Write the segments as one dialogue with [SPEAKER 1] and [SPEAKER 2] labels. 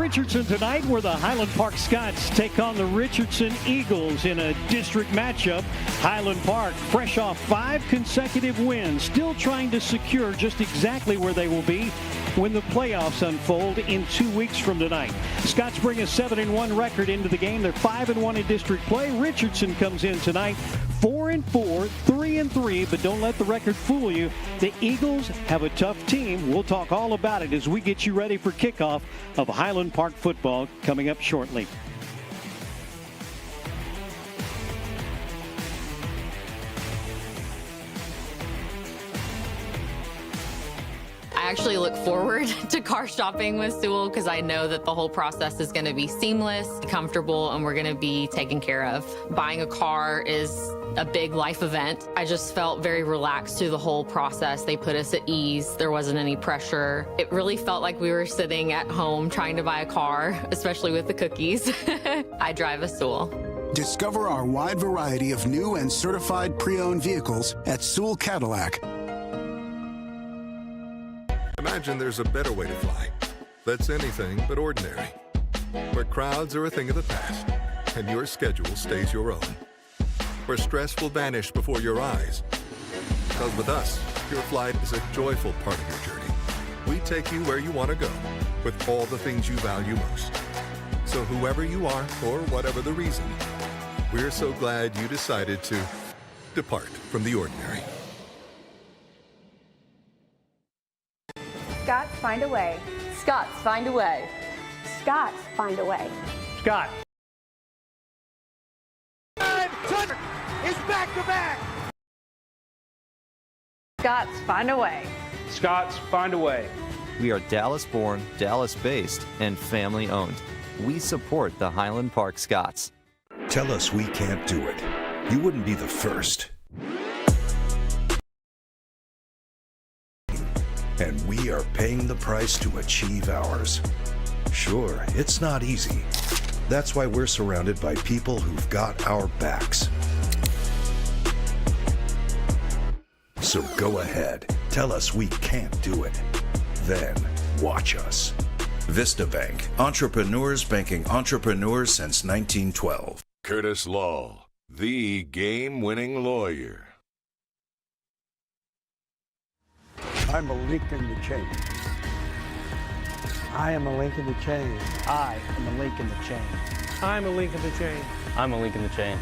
[SPEAKER 1] Richardson tonight, where the Highland Park Scots take on the Richardson Eagles in a district matchup. Highland Park, fresh off 5 consecutive wins, still trying to secure just exactly where they will be when the playoffs unfold in 2 weeks from tonight. Scots bring a 7-1 record into the game. They're 5-1 in district play. Richardson comes in tonight 4-4, 3-3, but don't let the record fool you. The Eagles have a tough team. We'll talk all about it as we get you ready for kickoff of Highland Park football coming up shortly.
[SPEAKER 2] I actually look forward to car shopping with Sewell because I know that the whole process is going to be seamless, comfortable, and we're going to be taken care of. Buying a car is a big life event. I just felt very relaxed through the whole process. They put us at ease. There wasn't any pressure. It really felt like we were sitting at home trying to buy a car, especially with the cookies. I drive a Sewell.
[SPEAKER 3] Discover our wide variety of new and certified pre-owned vehicles at Sewell Cadillac.
[SPEAKER 4] Imagine there's a better way to fly that's anything but ordinary, where crowds are a thing of the past and your schedule stays your own, where stress will vanish before your eyes. Because with us, your flight is a joyful part of your journey. We take you where you want to go with all the things you value most. So whoever you are, or whatever the reason, we're so glad you decided to depart from the ordinary.
[SPEAKER 5] Scots find a way.
[SPEAKER 6] Scots find a way.
[SPEAKER 5] Scots find a way.
[SPEAKER 1] Scott.
[SPEAKER 7] Is back to back.
[SPEAKER 5] Scots find a way.
[SPEAKER 7] Scots find a way.
[SPEAKER 8] We are Dallas-born, Dallas-based, and family-owned. We support the Highland Park Scots.
[SPEAKER 9] Tell us we can't do it. You wouldn't be the first. And we are paying the price to achieve ours. Sure, it's not easy. That's why we're surrounded by people who've got our backs. So go ahead, tell us we can't do it. Then watch us. Vista Bank, entrepreneurs banking entrepreneurs since 1912.
[SPEAKER 10] Curtis Law, the game-winning lawyer.
[SPEAKER 11] I'm a link in the chain. I am a link in the chain.
[SPEAKER 12] I am a link in the chain.
[SPEAKER 7] I'm a link in the chain.
[SPEAKER 12] I'm a link in the chain.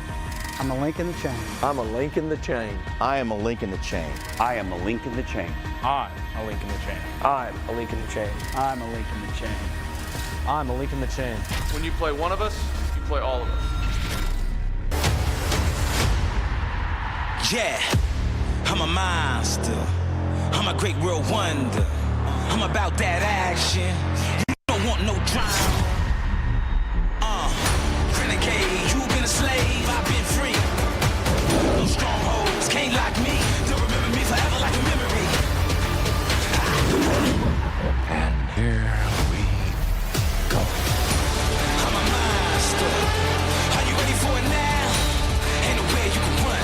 [SPEAKER 11] I'm a link in the chain.
[SPEAKER 12] I'm a link in the chain.
[SPEAKER 13] I am a link in the chain.
[SPEAKER 12] I am a link in the chain. I'm a link in the chain. I'm a link in the chain. I'm a link in the chain. I'm a link in the chain.
[SPEAKER 14] When you play one of us, you play all of us.
[SPEAKER 15] Yeah, I'm a monster. I'm a great world wonder. I'm about that action. You don't want no drama. Renegade, you've been a slave, I've been free. No strongholds can't lock me. They'll remember me forever like a memory.
[SPEAKER 10] And here we go.
[SPEAKER 15] I'm a monster. Are you ready for it now? Ain't nowhere you can run.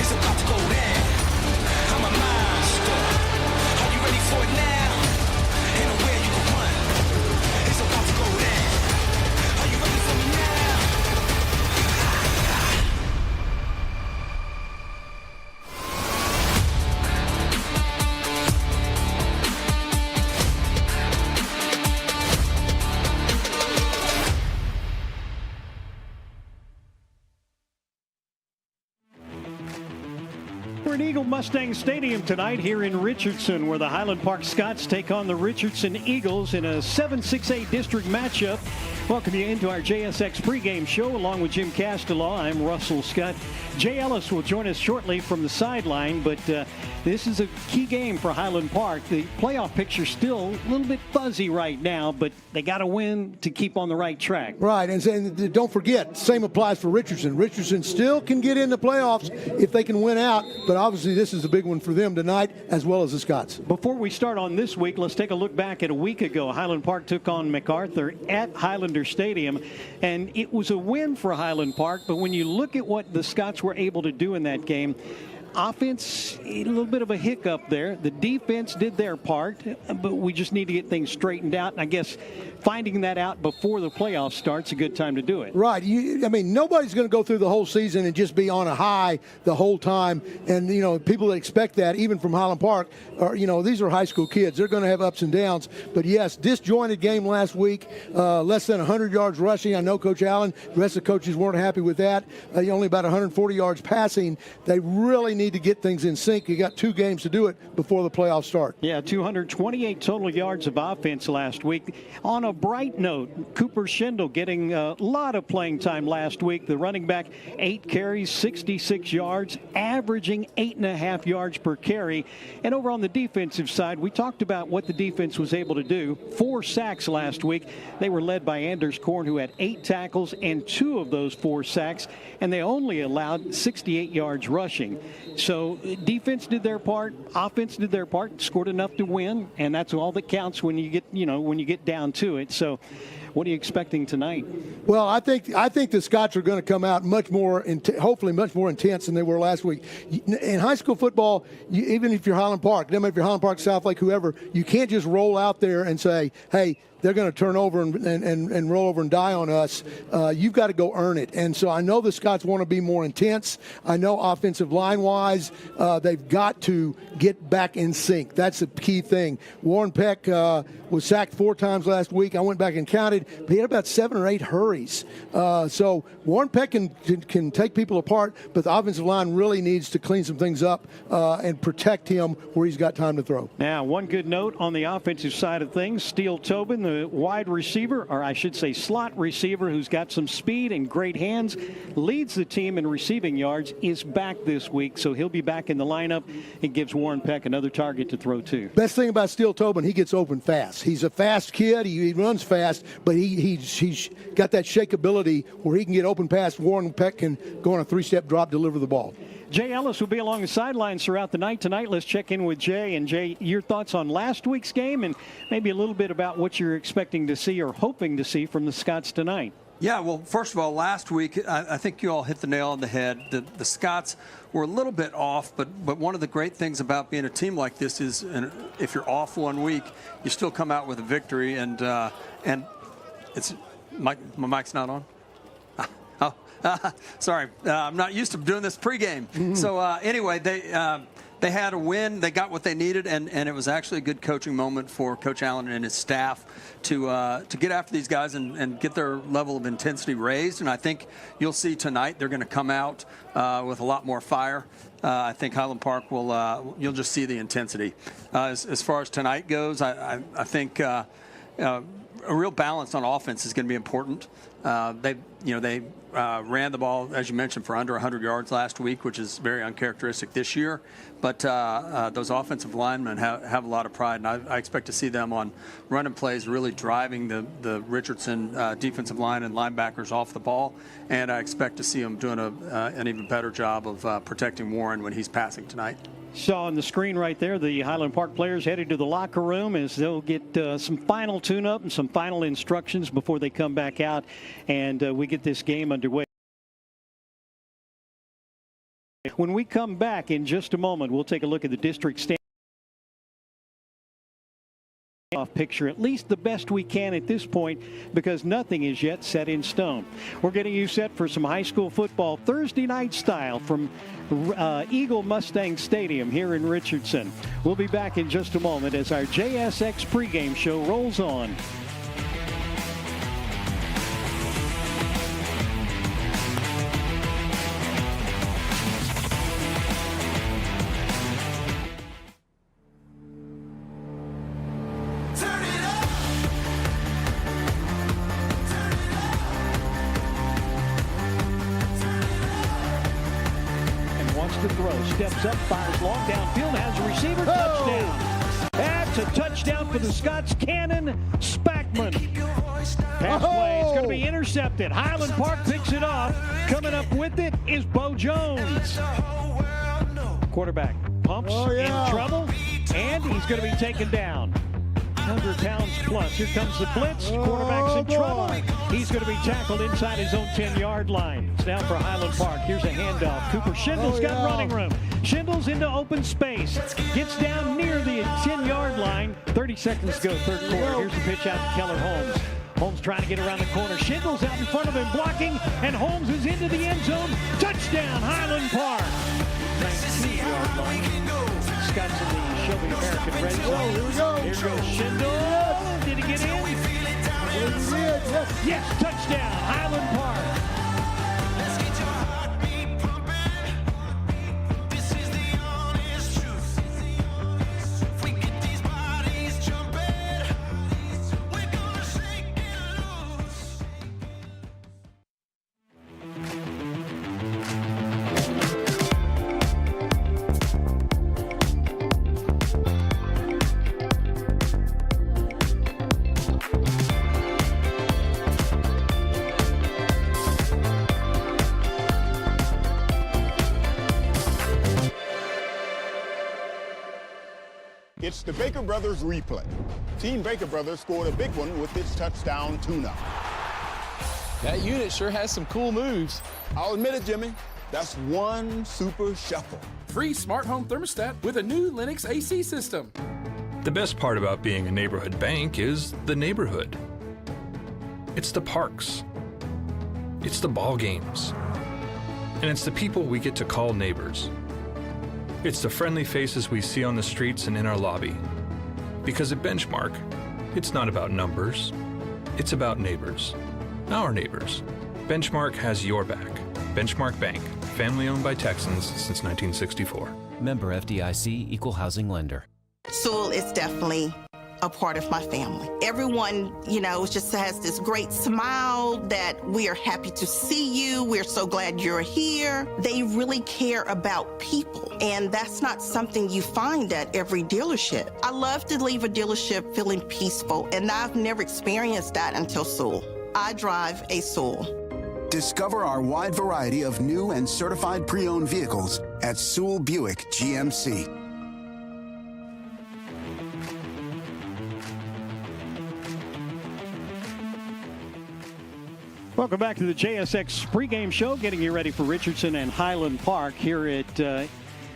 [SPEAKER 15] It's about to go down. I'm a monster. Are you ready for it now? Ain't nowhere you can run. It's about to go down. Are you ready for me now?
[SPEAKER 1] We're at Eagle Mustang Stadium tonight here in Richardson, where the Highland Park Scots take on the Richardson Eagles in a 7-6A district matchup. Welcome you into our JSX pregame show along with Jim Castellaw. I'm Russell Scott. Jay Ellis will join us shortly from the sideline, but this is a key game for Highland Park. The playoff picture's still a little bit fuzzy right now, but they got to win to keep on the right track.
[SPEAKER 16] Right, and don't forget, same applies for Richardson. Richardson still can get in the playoffs if they can win out, but obviously this is a big one for them tonight as well as the Scots.
[SPEAKER 1] Before we start on this week, let's take a look back at a week ago. Highland Park took on MacArthur at Highlander Stadium, and it was a win for Highland Park, but when you look at what the Scots were able to do in that game, offense, a little bit of a hiccup there. The defense did their part, but we just need to get things straightened out. And I guess finding that out before the playoffs starts, a good time to do it.
[SPEAKER 16] Right. I mean, nobody's going to go through the whole season and just be on a high the whole time. And, people that expect that, even from Highland Park, these are high school kids. They're going to have ups and downs. But, yes, disjointed game last week, less than 100 yards rushing. I know Coach Allen, the rest of the coaches weren't happy with that. Only about 140 yards passing. They really need to get things in sync. You got 2 games to do it before the playoffs start.
[SPEAKER 1] Yeah, 228 total yards of offense last week. On a bright note, Cooper Schindel getting a lot of playing time last week. The running back, 8 carries, 66 yards, averaging 8.5 yards per carry. And over on the defensive side, we talked about what the defense was able to do. 4 sacks last week. They were led by Anders Korn, who had 8 tackles and 2 of those 4 sacks, and they only allowed 68 yards rushing. So defense did their part, offense did their part, scored enough to win, and that's all that counts when you get down to it. So what are you expecting tonight?
[SPEAKER 16] Well, I think the Scots are going to come out much more, hopefully much more intense than they were last week. In high school football, even if you're Highland Park, no matter if you're Highland Park, South Lake, whoever, you can't just roll out there and say, hey, they're going to turn over and roll over and die on us. You've got to go earn it. And so I know the Scots want to be more intense. I know offensive line-wise, they've got to get back in sync. That's the key thing. Warren Peck was sacked 4 times last week. I went back and counted. But he had about 7 or 8 hurries. So Warren Peck can take people apart, but the offensive line really needs to clean some things up and protect him where he's got time to throw.
[SPEAKER 1] Now, one good note on the offensive side of things, Steele Tobin, the wide receiver, or I should say slot receiver, who's got some speed and great hands, leads the team in receiving yards, is back this week. So he'll be back in the lineup. It gives Warren Peck another target to throw to.
[SPEAKER 16] Best thing about Steele Tobin, he gets open fast. He's a fast kid. He runs fast, but he's got that shakeability where he can get open past. Warren Peck can go on a 3-step drop, deliver the ball.
[SPEAKER 1] Jay Ellis will be along the sidelines throughout the night tonight. Let's check in with Jay. And Jay, your thoughts on last week's game and maybe a little bit about what you're expecting to see or hoping to see from the Scots tonight.
[SPEAKER 13] Yeah, well, first of all, last week, I think you all hit the nail on the head. The Scots were a little bit off, but one of the great things about being a team like this is if you're off one week, you still come out with a victory. And it's my mic's not on? Sorry, I'm not used to doing this pregame. Mm-hmm. So anyway, they had a win. They got what they needed, and it was actually a good coaching moment for Coach Allen and his staff to get after these guys and get their level of intensity raised. And I think you'll see tonight they're going to come out with a lot more fire. I think Highland Park will. You'll just see the intensity. As far as tonight goes, I think a real balance on offense is going to be important. They ran the ball, as you mentioned, for under 100 yards last week, which is very uncharacteristic this year. But those offensive linemen have a lot of pride, and I expect to see them on running plays really driving the Richardson defensive line and linebackers off the ball. And I expect to see them doing an even better job of protecting Warren when he's passing tonight.
[SPEAKER 1] Saw on the screen right there the Highland Park players headed to the locker room as they'll get some final tune-up and some final instructions before they come back out and we get this game underway. When we come back in just a moment, we'll take a look at the district standings picture, at least the best we can at this point, because nothing is yet set in stone. We're getting you set for some high school football Thursday night style from Eagle Mustang Stadium here in Richardson. We'll be back in just a moment as our JSX pregame show rolls on. To throw, steps up, fires long downfield, has a receiver, touchdown. That's a touchdown for the Scots. Cannon Spackman. Pass play is going to be intercepted. Highland Park picks it off. Coming up with it is Bo Jones. Quarterback pumps in trouble, and he's going to be taken down. 300 pounds plus. Here comes the blitz. Quarterback's in trouble. He's going to be tackled inside his own 10-yard line. It's now for Highland Park. Here's a handoff. Cooper Schindler's got running room. Schindler's into open space. Gets down near the 10-yard line. 30 seconds to go, third quarter. Here's the pitch out to Keller Holmes. Holmes trying to get around the corner. Schindler's out in front of him blocking, and Holmes is into the end zone. Touchdown, Highland Park. 19-yard line. Scott's in the Shelby American red zone.
[SPEAKER 16] Here we go.
[SPEAKER 1] Here goes Schindler. Did he get in? Yes, touchdown, Highland Park.
[SPEAKER 17] It's the Baker Brothers replay. Team Baker Brothers scored a big one with its touchdown tune-up.
[SPEAKER 18] That unit sure has some cool moves.
[SPEAKER 17] I'll admit it, Jimmy. That's one super shuffle.
[SPEAKER 19] Free smart home thermostat with a new Lennox AC system.
[SPEAKER 20] The best part about being a neighborhood bank is the neighborhood. It's the parks. It's the ball games. And it's the people we get to call neighbors. It's the friendly faces we see on the streets and in our lobby. Because at Benchmark, it's not about numbers. It's about neighbors. Our neighbors. Benchmark has your back. Benchmark Bank, family owned by Texans since 1964.
[SPEAKER 21] Member FDIC, Equal Housing Lender.
[SPEAKER 22] Sewell is definitely a part of my family. Everyone, just has this great smile that we are happy to see you. We're so glad you're here. They really care about people, and that's not something you find at every dealership. I love to leave a dealership feeling peaceful, and I've never experienced that until Sewell. I drive a Sewell.
[SPEAKER 3] Discover our wide variety of new and certified pre-owned vehicles at Sewell Buick GMC.
[SPEAKER 1] Welcome back to the JSX pregame show, getting you ready for Richardson and Highland Park here at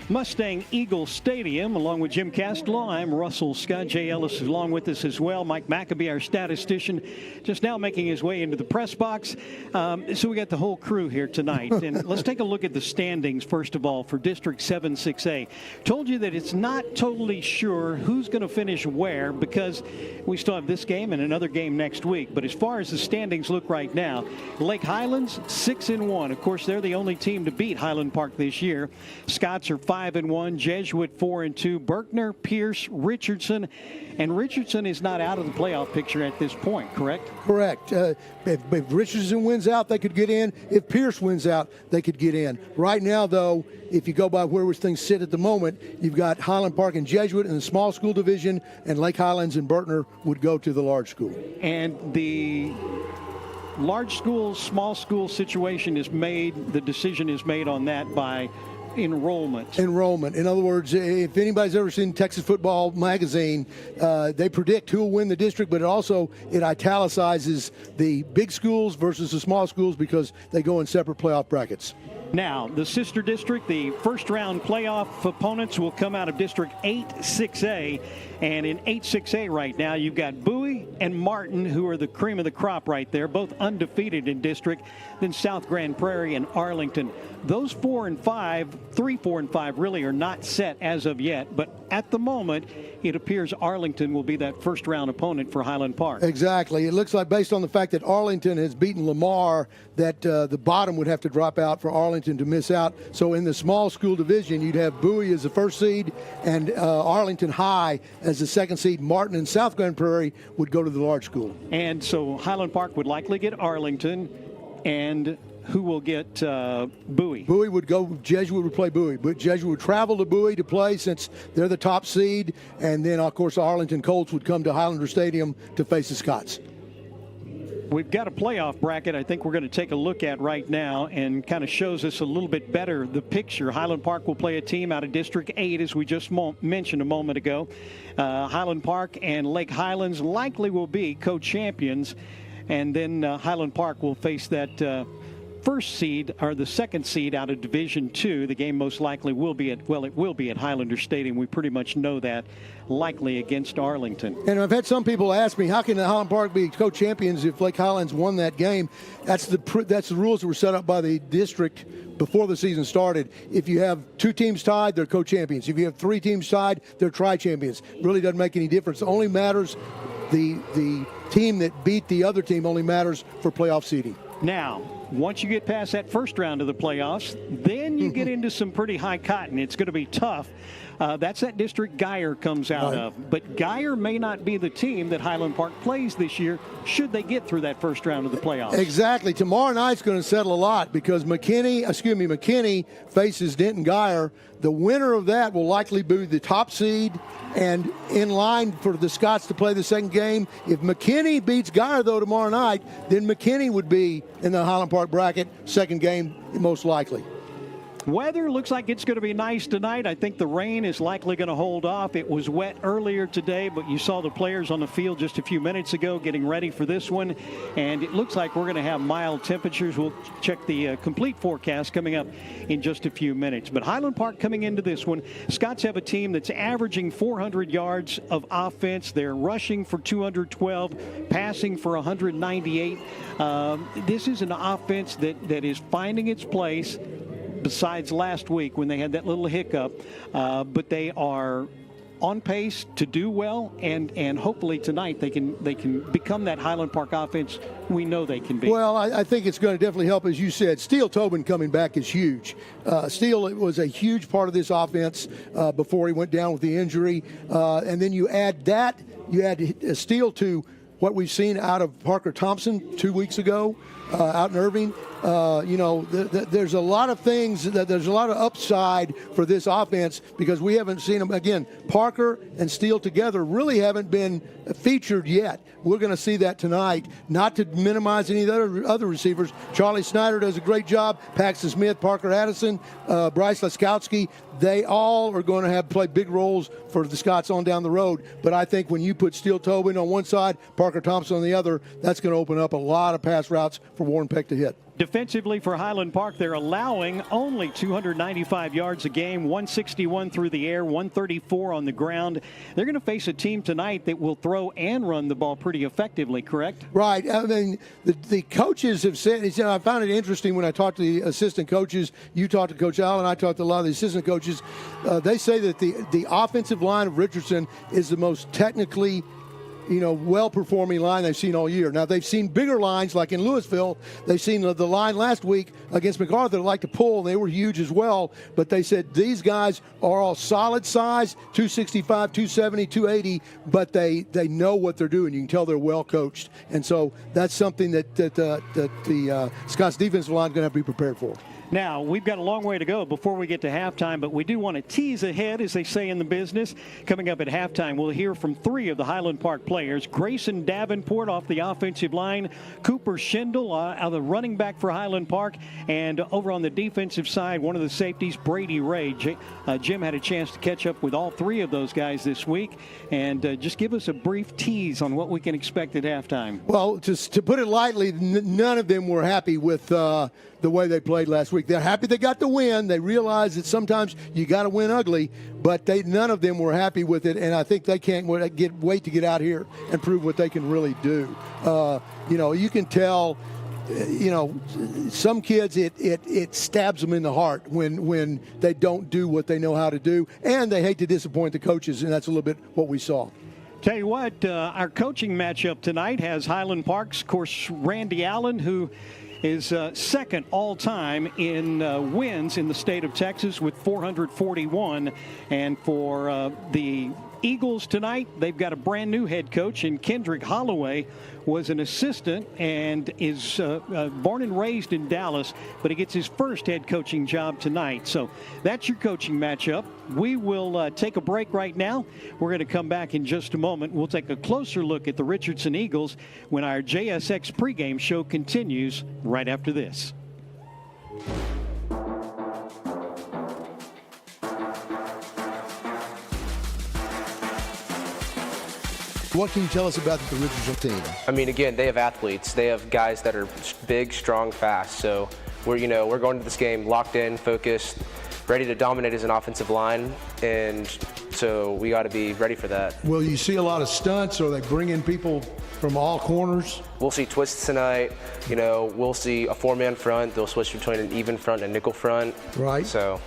[SPEAKER 1] Mustang Eagle Stadium. Along with Jim Castelaw, I'm Russell Scott. Jay Ellis is along with us as well. Mike McAbee, our statistician, just now making his way into the press box. So we got the whole crew here tonight. And let's take a look at the standings, first of all, for District 7-6A. Told you that it's not totally sure who's going to finish where because we still have this game and another game next week. But as far as the standings look right now, Lake Highlands 6-1. Of course, they're the only team to beat Highland Park this year. Scots are 5-1, Jesuit 4-2, Berkner, Pierce, Richardson, and Richardson is not out of the playoff picture at this point, correct?
[SPEAKER 16] Correct. If Richardson wins out, they could get in. If Pierce wins out, they could get in. Right now, though, if you go by where things sit at the moment, you've got Highland Park and Jesuit in the small school division, and Lake Highlands and Berkner would go to the large school.
[SPEAKER 1] And the large school, small school situation is made, the decision is made on that by enrollment. In other words, if anybody's ever seen Texas Football Magazine, they predict who will win the district, but it italicizes the big schools versus the small schools because they go in separate playoff brackets. Now, the sister district, the first round playoff opponents will come out of District 8-6A. And in 8-6A right now, you've got Bowie and Martin, who are the cream of the crop right there, both undefeated in district. Then South Grand Prairie and Arlington. Those 4 and 5, 3, 4, and 5 really are not set as of yet. But at the moment, it appears Arlington will be that first round opponent for Highland Park.
[SPEAKER 16] Exactly. It looks like, based on the fact that Arlington has beaten Lamar, that the bottom would have to drop out for Arlington to miss out. So in the small school division, you'd have Bowie as the first seed and Arlington High as the second seed. Martin and South Grand Prairie would go to the large school.
[SPEAKER 1] And so Highland Park would likely get Arlington, and who will get Bowie?
[SPEAKER 16] Bowie would go, Jesuit would play Bowie. But Jesuit would travel to Bowie to play since they're the top seed. And then, of course, Arlington Colts would come to Highlander Stadium to face the Scots.
[SPEAKER 1] We've got a playoff bracket I think we're going to take a look at right now, and kind of shows us a little bit better the picture. Highland Park will play a team out of District 8, as we just mentioned a moment ago. Highland Park and Lake Highlands likely will be co-champions, and then Highland Park will face that first seed or the second seed out of Division II. The game most likely will be at, well, it will be at Highlander Stadium. We pretty much know that, likely against Arlington.
[SPEAKER 16] And I've had some people ask me, how can the Highland Park be co-champions if Lake Highlands won that game? That's the rules that were set up by the district before the season started. If you have 2 teams tied, they're co-champions. If you have 3 teams tied, they're tri-champions. Really doesn't make any difference. It only matters, the team that beat the other team only matters for playoff seeding.
[SPEAKER 1] Now, once you get past that first round of the playoffs, then you get into some pretty high cotton. It's going to be tough. That's that district Geyer comes out of. But Geyer may not be the team that Highland Park plays this year, should they get through that first round of the playoffs.
[SPEAKER 16] Exactly. Tomorrow night's going to settle a lot, because McKinney faces Denton Geyer. The winner of that will likely be the top seed and in line for the Scots to play the second game. If McKinney beats Geyer, though, tomorrow night, then McKinney would be in the Highland Park bracket, second game most likely.
[SPEAKER 1] Weather looks like it's going to be nice tonight. I think the rain is likely going to hold off. It was wet earlier today, but you saw the players on the field just a few minutes ago getting ready for this one, and it looks like we're going to have mild temperatures. We'll check the complete forecast coming up in just a few minutes. But Highland Park coming into this one, Scots have a team that's averaging 400 yards of offense. They're rushing for 212, passing for 198. This is an offense that is finding its place, besides last week when they had that little hiccup, but they are on pace to do well, and hopefully tonight they can become that Highland Park offense we know they can be.
[SPEAKER 16] Well, I think it's going to definitely help, as you said. Steele Tobin coming back is huge. Steele was a huge part of this offense before he went down with the injury, and then you add Steele to what we've seen out of Parker Thompson 2 weeks ago out in Irving. There's a lot of things, there's a lot of upside for this offense, because we haven't seen them. Again, Parker and Steele together really haven't been featured yet. We're going to see that tonight. Not to minimize any of the other receivers. Charlie Snyder does a great job. Paxton Smith, Parker Addison, Bryce Laskowski, they all are going to play big roles for the Scots on down the road. But I think when you put Steele Tobin on one side, Parker Thompson on the other, that's going to open up a lot of pass routes for Warren Peck to hit.
[SPEAKER 1] Defensively for Highland Park, they're allowing only 295 yards a game, 161 through the air, 134 on the ground. They're going to face a team tonight that will throw and run the ball pretty effectively, correct?
[SPEAKER 16] Right. I mean, the coaches have said, I found it interesting when I talked to the assistant coaches. You talked to Coach Allen, I talked to a lot of the assistant coaches. They say that the offensive line of Richardson is the most technically well-performing line they've seen all year. Now, they've seen bigger lines, like in Louisville. They've seen the line last week against MacArthur like to pull, and they were huge as well. But they said these guys are all solid size, 265, 270, 280, but they know what they're doing. You can tell they're well-coached. And so that's something that the Scots defensive line is going to have to be prepared for.
[SPEAKER 1] Now, we've got a long way to go before we get to halftime, but we do want to tease ahead, as they say in the business. Coming up at halftime, we'll hear from 3 of the Highland Park players. Grayson Davenport off the offensive line, Cooper Schindel, the running back for Highland Park, and over on the defensive side, one of the safeties, Brady Ray. Jim had a chance to catch up with all 3 of those guys this week, and just give us a brief tease on what we can expect at halftime.
[SPEAKER 16] Well, to put it lightly, none of them were happy with the way they played last week. They're happy they got the win. They realize that sometimes you got to win ugly, but none of them were happy with it, and I think they can't wait to get out here and prove what they can really do. You can tell, some kids, it stabs them in the heart when they don't do what they know how to do, and they hate to disappoint the coaches, and that's a little bit what we saw.
[SPEAKER 1] Tell you what, our coaching matchup tonight has Highland Park's, of course, Randy Allen, who is second all-time in wins in the state of Texas with 441. And for the Eagles tonight, they've got a brand new head coach, and Kendrick Holloway was an assistant and is born and raised in Dallas, but he gets his first head coaching job tonight. So that's your coaching matchup. We will take a break right now. We're going to come back in just a moment. We'll take a closer look at the Richardson Eagles when our JSX pregame show continues right after this.
[SPEAKER 16] What can you tell us about the Richardson team?
[SPEAKER 12] I mean, again, they have athletes. They have guys that are big, strong, fast. So we're going to this game locked in, focused, ready to dominate as an offensive line, and so we got to be ready for that.
[SPEAKER 16] Will you see a lot of stunts, or they bring in people from all corners?
[SPEAKER 12] We'll see twists tonight. We'll see a four-man front. They'll switch between an even front and a nickel front.
[SPEAKER 16] Right.
[SPEAKER 12] So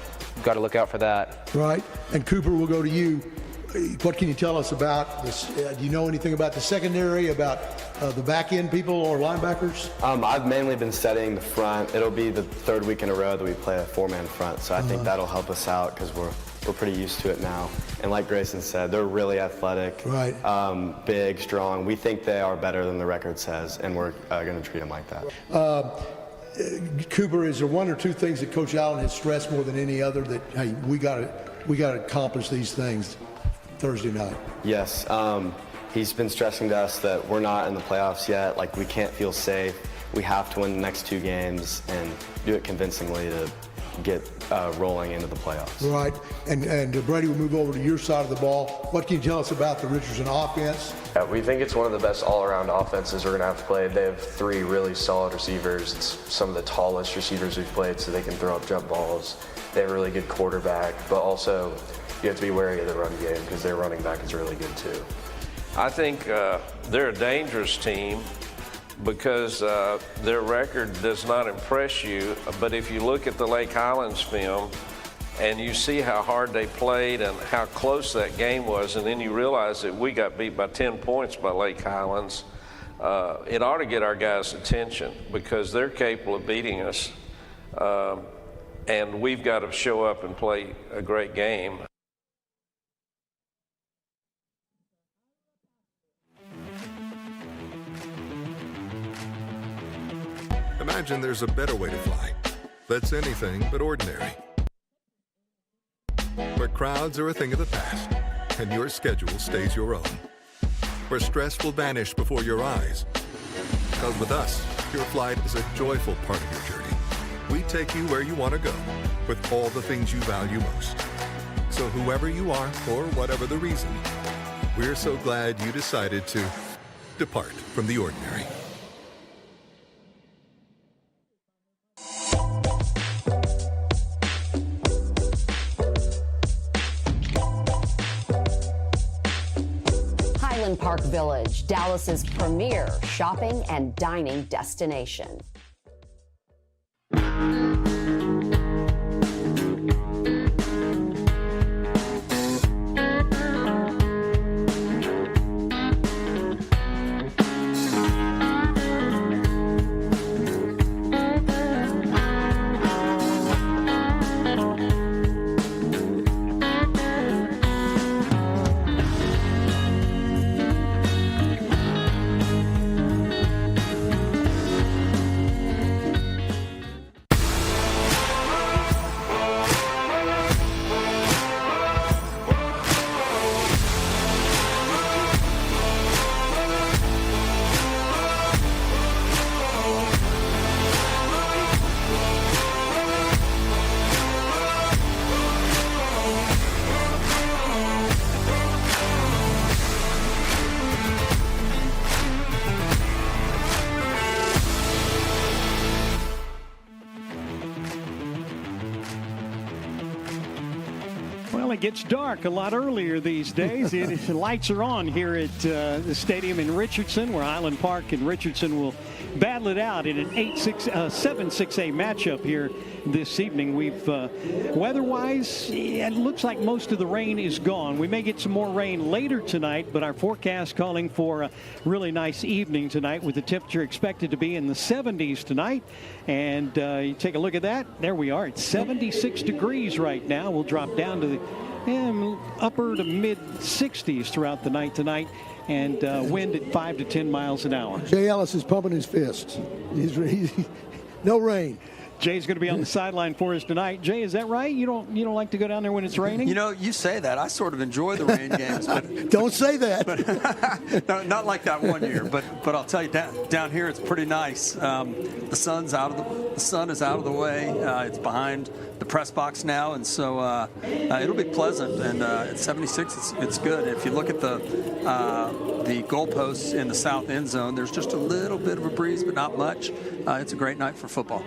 [SPEAKER 12] got to look out for that.
[SPEAKER 16] Right. And Cooper, will go to you. What can you tell us about this? Do you know anything about the secondary, about the back end people or linebackers?
[SPEAKER 2] I've mainly been studying the front. It'll be the third week in a row that we play a four-man front, so I think that'll help us out because we're pretty used to it now. And like Grayson said, they're really athletic,
[SPEAKER 16] right?
[SPEAKER 2] Big, strong. We think they are better than the record says, and we're going to treat them like that.
[SPEAKER 16] Cooper, is there one or two things that Coach Allen has stressed more than any other that, hey, we got to accomplish these things Thursday night?
[SPEAKER 2] Yes. He's been stressing to us that we're not in the playoffs yet. Like, we can't feel safe. We have to win the next two games and do it convincingly to get rolling into the playoffs.
[SPEAKER 16] Right. And Brady, will move over to your side of the ball. What can you tell us about the Richardson offense?
[SPEAKER 14] Yeah, we think it's one of the best all-around offenses we're going to have to play. They have three really solid receivers. It's some of the tallest receivers we've played, so they can throw up jump balls. They have a really good quarterback, but also you have to be wary of the run game because their running back is really good too.
[SPEAKER 4] I think they're a dangerous team because their record does not impress you. But if you look at the Lake Highlands film and you see how hard they played and how close that game was, and then you realize that we got beat by 10 points by Lake Highlands, it ought to get our guys' attention because they're capable of beating us. And we've got to show up and play a great game.
[SPEAKER 23] Imagine there's a better way to fly that's anything but ordinary. Where crowds are a thing of the past and your schedule stays your own. Where stress will vanish before your eyes. Because with us, your flight is a joyful part of your journey. We take you where you want to go with all the things you value most. So whoever you are, or whatever the reason, we're so glad you decided to depart from the ordinary.
[SPEAKER 24] Highland Park Village, Dallas's premier shopping and dining destination.
[SPEAKER 1] It gets dark a lot earlier these days. The lights are on here at the stadium in Richardson, where Highland Park and Richardson will battle it out in an 7-6A matchup here this evening. We've weather-wise, it looks like most of the rain is gone. We may get some more rain later tonight, but our forecast calling for a really nice evening tonight with the temperature expected to be in the 70s tonight. And you take a look at that. There we are. It's 76 degrees right now. We'll drop down to the upper to mid 60s throughout the night tonight, and wind at 5 to 10 miles an hour.
[SPEAKER 16] Jay Ellis is pumping his fists. No rain.
[SPEAKER 1] Jay's going to be on the sideline for us tonight. Jay, is that right? You don't like to go down there when it's raining?
[SPEAKER 13] You know, you say that. I sort of enjoy the rain games, but
[SPEAKER 16] don't say that.
[SPEAKER 13] No, not like that one year. But I'll tell you, down here it's pretty nice. The sun is out of the way. It's behind the press box now, and so it'll be pleasant. And at 76, it's good. If you look at the goalposts in the south end zone, there's just a little bit of a breeze, but not much. It's a great night for football.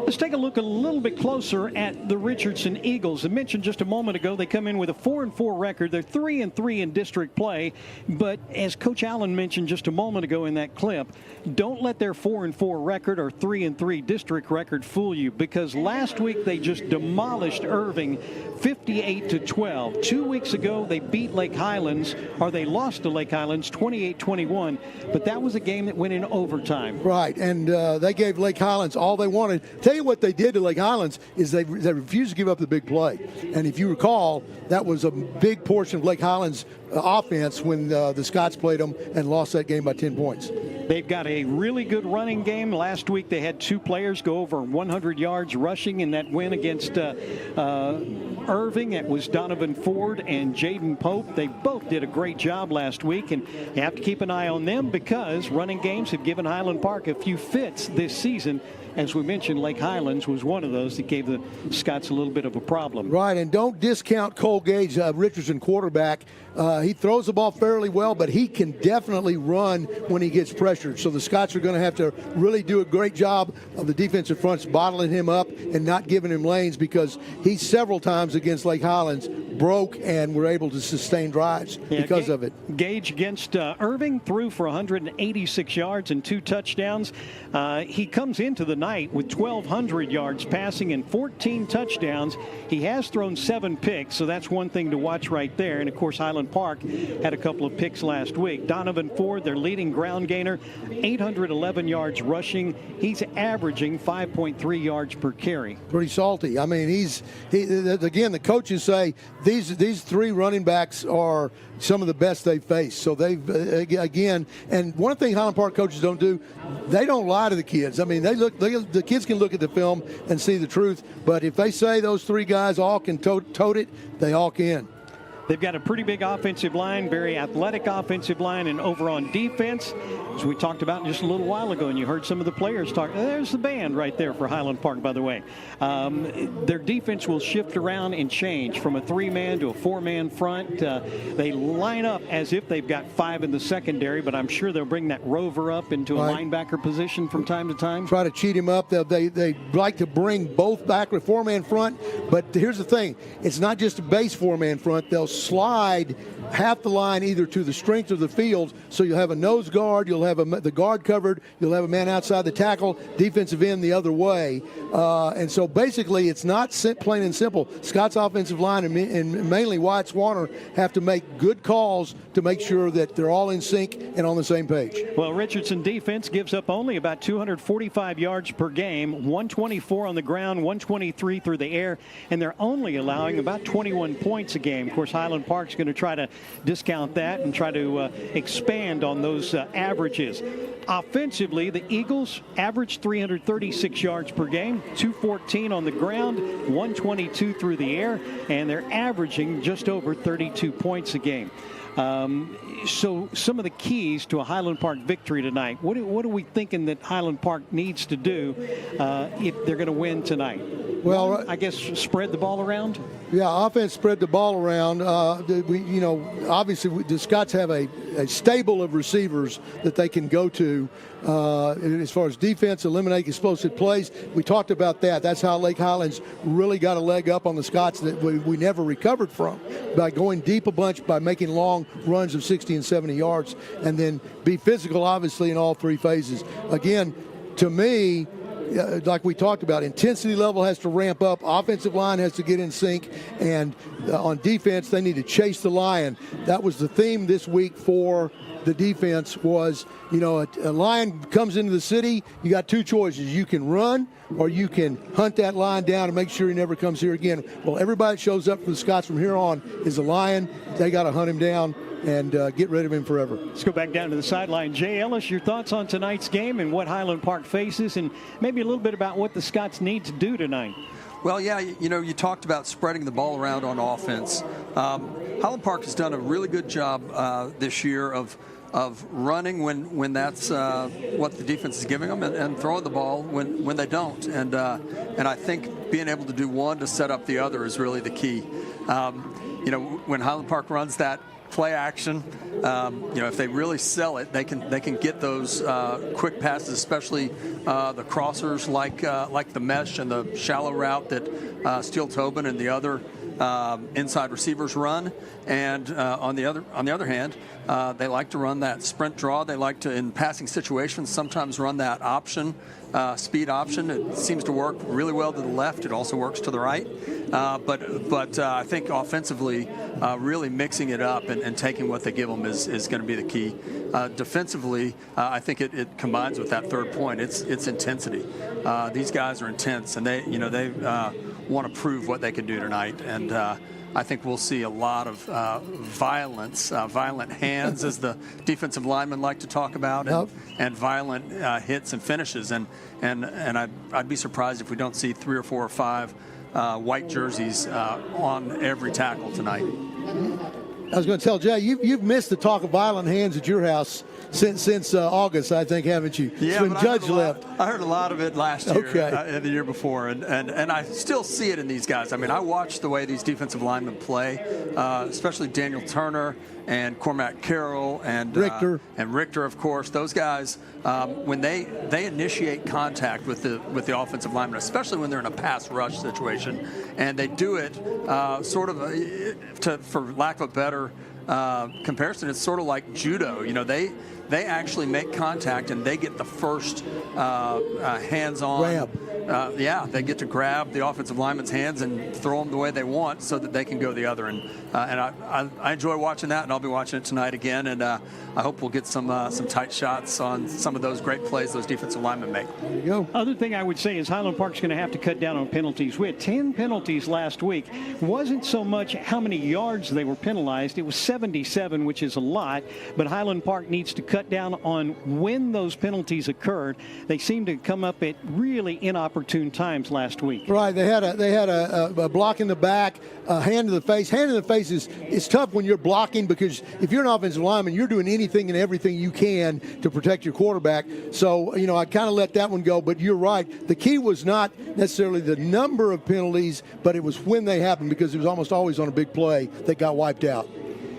[SPEAKER 1] Let's take a look a little bit closer at the Richardson Eagles. I mentioned just a moment ago they come in with a 4-4 record. They're 3-3 in district play. But as Coach Allen mentioned just a moment ago in that clip, don't let their 4-4 record or 3-3 district record fool you, because last week they just demolished Irving 58-12. 2 weeks ago they beat Lake Highlands, or they lost to Lake Highlands 28-21. But that was a game that went in overtime.
[SPEAKER 16] Right, and they gave Lake Highlands all they wanted. Tell you what they did to Lake Highlands is they refused to give up the big play. And if you recall, that was a big portion of Lake Highlands' offense when the Scots played them and lost that game by 10 points.
[SPEAKER 1] They've got a really good running game. Last week they had 2 players go over 100 yards rushing in that win against Irving. It was Donovan Ford and Jaden Pope. They both did a great job last week, and you have to keep an eye on them because running games have given Highland Park a few fits this season. As we mentioned, Lake Highlands was one of those that gave the Scots a little bit of a problem.
[SPEAKER 16] Right, and don't discount Cole Gage, Richardson quarterback. He throws the ball fairly well, but he can definitely run when he gets pressured. So the Scots are going to have to really do a great job of the defensive fronts bottling him up and not giving him lanes, because he several times against Lake Highlands broke and were able to sustain drives because of it.
[SPEAKER 1] Gage against Irving threw for 186 yards and 2 touchdowns. He comes into the night with 1,200 yards passing and 14 touchdowns. He has thrown 7 picks, so that's one thing to watch right there. And, of course, Highland Park had a couple of picks last week. Donovan Ford, their leading ground gainer, 811 yards rushing. He's averaging 5.3 yards per carry.
[SPEAKER 16] Pretty salty. I mean, again, the coaches say these 3 running backs are some of the best they've faced. So they've, again, and one thing Highland Park coaches don't do, they don't lie to the kids. I mean, the kids can look at the film and see the truth, but if they say those 3 guys all can tote it, they all can.
[SPEAKER 1] They've got a pretty big offensive line, very athletic offensive line, and over on defense, as we talked about just a little while ago, and you heard some of the players talk. There's the band right there for Highland Park, by the way. Their defense will shift around and change from a 3-man to a 4-man front. They line up as if they've got 5 in the secondary, but I'm sure they'll bring that rover up into a linebacker position from time to time.
[SPEAKER 16] Try to cheat him up. They like to bring both back with 4-man front, but here's the thing. It's not just a base 4-man front. They'll slide half the line either to the strength of the field, so you'll have a nose guard, you'll have the guard covered, you'll have a man outside the tackle, defensive end the other way. And so basically it's not plain and simple. Scott's offensive line and mainly Wyatt Swanner have to make good calls to make sure that they're all in sync and on the same page.
[SPEAKER 1] Well, Richardson defense gives up only about 245 yards per game, 124 on the ground, 123 through the air, and they're only allowing about 21 points a game. Of course, Highland Park's going to try to discount that and try to expand on those averages. Offensively, the Eagles average 336 yards per game, 214 on the ground, 122 through the air, and they're averaging just over 32 points a game. So some of the keys to a Highland Park victory tonight, what are we thinking that Highland Park needs to do if they're going to win tonight?
[SPEAKER 16] Well,
[SPEAKER 1] I guess spread the ball around.
[SPEAKER 16] Yeah, offense spread the ball around. Obviously the Scots have a stable of receivers that they can go to. As far as defense, eliminate explosive plays. We talked about that. That's how Lake Highlands really got a leg up on the Scots that we never recovered from, by going deep a bunch, by making long runs of 60 and 70 yards, and then be physical, obviously, in all 3 phases. Again, to me, like we talked about, intensity level has to ramp up. Offensive line has to get in sync. And on defense, they need to chase the lion. That was the theme this week for the defense was, a lion comes into the city, you got two choices. You can run or you can hunt that lion down and make sure he never comes here again. Well, everybody that shows up for the Scots from here on is a lion. They got to hunt him down and get rid of him forever.
[SPEAKER 1] Let's go back down to the sideline. Jay Ellis, your thoughts on tonight's game and what Highland Park faces, and maybe a little bit about what the Scots need to do tonight.
[SPEAKER 13] Well, yeah, you talked about spreading the ball around on offense. Highland Park has done a really good job this year of running when that's what the defense is giving them, and throwing the ball when they don't. And I think being able to do one to set up the other is really the key. When Highland Park runs that play action, if they really sell it, they can get those quick passes, especially the crossers like the mesh and the shallow route that Steele Tobin and the other inside receivers run. And on the other hand, they like to run that sprint draw. They like to, in passing situations, sometimes run that option, speed option. It seems to work really well to the left. It also works to the right. But I think offensively, really mixing it up and taking what they give them is going to be the key. Defensively, I think it combines with that third point. It's intensity. These guys are intense, and they want to prove what they can do tonight. And I think we'll see a lot of violence, violent hands, as the defensive linemen like to talk about, and violent hits and finishes. And I'd be surprised if we don't see 3 or 4 or 5 white jerseys on every tackle tonight.
[SPEAKER 16] I was going to tell Jay, you've missed the talk of violent hands at your house since August, I think, haven't you?
[SPEAKER 13] Yeah,
[SPEAKER 16] when Judge left.
[SPEAKER 13] I heard a lot of it last year and the year before, and I still see it in these guys. I mean, I watch the way these defensive linemen play, especially Daniel Turner and Cormac Carroll and Richter, of course. Those guys, when they initiate contact with the offensive lineman, especially when they're in a pass rush situation, and they do it sort of, for lack of a better comparison, it's sort of like judo. They actually make contact and they get the first hands-on
[SPEAKER 16] grab.
[SPEAKER 13] They get to grab the offensive lineman's hands and throw them the way they want so that they can go the other. And I enjoy watching that, and I'll be watching it tonight again. And I hope we'll get some tight shots on some of those great plays those defensive linemen make.
[SPEAKER 16] There you go.
[SPEAKER 1] Other thing I would say is Highland Park's going to have to cut down on penalties. We had 10 penalties last week. Wasn't so much how many yards they were penalized. It was 77, which is a lot. But Highland Park needs to cut down on when those penalties occurred. They seem to come up at really inopportune times last week.
[SPEAKER 16] Right. They had a block in the back, a hand to the face. Hand in the face is tough when you're blocking, because if you're an offensive lineman, you're doing anything and everything you can to protect your quarterback. So, I kind of let that one go. But you're right. The key was not necessarily the number of penalties, but it was when they happened, because it was almost always on a big play that got wiped out.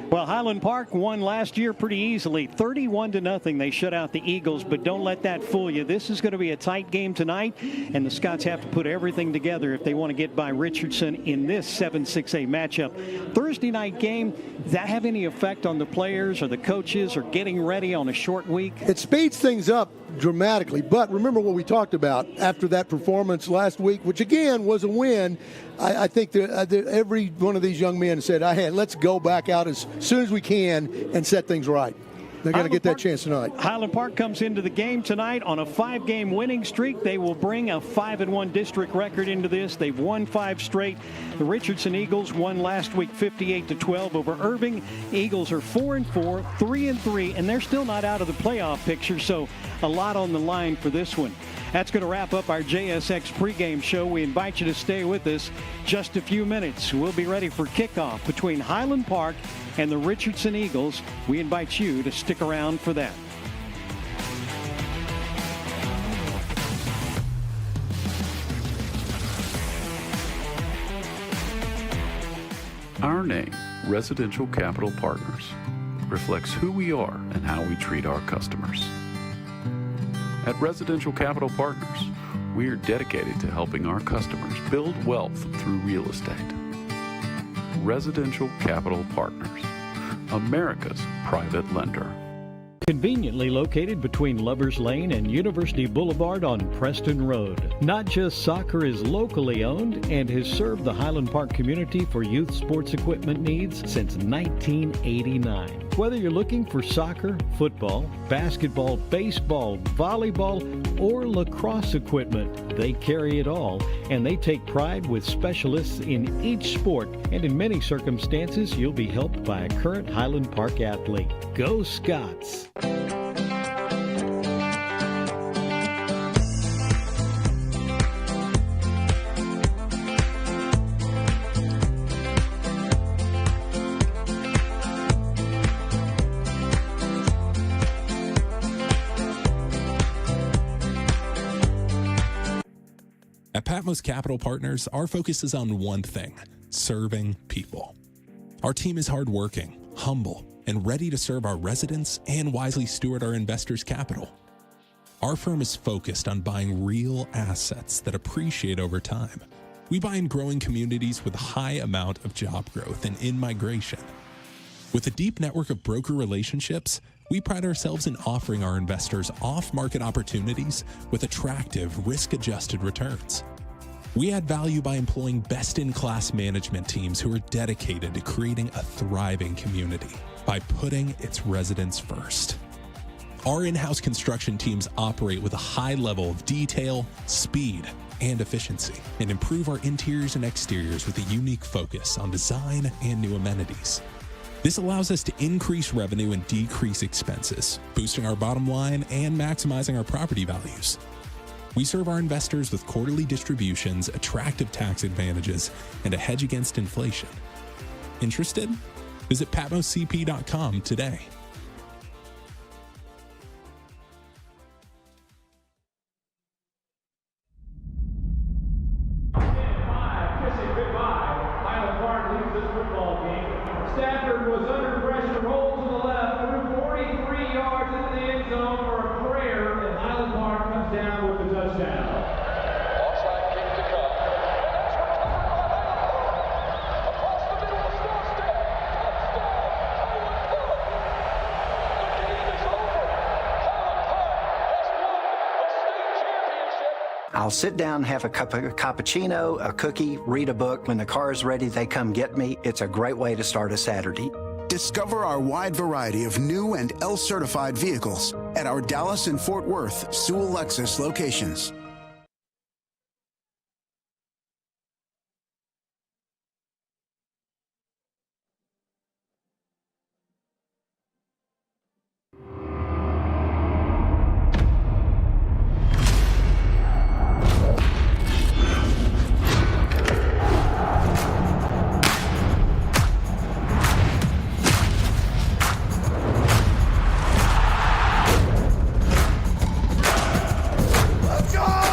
[SPEAKER 1] Well, Highland Park won last year pretty easily, 31-0. They shut out the Eagles, but don't let that fool you. This is going to be a tight game tonight, and the Scots have to put everything together if they want to get by Richardson in this 7-6A matchup. Thursday night game, does that have any effect on the players or the coaches or getting ready on a short week?
[SPEAKER 16] It speeds things up dramatically, but remember what we talked about after that performance last week, which again was a win. I think that every one of these young men said, "Hey, let's go back out as soon as we can and set things right." They're going to get that chance tonight.
[SPEAKER 1] Highland Park comes into the game tonight on a 5-game winning streak. They will bring a 5-1 district record into this. They've won 5 straight. The Richardson Eagles won last week 58-12 over Irving. Eagles are 4-4, 3-3, and they're still not out of the playoff picture, so a lot on the line for this one. That's going to wrap up our JSX pregame show. We invite you to stay with us just a few minutes. We'll be ready for kickoff between Highland Park and the Richardson Eagles. We invite you to stick around for that.
[SPEAKER 5] Our name, Residential Capital Partners, reflects who we are and how we treat our customers. At Residential Capital Partners, we are dedicated to helping our customers build wealth through real estate. Residential Capital Partners, America's private lender.
[SPEAKER 1] Conveniently located between Lovers Lane and University Boulevard on Preston Road. Not Just Soccer is locally owned and has served the Highland Park community for youth sports equipment needs since 1989. Whether you're looking for soccer, football, basketball, baseball, volleyball, or lacrosse equipment, they carry it all, and they take pride with specialists in each sport, and in many circumstances, you'll be helped by a current Highland Park athlete. Go Scots!
[SPEAKER 6] At Patmos Capital Partners, our focus is on one thing: serving people. Our team is hardworking, humble, and ready to serve our residents and wisely steward our investors' capital. Our firm is focused on buying real assets that appreciate over time. We buy in growing communities with a high amount of job growth and in-migration. With a deep network of broker relationships, we pride ourselves in offering our investors off-market opportunities with attractive, risk-adjusted returns. We add value by employing best-in-class management teams who are dedicated to creating a thriving community by putting its residents first. Our in-house construction teams operate with a high level of detail, speed, and efficiency, and improve our interiors and exteriors with a unique focus on design and new amenities. This allows us to increase revenue and decrease expenses, boosting our bottom line and maximizing our property values. We serve our investors with quarterly distributions, attractive tax advantages, and a hedge against inflation. Interested? Visit patmoscp.com today.
[SPEAKER 7] Stafford was under pressure, rolled to the left, threw 43 yards into the end zone for a prayer, and Highland Park comes down with the touchdown. Offside kick to come. Across the middle, the score step. Touchdown, Highland Park. The game is over. Highland Park has won the state championship.
[SPEAKER 8] I'll sit down, have a cup of cappuccino, a cookie, read a book. When the car is ready, they come get me. It's a great way to start a Saturday.
[SPEAKER 3] Discover our wide variety of new and L-certified vehicles at our Dallas and Fort Worth Sewell Lexus locations.
[SPEAKER 15] Let's go!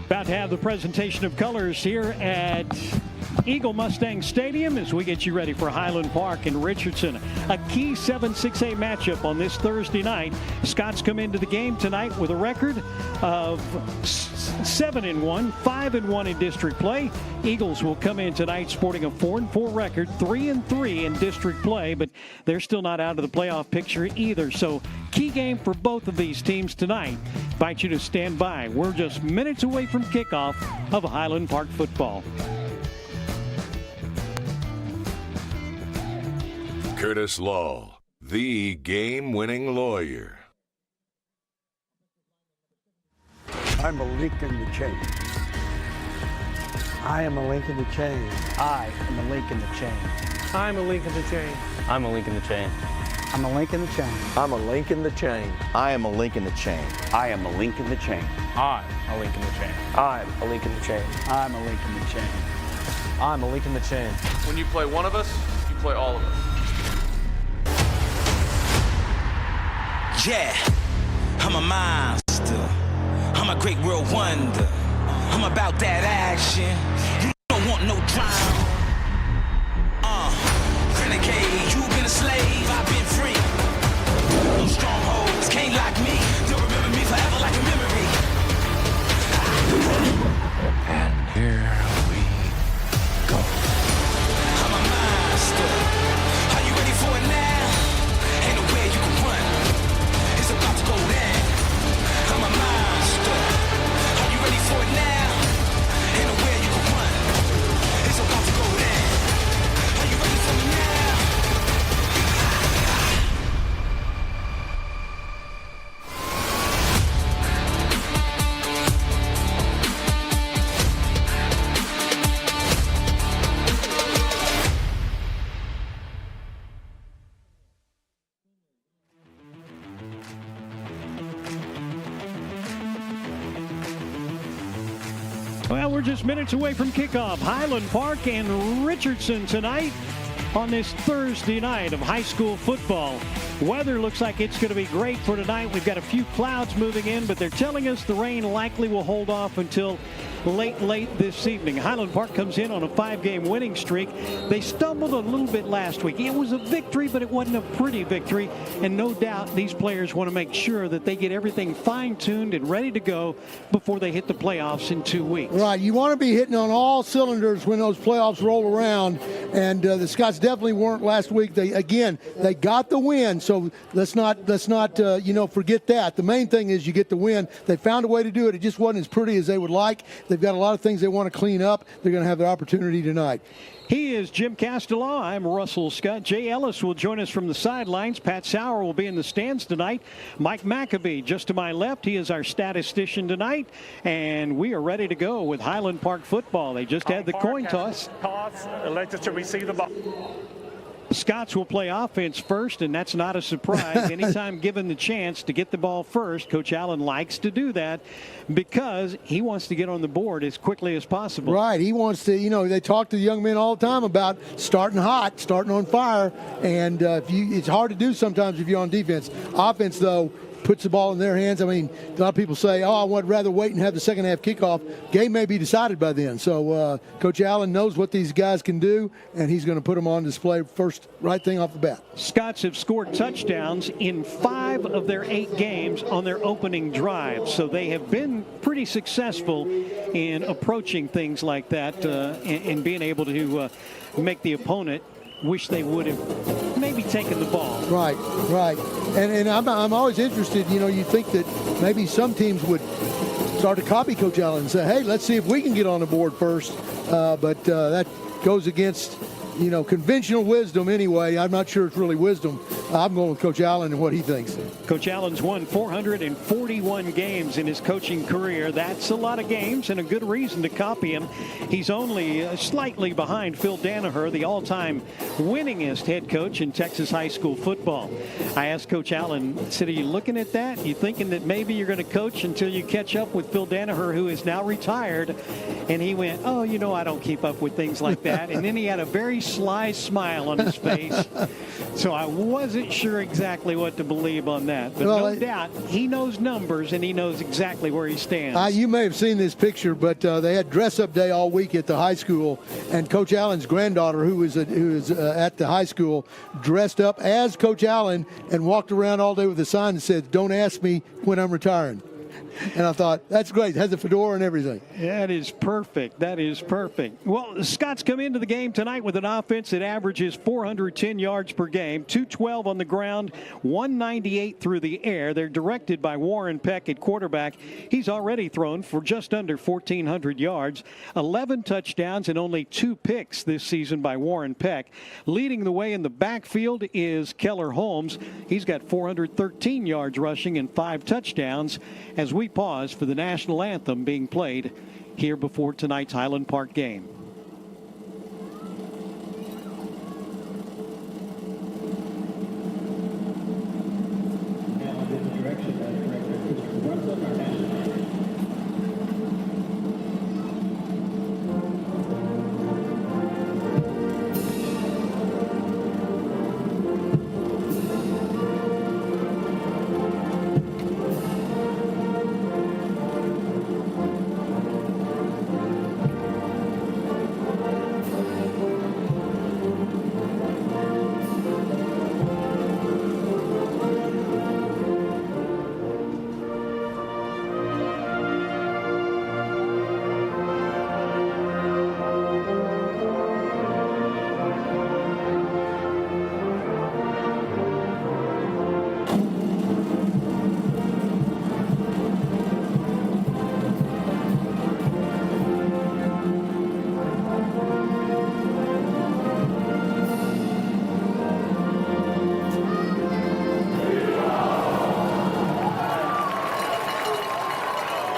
[SPEAKER 1] About to have the presentation of colors here at Eagle Mustang Stadium as we get you ready for Highland Park in Richardson. A key 7-6A matchup on this Thursday night. Scots come into the game tonight with a record of 7-1, 5-1 in district play. Eagles will come in tonight sporting a 4-4 record, 3-3 in district play, but they're still not out of the playoff picture either. So key game for both of these teams tonight. Invite you to stand by. We're just minutes away from kickoff of Highland Park football.
[SPEAKER 9] Curtis Law, the game-winning lawyer.
[SPEAKER 10] I'm a link in the chain. I am a link in the chain.
[SPEAKER 11] I am a link in the chain.
[SPEAKER 10] I'm a link in the chain.
[SPEAKER 11] I'm a link in the chain.
[SPEAKER 10] I'm a link in the chain.
[SPEAKER 11] I'm a link in the chain.
[SPEAKER 18] I am a link in the chain.
[SPEAKER 11] I am a link in the chain.
[SPEAKER 10] I'm a link in the chain.
[SPEAKER 11] I'm a link in the chain.
[SPEAKER 10] I'm a link in the chain.
[SPEAKER 11] I'm a link in the chain.
[SPEAKER 25] When you play one of us, you play all of us.
[SPEAKER 15] Yeah, I'm a monster. I'm a great world wonder. I'm about that action. You don't want no drama. Renegade, you've been a slave, I've been free. No strongholds, can't lock me. Don't remember me forever like a memory.
[SPEAKER 9] And here we go.
[SPEAKER 15] I'm a monster. Are you ready for it now? Ain't nowhere you can run. It's about to go down. I'm a monster. Are you ready for it now? Ain't nowhere you can run. It's about to go down. Are you ready for me now?
[SPEAKER 1] Well, we're just minutes away from kickoff. Highland Park and Richardson tonight on this Thursday night of high school football. Weather looks like it's going to be great for tonight. We've got a few clouds moving in, but they're telling us the rain likely will hold off until late this evening. Highland Park comes in on a 5-game winning streak. They stumbled a little bit last week. It was a victory, but it wasn't a pretty victory. And no doubt these players want to make sure that they get everything fine-tuned and ready to go before they hit the playoffs in 2 weeks.
[SPEAKER 16] Right. You want to be hitting on all cylinders when those playoffs roll around. And the Scots definitely weren't last week. They got the win. So let's not forget that. The main thing is you get the win. They found a way to do it. It just wasn't as pretty as they would like. They've got a lot of things they want to clean up. They're going to have their opportunity tonight.
[SPEAKER 1] He is Jim Castellaw. I'm Russell Scott. Jay Ellis will join us from the sidelines. Pat Sauer will be in the stands tonight. Mike McAbee just to my left. He is our statistician tonight. And we are ready to go with Highland Park football. They just had the coin toss.
[SPEAKER 26] Elected to receive the ball.
[SPEAKER 1] Scots will play offense first, and that's not a surprise. Anytime given the chance to get the ball first, Coach Allen likes to do that because he wants to get on the board as quickly as possible.
[SPEAKER 16] Right. He wants to, they talk to the young men all the time about starting hot, starting on fire, and it's hard to do sometimes if you're on defense. Offense, though, puts the ball in their hands. I mean, a lot of people say, I would rather wait and have the second half kickoff. Game may be decided by then. So Coach Allen knows what these guys can do, and he's going to put them on display first, right thing off the bat.
[SPEAKER 1] Scots have scored touchdowns in 5 of their 8 games on their opening drive. So they have been pretty successful in approaching things like that and being able to make the opponent wish they would have maybe taken the ball.
[SPEAKER 16] Right. And I'm always interested, you think that maybe some teams would start to copy Coach Allen and say, hey, let's see if we can get on the board first. But that goes against, conventional wisdom anyway. I'm not sure it's really wisdom. I'm going with Coach Allen and what he thinks.
[SPEAKER 1] Coach Allen's won 441 games in his coaching career. That's a lot of games and a good reason to copy him. He's only slightly behind Phil Danaher, the all-time winningest head coach in Texas high school football. I asked Coach Allen, I said, are you looking at that? You thinking that maybe you're going to coach until you catch up with Phil Danaher, who is now retired? And he went, I don't keep up with things like that. And then he had a very sly smile on his face. So I wasn't wasn't sure exactly what to believe on that. But no doubt, he knows numbers, and he knows exactly where he stands.
[SPEAKER 16] You may have seen this picture, but they had dress-up day all week at the high school, and Coach Allen's granddaughter, who is at the high school, dressed up as Coach Allen and walked around all day with a sign that said, "Don't ask me when I'm retiring." And I thought, that's great. It has a fedora and everything.
[SPEAKER 1] That is perfect. That is perfect. Well, the Scots come into the game tonight with an offense that averages 410 yards per game, 212 on the ground, 198 through the air. They're directed by Warren Peck at quarterback. He's already thrown for just under 1,400 yards, 11 touchdowns, and only 2 picks this season by Warren Peck. Leading the way in the backfield is Keller Holmes. He's got 413 yards rushing and 5 touchdowns. As we pause for the national anthem being played here before tonight's Highland Park game.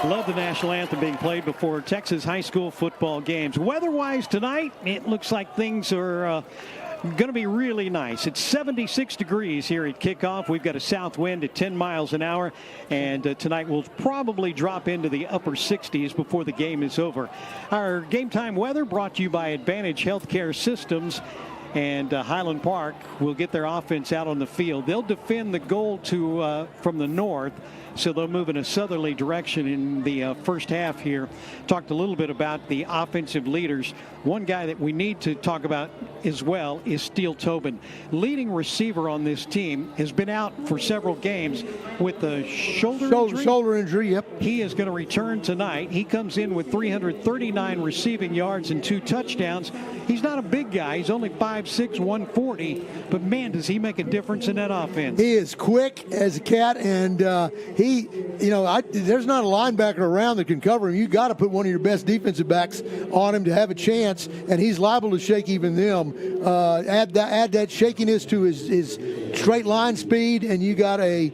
[SPEAKER 1] Love the national anthem being played before Texas high school football games. Weather-wise tonight, it looks like things are going to be really nice. It's 76 degrees here at kickoff. We've got a south wind at 10 miles an hour, and tonight we'll probably drop into the upper 60s before the game is over. Our game time weather brought to you by Advantage Healthcare Systems. And Highland Park will get their offense out on the field. They'll defend the goal from the north, so they'll move in a southerly direction in the first half here. Talked a little bit about the offensive leaders. One guy that we need to talk about as well is Steele Tobin. Leading receiver on this team has been out for several games with a shoulder injury.
[SPEAKER 16] Yep.
[SPEAKER 1] He is going to return tonight. He comes in with 339 receiving yards and 2 touchdowns. He's not a big guy. He's only 5'6", 140. But, man, does he make a difference in that offense.
[SPEAKER 16] He is quick as a cat, and there's not a linebacker around that can cover him. You got to put one of your best defensive backs on him to have a chance, and he's liable to shake even them. Add that shakiness to his straight line speed, and you got a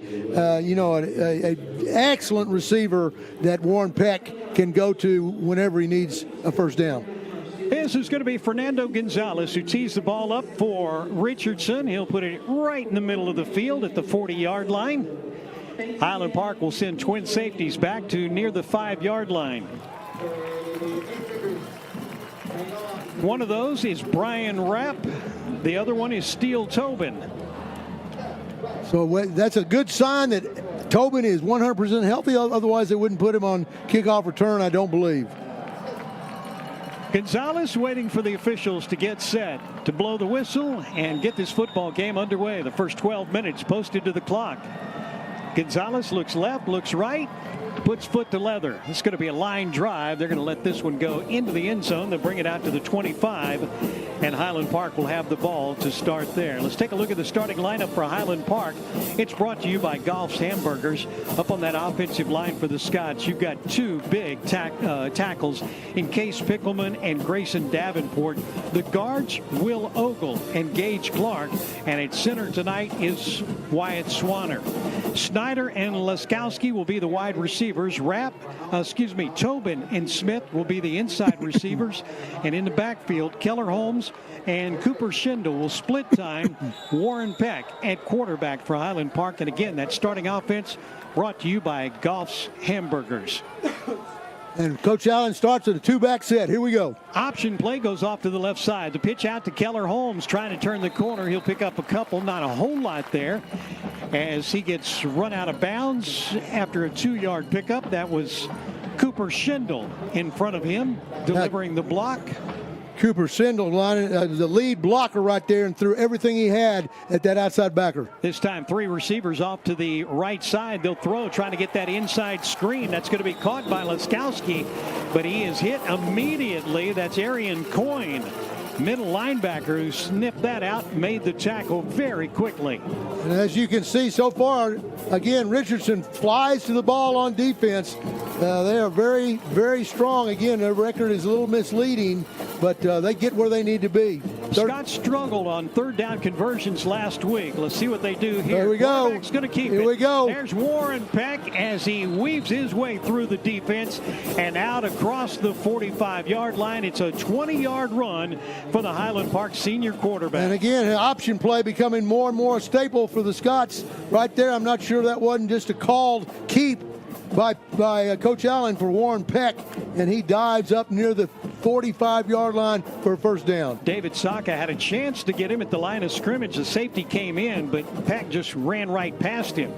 [SPEAKER 16] excellent receiver that Warren Peck can go to whenever he needs a first down.
[SPEAKER 1] This is going to be Fernando Gonzalez, who tees the ball up for Richardson. He'll put it right in the middle of the field at the 40-yard line. Highland Park will send twin safeties back to near the 5-yard line. One of those is Brian Rapp. The other one is Steele Tobin.
[SPEAKER 16] So that's a good sign that Tobin is 100% healthy. Otherwise, they wouldn't put him on kickoff return, I don't believe.
[SPEAKER 1] Gonzalez waiting for the officials to get set to blow the whistle and get this football game underway. The first 12 minutes posted to the clock. Gonzalez looks left, looks right, puts foot to leather. It's going to be a line drive. They're going to let this one go into the end zone. They'll bring it out to the 25, and Highland Park will have the ball to start there. Let's take a look at the starting lineup for Highland Park. It's brought to you by Golf's Hamburgers. Up on that offensive line for the Scots, you've got 2 big tackles in Case Pickleman and Grayson Davenport. The guards, Will Ogle and Gage Clark, and at center tonight is Wyatt Swanner. Snyder and Laskowski will be the wide receivers. Tobin and Smith will be the inside receivers. And in the backfield, Keller Holmes and Cooper Schindel will split time. Warren Peck at quarterback for Highland Park. And again, that starting offense brought to you by Golf's Hamburgers.
[SPEAKER 16] And Coach Allen starts with a two-back set. Here we go.
[SPEAKER 1] Option play goes off to the left side. The pitch out to Keller Holmes, trying to turn the corner. He'll pick up a couple, not a whole lot there, as he gets run out of bounds after a 2-yard pickup. That was Cooper Schindel in front of him, delivering the block.
[SPEAKER 16] Cooper Schindel, the lead blocker right there, and threw everything he had at that outside backer.
[SPEAKER 1] This time 3 receivers off to the right side. They'll throw, trying to get that inside screen. That's going to be caught by Laskowski, but he is hit immediately. That's Arian Coyne, middle linebacker, who snipped that out, made the tackle very quickly.
[SPEAKER 16] And as you can see so far, again, Richardson flies to the ball on defense. They are very, very strong. Again, their record is a little misleading, but they get where they need to be.
[SPEAKER 1] Scott struggled on 3rd down conversions last week. Let's see what they do here.
[SPEAKER 16] There we go.
[SPEAKER 1] Going to keep
[SPEAKER 16] Here
[SPEAKER 1] it.
[SPEAKER 16] we go.
[SPEAKER 1] There's Warren Peck as he weaves his way through the defense and out across the 45-yard line. It's a 20-yard run for the Highland Park senior quarterback.
[SPEAKER 16] And again, an option play becoming more and more a staple for the Scots right there. I'm not sure that wasn't just a called keep by Coach Allen for Warren Peck, and he dives up near the 45-yard line for a first down.
[SPEAKER 1] David Saka had a chance to get him at the line of scrimmage. The safety came in, but Peck just ran right past him.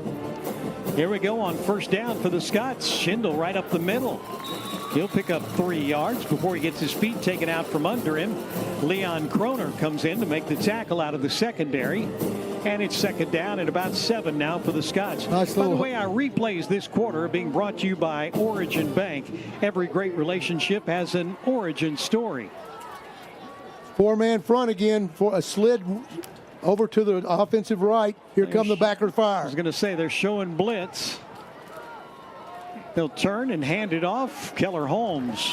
[SPEAKER 1] Here we go on first down for the Scots. Schindel right up the middle. He'll pick up 3 yards before he gets his feet taken out from under him. Leon Kroner comes in to make the tackle out of the secondary. And it's 2nd down and about 7 now for the Scots. By the way, our replays this quarter are being brought to you by Origin Bank. Every great relationship has an origin story.
[SPEAKER 16] 4-man front again for a slid over to the offensive right. Here come the backer fire.
[SPEAKER 1] I was going to say they're showing blitz. They'll turn and hand it off. Keller Holmes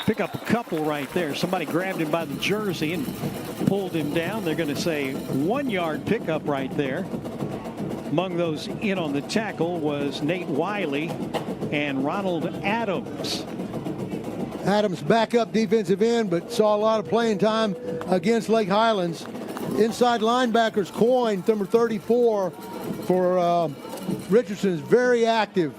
[SPEAKER 1] pick up a couple right there. Somebody grabbed him by the jersey and pulled him down. They're going to say 1-yard pickup right there. Among those in on the tackle was Nate Wiley and Ronald Adams.
[SPEAKER 16] Adams back up defensive end, but saw a lot of playing time against Lake Highlands. Inside linebackers, Coyne, number 34 for Richardson, is very active.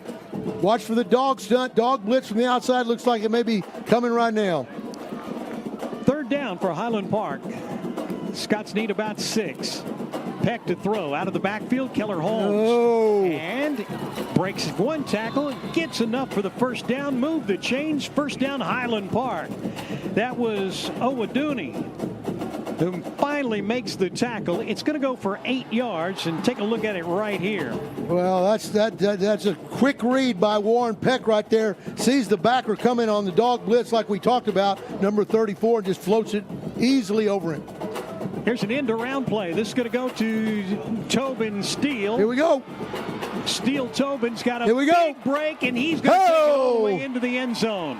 [SPEAKER 16] Watch for the dog stunt. Dog blitz from the outside. Looks like it may be coming right now.
[SPEAKER 1] 3rd down for Highland Park. Scots need about 6. Peck to throw out of the backfield. Keller Holmes. And breaks 1 tackle. Gets enough for the first down. Move the chains. First down, Highland Park. That was Owaduni, who finally makes the tackle. It's going to go for 8 yards, and take a look at it right here.
[SPEAKER 16] Well, that's a quick read by Warren Peck right there. Sees the backer coming on the dog blitz like we talked about, number 34, and just floats it easily over him.
[SPEAKER 1] Here's an end-around play. This is going to go to Tobin Steele.
[SPEAKER 16] Here we go.
[SPEAKER 1] Steele Tobin's got a
[SPEAKER 16] Here we
[SPEAKER 1] big
[SPEAKER 16] go.
[SPEAKER 1] break, and he's going to take it all the way into the end zone.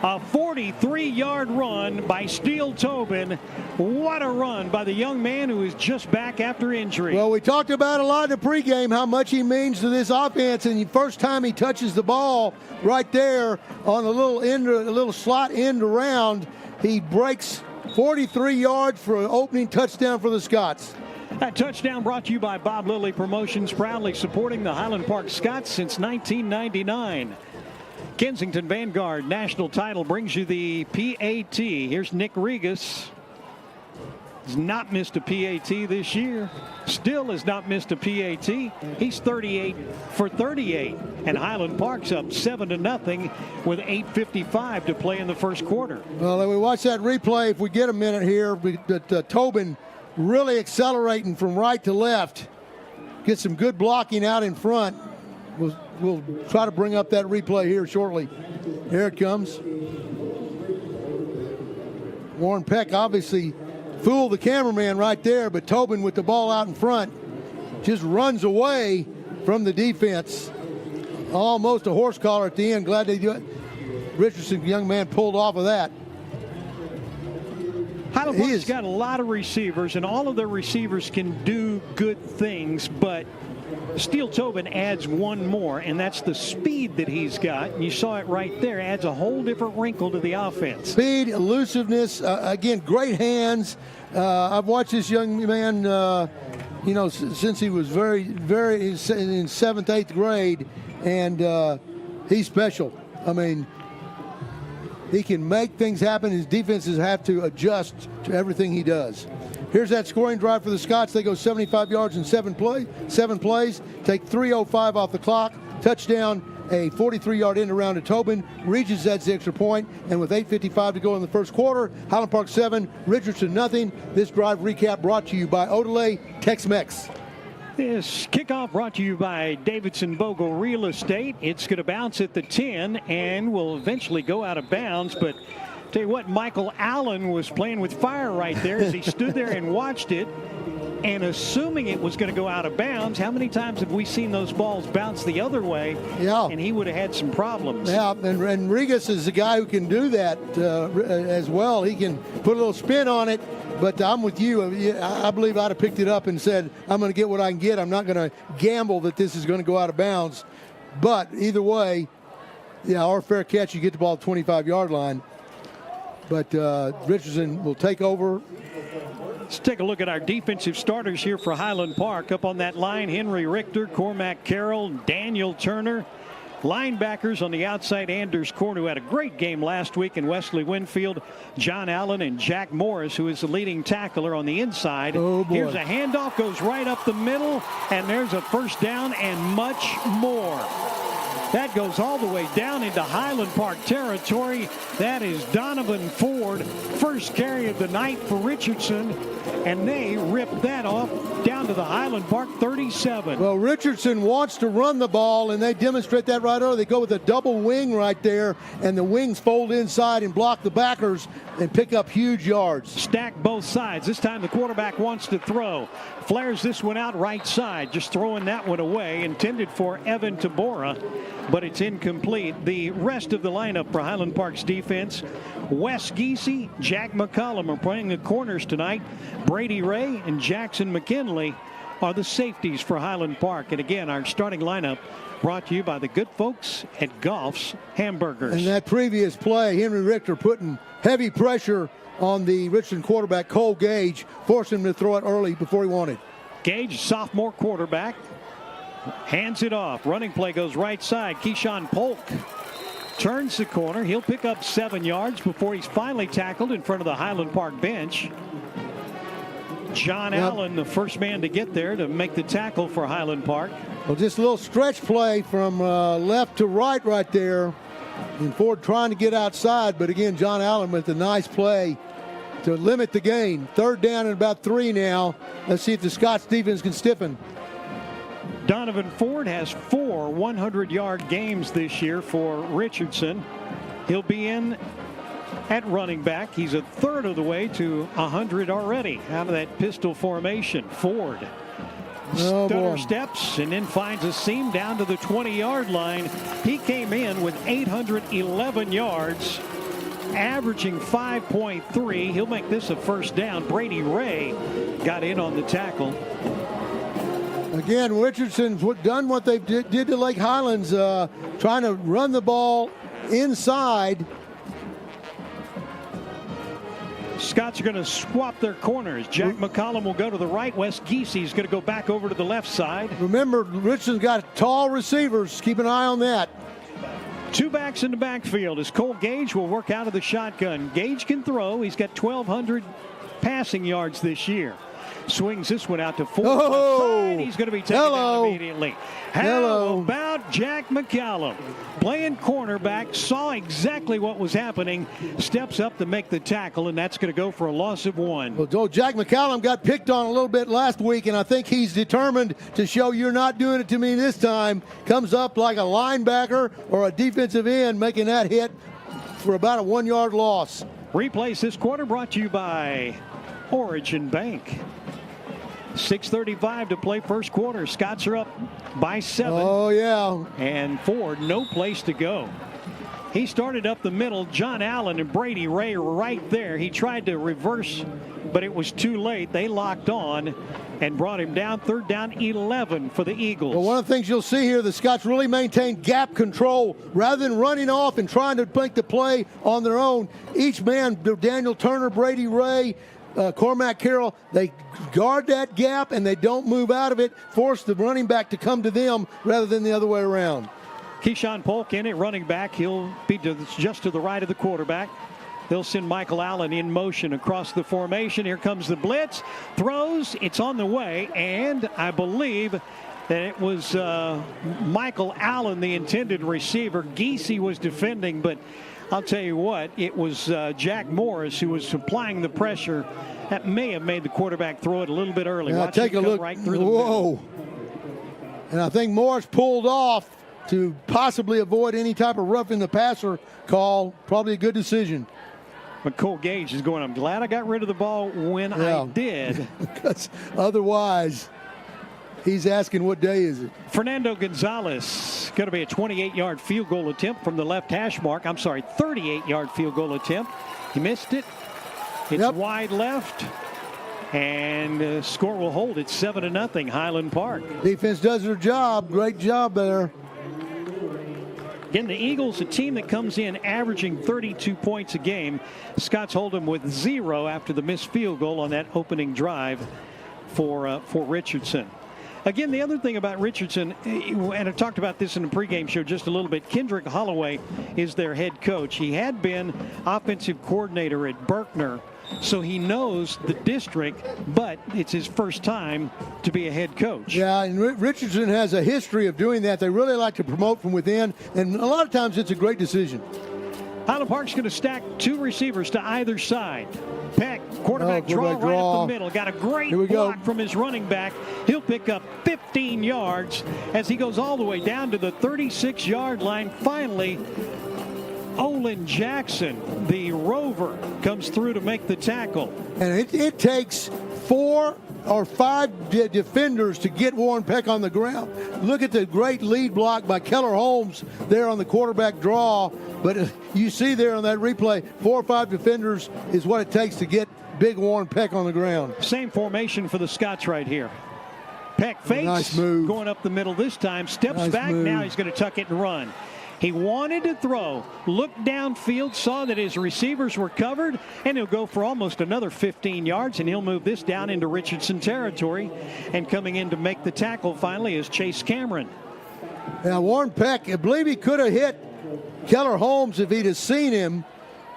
[SPEAKER 1] A 43-yard run by Steele Tobin. What a run by the young man who is just back after injury.
[SPEAKER 16] Well, we talked about a lot in the pregame how much he means to this offense, and the first time he touches the ball right there on a little slot end around, he breaks 43 yards for an opening touchdown for the Scots.
[SPEAKER 1] That touchdown brought to you by Bob Lilly Promotions, proudly supporting the Highland Park Scots since 1999. Kensington Vanguard National Title brings you the PAT. Here's Nick Regas. Has not missed a PAT this year. Still has not missed a PAT. He's 38 for 38. And Highland Park's up 7-0 with 8:55 to play in the first quarter.
[SPEAKER 16] Well, we watch that replay if we get a minute here. But Tobin really accelerating from right to left. Get some good blocking out in front. We'll try to bring up that replay here shortly. Here it comes. Warren Peck obviously fooled the cameraman right there, but Tobin with the ball out in front just runs away from the defense. Almost a horse collar at the end. Glad they do it. Richardson, young man, pulled off of that.
[SPEAKER 1] Highland Park's got a lot of receivers, and all of their receivers can do good things, but Steele Tobin adds one more, and that's the speed that he's got. And you saw it right there. Adds a whole different wrinkle to the offense.
[SPEAKER 16] Speed, elusiveness, again, great hands. I've watched this young man, since he was very in 7th, 8th grade, and he's special. I mean, He can make things happen. His defenses have to adjust to everything he does. Here's that scoring drive for the Scots. They go 75 yards in 7 plays, take 3:05 off the clock, touchdown, a 43-yard end around to Tobin. Regis adds the extra point, and with 8:55 to go in the first quarter, Highland Park 7, Richardson nothing. This drive recap brought to you by Odelay Tex-Mex.
[SPEAKER 1] This kickoff brought to you by Davidson Bogle Real Estate. It's going to bounce at the 10 and will eventually go out of bounds. But tell you what, Michael Allen was playing with fire right there as he stood there and watched it. And assuming it was going to go out of bounds, how many times have we seen those balls bounce the other way?
[SPEAKER 16] Yeah.
[SPEAKER 1] And he would have had some problems.
[SPEAKER 16] Yeah, and Regis is a guy who can do that as well. He can put a little spin on it. But I'm with you. I believe I'd have picked it up and said, I'm going to get what I can get. I'm not going to gamble that this is going to go out of bounds. But either way, yeah, our fair catch, you get the ball at the 25-yard line. But Richardson will take over.
[SPEAKER 1] Let's take a look at our defensive starters here for Highland Park. Up on that line, Henry Richter, Cormac Carroll, Daniel Turner. Linebackers on the outside, Anders Korn, who had a great game last week, and Wesley Winfield, John Allen, and Jack Morris, who is the leading tackler on the inside.
[SPEAKER 16] Oh, boy.
[SPEAKER 1] Here's a handoff, goes right up the middle, and there's a first down and much more. That goes all the way down into Highland Park territory. That is Donovan Ford, first carry of the night for Richardson, and they rip that off down to the Highland Park 37.
[SPEAKER 16] Well, Richardson wants to run the ball, and they demonstrate that right early. They go with a double wing right there, and the wings fold inside and block the backers and pick up huge yards.
[SPEAKER 1] Stack both sides. This time the quarterback wants to throw. Flares this one out right side, just throwing that one away, intended for Evan Tabora, but it's incomplete. The rest of the lineup for Highland Park's defense, Wes Giese, Jack McCollum are playing the corners tonight. Brady Ray and Jackson McKinley are the safeties for Highland Park. And again, our starting lineup brought to you by the good folks at Goff's Hamburgers.
[SPEAKER 16] And that previous play, Henry Richter putting heavy pressure on the Richardson quarterback, Cole Gage, forcing him to throw it early before he wanted.
[SPEAKER 1] Gage, sophomore quarterback, hands it off. Running play goes right side. Keyshawn Polk turns the corner. He'll pick up 7 yards before he's finally tackled in front of the Highland Park bench. John Allen, the first man to get there to make the tackle for Highland Park.
[SPEAKER 16] Well, just a little stretch play from left to right there. And Ford trying to get outside, but again, John Allen with a nice play to limit the gain. Third down and about 3 now. Let's see if the Scots defense can stiffen.
[SPEAKER 1] Donovan Ford has 4 100-yard games this year for Richardson. He'll be in at running back. He's a third of the way to 100 already out of that pistol formation. Ford stutter steps and then finds a seam down to the 20-yard line. He came in with 811 yards, averaging 5.3. He'll make this a first down. Brady Ray got in on the tackle.
[SPEAKER 16] Again, Richardson's done what they did to Lake Highlands, trying to run the ball inside.
[SPEAKER 1] Scots are going to swap their corners. Jack McCollum will go to the right. Wes Giese is going to go back over to the left side.
[SPEAKER 16] Remember, Richardson's got tall receivers. Keep an eye on that.
[SPEAKER 1] 2 backs in the backfield as Cole Gage will work out of the shotgun. Gage can throw. He's got 1,200 passing yards this year. Swings this one out to Ford.
[SPEAKER 16] Oh,
[SPEAKER 1] he's going to be taken down immediately. How about Jack McCallum? Playing cornerback, saw exactly what was happening, steps up to make the tackle, and that's going to go for a loss of 1.
[SPEAKER 16] Well, Jack McCallum got picked on a little bit last week, and I think he's determined to show you're not doing it to me this time. Comes up like a linebacker or a defensive end, making that hit for about a 1-yard loss.
[SPEAKER 1] Replays this quarter brought to you by Origin Bank. 6:35 to play first quarter. Scots are up by 7.
[SPEAKER 16] Oh, yeah.
[SPEAKER 1] And Ford, no place to go. He started up the middle. John Allen and Brady Ray right there. He tried to reverse, but it was too late. They locked on and brought him down. Third down, 11 for the Eagles.
[SPEAKER 16] Well, one of the things you'll see here, the Scots really maintain gap control rather than running off and trying to make the play on their own. Each man, Daniel Turner, Brady Ray, Cormac Carroll, they guard that gap and they don't move out of it, force the running back to come to them rather than the other way around.
[SPEAKER 1] Keyshawn Polk in at running back. He'll be just to the right of the quarterback. They'll send Michael Allen in motion across the formation. Here comes the blitz. Throws. It's on the way. And I believe that it was Michael Allen, the intended receiver. Giese was defending, but I'll tell you what, it was Jack Morris who was applying the pressure. That may have made the quarterback throw it a little bit early.
[SPEAKER 16] Now take a look.
[SPEAKER 1] Right through the
[SPEAKER 16] Whoa.
[SPEAKER 1] middle.
[SPEAKER 16] And I think Morris pulled off to possibly avoid any type of roughing the passer call. Probably a good decision.
[SPEAKER 1] But Cole Gage is going, I'm glad I got rid of the ball when I did.
[SPEAKER 16] Because otherwise, he's asking what day is it.
[SPEAKER 1] Fernando Gonzalez, going to be a 28-yard field goal attempt from the left hash mark. I'm sorry, 38-yard field goal attempt. He missed it. It's wide left. And score will hold. It's 7-0, Highland Park.
[SPEAKER 16] Defense does their job. Great job there.
[SPEAKER 1] Again, the Eagles, a team that comes in averaging 32 points a game. Scots hold them with 0 after the missed field goal on that opening drive for Richardson. Again, the other thing about Richardson, and I talked about this in the pregame show just a little bit, Kendrick Holloway is their head coach. He had been offensive coordinator at Berkner, so he knows the district, but it's his first time to be a head coach.
[SPEAKER 16] Yeah, and Richardson has a history of doing that. They really like to promote from within, and a lot of times it's a great decision.
[SPEAKER 1] Highland Park's going to stack 2 receivers to either side. Peck, quarterback draw right up the middle. Got a great block from his running back. He'll pick up 15 yards as he goes all the way down to the 36-yard line. Finally, Olin Jackson, the rover, comes through to make the tackle.
[SPEAKER 16] And it takes 4 or 5 defenders to get Warren Peck on the ground. Look at the great lead block by Keller Holmes there on the quarterback draw. But you see there on that replay, 4 or 5 defenders is what it takes to get big Warren Peck on the ground.
[SPEAKER 1] Same formation for the Scots right here. Peck fakes,
[SPEAKER 16] nice move.
[SPEAKER 1] Going up the middle this time, steps
[SPEAKER 16] Nice
[SPEAKER 1] back,
[SPEAKER 16] move.
[SPEAKER 1] now he's going to tuck it and run. He wanted to throw, looked downfield, saw that his receivers were covered, and he'll go for almost another 15 yards, and he'll move this down into Richardson territory. And coming in to make the tackle finally is Chase Cameron.
[SPEAKER 16] Now, Warren Peck, I believe he could have hit Keller Holmes if he'd have seen him,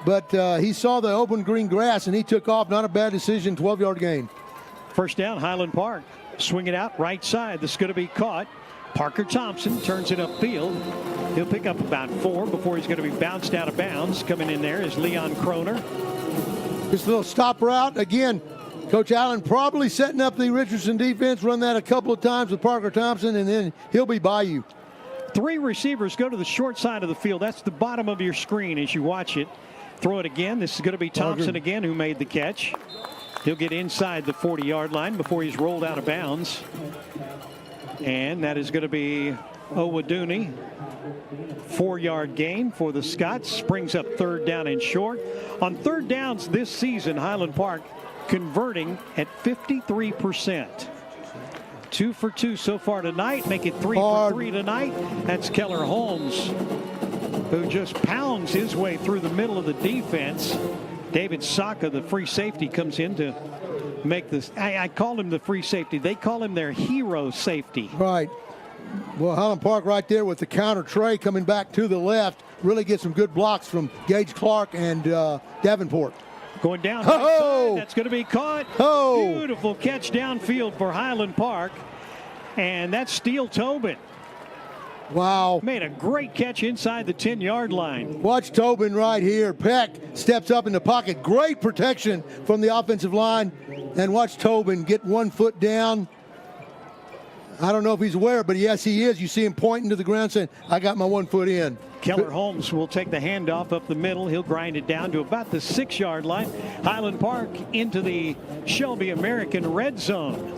[SPEAKER 16] but he saw the open green grass, and he took off. Not a bad decision, 12-yard gain.
[SPEAKER 1] First down, Highland Park. Swing it out right side. This is going to be caught. Parker Thompson turns it upfield. He'll pick up about 4 before he's going to be bounced out of bounds. Coming in there is Leon Kroner.
[SPEAKER 16] This little stop route. Again, Coach Allen probably setting up the Richardson defense. Run that a couple of times with Parker Thompson, and then he'll be by you.
[SPEAKER 1] 3 receivers go to the short side of the field. That's the bottom of your screen as you watch it. Throw it again. This is going to be Thompson again who made the catch. He'll get inside the 40-yard line before he's rolled out of bounds. And that is going to be Owaduni. 4-yard gain for the Scots. Brings up 3rd down and short. On 3rd downs this season, Highland Park converting at 53%. 2 for 2 so far tonight. Make it 3 for 3 tonight. That's Keller Holmes, who just pounds his way through the middle of the defense. David Saka, the free safety, comes in to make this. I call him the free safety. They call him their hero safety.
[SPEAKER 16] Right. Well, Highland Park right there with the counter tray coming back to the left. Really get some good blocks from Gage Clark and Davenport.
[SPEAKER 1] Going down right side, that's going to be caught. Beautiful catch downfield for Highland Park. And that's Steele Tobin.
[SPEAKER 16] Wow.
[SPEAKER 1] Made a great catch inside the 10-yard line.
[SPEAKER 16] Watch Tobin right here. Peck steps up in the pocket. Great protection from the offensive line. And watch Tobin get 1 foot down. I don't know if he's aware, but yes, he is. You see him pointing to the ground saying, I got my 1 foot in.
[SPEAKER 1] Keller Holmes will take the handoff up the middle. He'll grind it down to about the 6-yard line. Highland Park into the Shelby American red zone.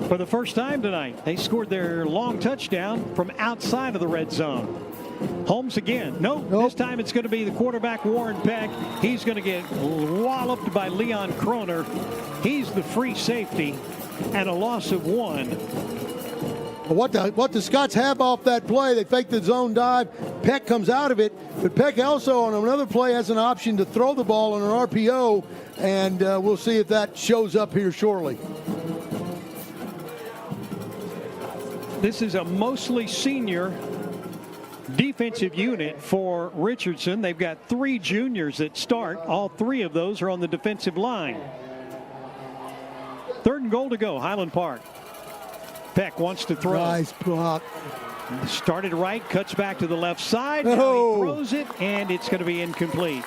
[SPEAKER 1] For the first time tonight, they scored their long touchdown from outside of the red zone. Holmes again. Nope. This time it's going to be the quarterback, Warren Peck. He's going to get walloped by Leon Kroner. He's the free safety, and a loss of 1.
[SPEAKER 16] What the Scots have off that play, they fake the zone dive. Peck comes out of it, but Peck also on another play has an option to throw the ball on an RPO, and we'll see if that shows up here shortly.
[SPEAKER 1] This is a mostly senior defensive unit for Richardson. They've got 3 juniors that start. All 3 of those are on the defensive line. 3rd and goal to go, Highland Park. Peck wants to throw.
[SPEAKER 16] Nice block.
[SPEAKER 1] Started right, cuts back to the left side. Now he throws it, and it's going to be incomplete.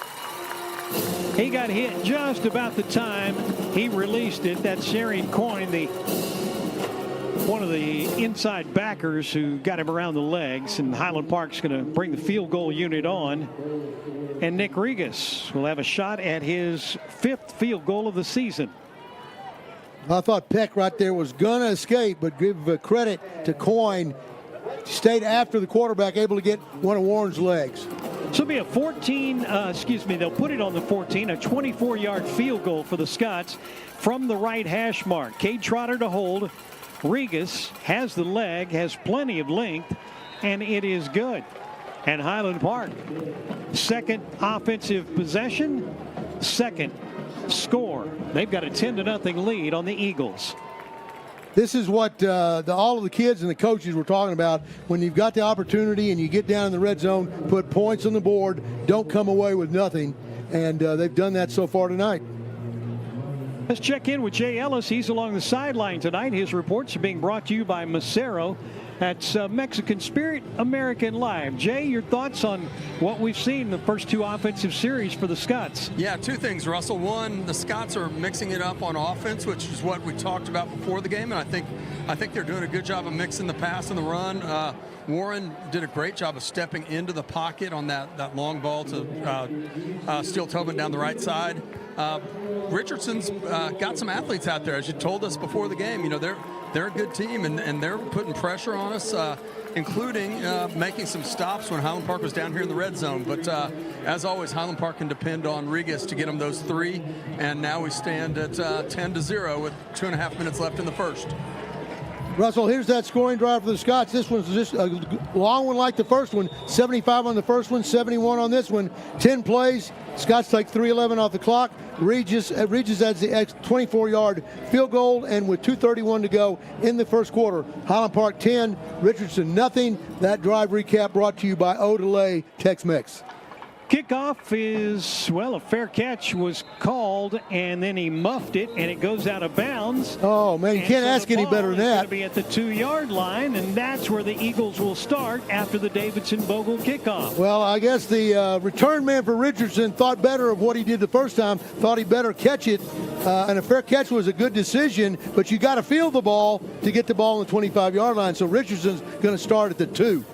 [SPEAKER 1] He got hit just about the time he released it. That's Sharian Coyne, one of the inside backers who got him around the legs. And Highland Park's going to bring the field goal unit on. And Nick Regas will have a shot at his 5th field goal of the season.
[SPEAKER 16] I thought Peck right there was going to escape, but give credit to Coyne. Stayed after the quarterback, able to get one of Warren's legs.
[SPEAKER 1] So it'll be a they'll put it on the 14, a 24-yard field goal for the Scots from the right hash mark. Cade Trotter to hold. Regas has the leg, has plenty of length, and it is good. And Highland Park, 2nd offensive possession, 2nd score. They've got a 10-0 lead on the Eagles.
[SPEAKER 16] This is what all of the kids and the coaches were talking about. When you've got the opportunity and you get down in the red zone, put points on the board, don't come away with nothing. And they've done that so far tonight.
[SPEAKER 1] Let's check in with Jay Ellis. He's along the sideline tonight. His reports are being brought to you by Macero. That's Mexican Spirit, American Live. Jay, your thoughts on what we've seen in the first 2 offensive series for the Scots?
[SPEAKER 13] Yeah, 2 things, Russell. One, the Scots are mixing it up on offense, which is what we talked about before the game, and I think they're doing a good job of mixing the pass and the run. Warren did a great job of stepping into the pocket on that long ball to Steele Tobin down the right side. Richardson's got some athletes out there, as you told us before the game. You know, they're a good team, and they're putting pressure on us, including making some stops when Highland Park was down here in the red zone. But as always, Highland Park can depend on Regas to get them those 3, and now we stand at 10-0 with 2.5 minutes left in the first.
[SPEAKER 16] Russell, here's that scoring drive for the Scots. This one's just a long one like the first one. 75 on the first one, 71 on this one. 10 plays. Scots take 3:11 off the clock. Regis has the 24-yard field goal, and with 2:31 to go in the first quarter. Highland Park 10, Richardson nothing. That drive recap brought to you by Odelay Tex-Mex.
[SPEAKER 1] Kickoff is, well, a fair catch was called, and then he muffed it, and it goes out of bounds.
[SPEAKER 16] Oh, man, you can't ask any better than that.
[SPEAKER 1] It's going to be at the 2-yard line, and that's where the Eagles will start after the Davidson-Bogle kickoff.
[SPEAKER 16] Well, I guess the return man for Richardson thought better of what he did the first time, thought he better catch it, and a fair catch was a good decision, but you got to field the ball to get the ball on the 25-yard line, so Richardson's going to start at the 2.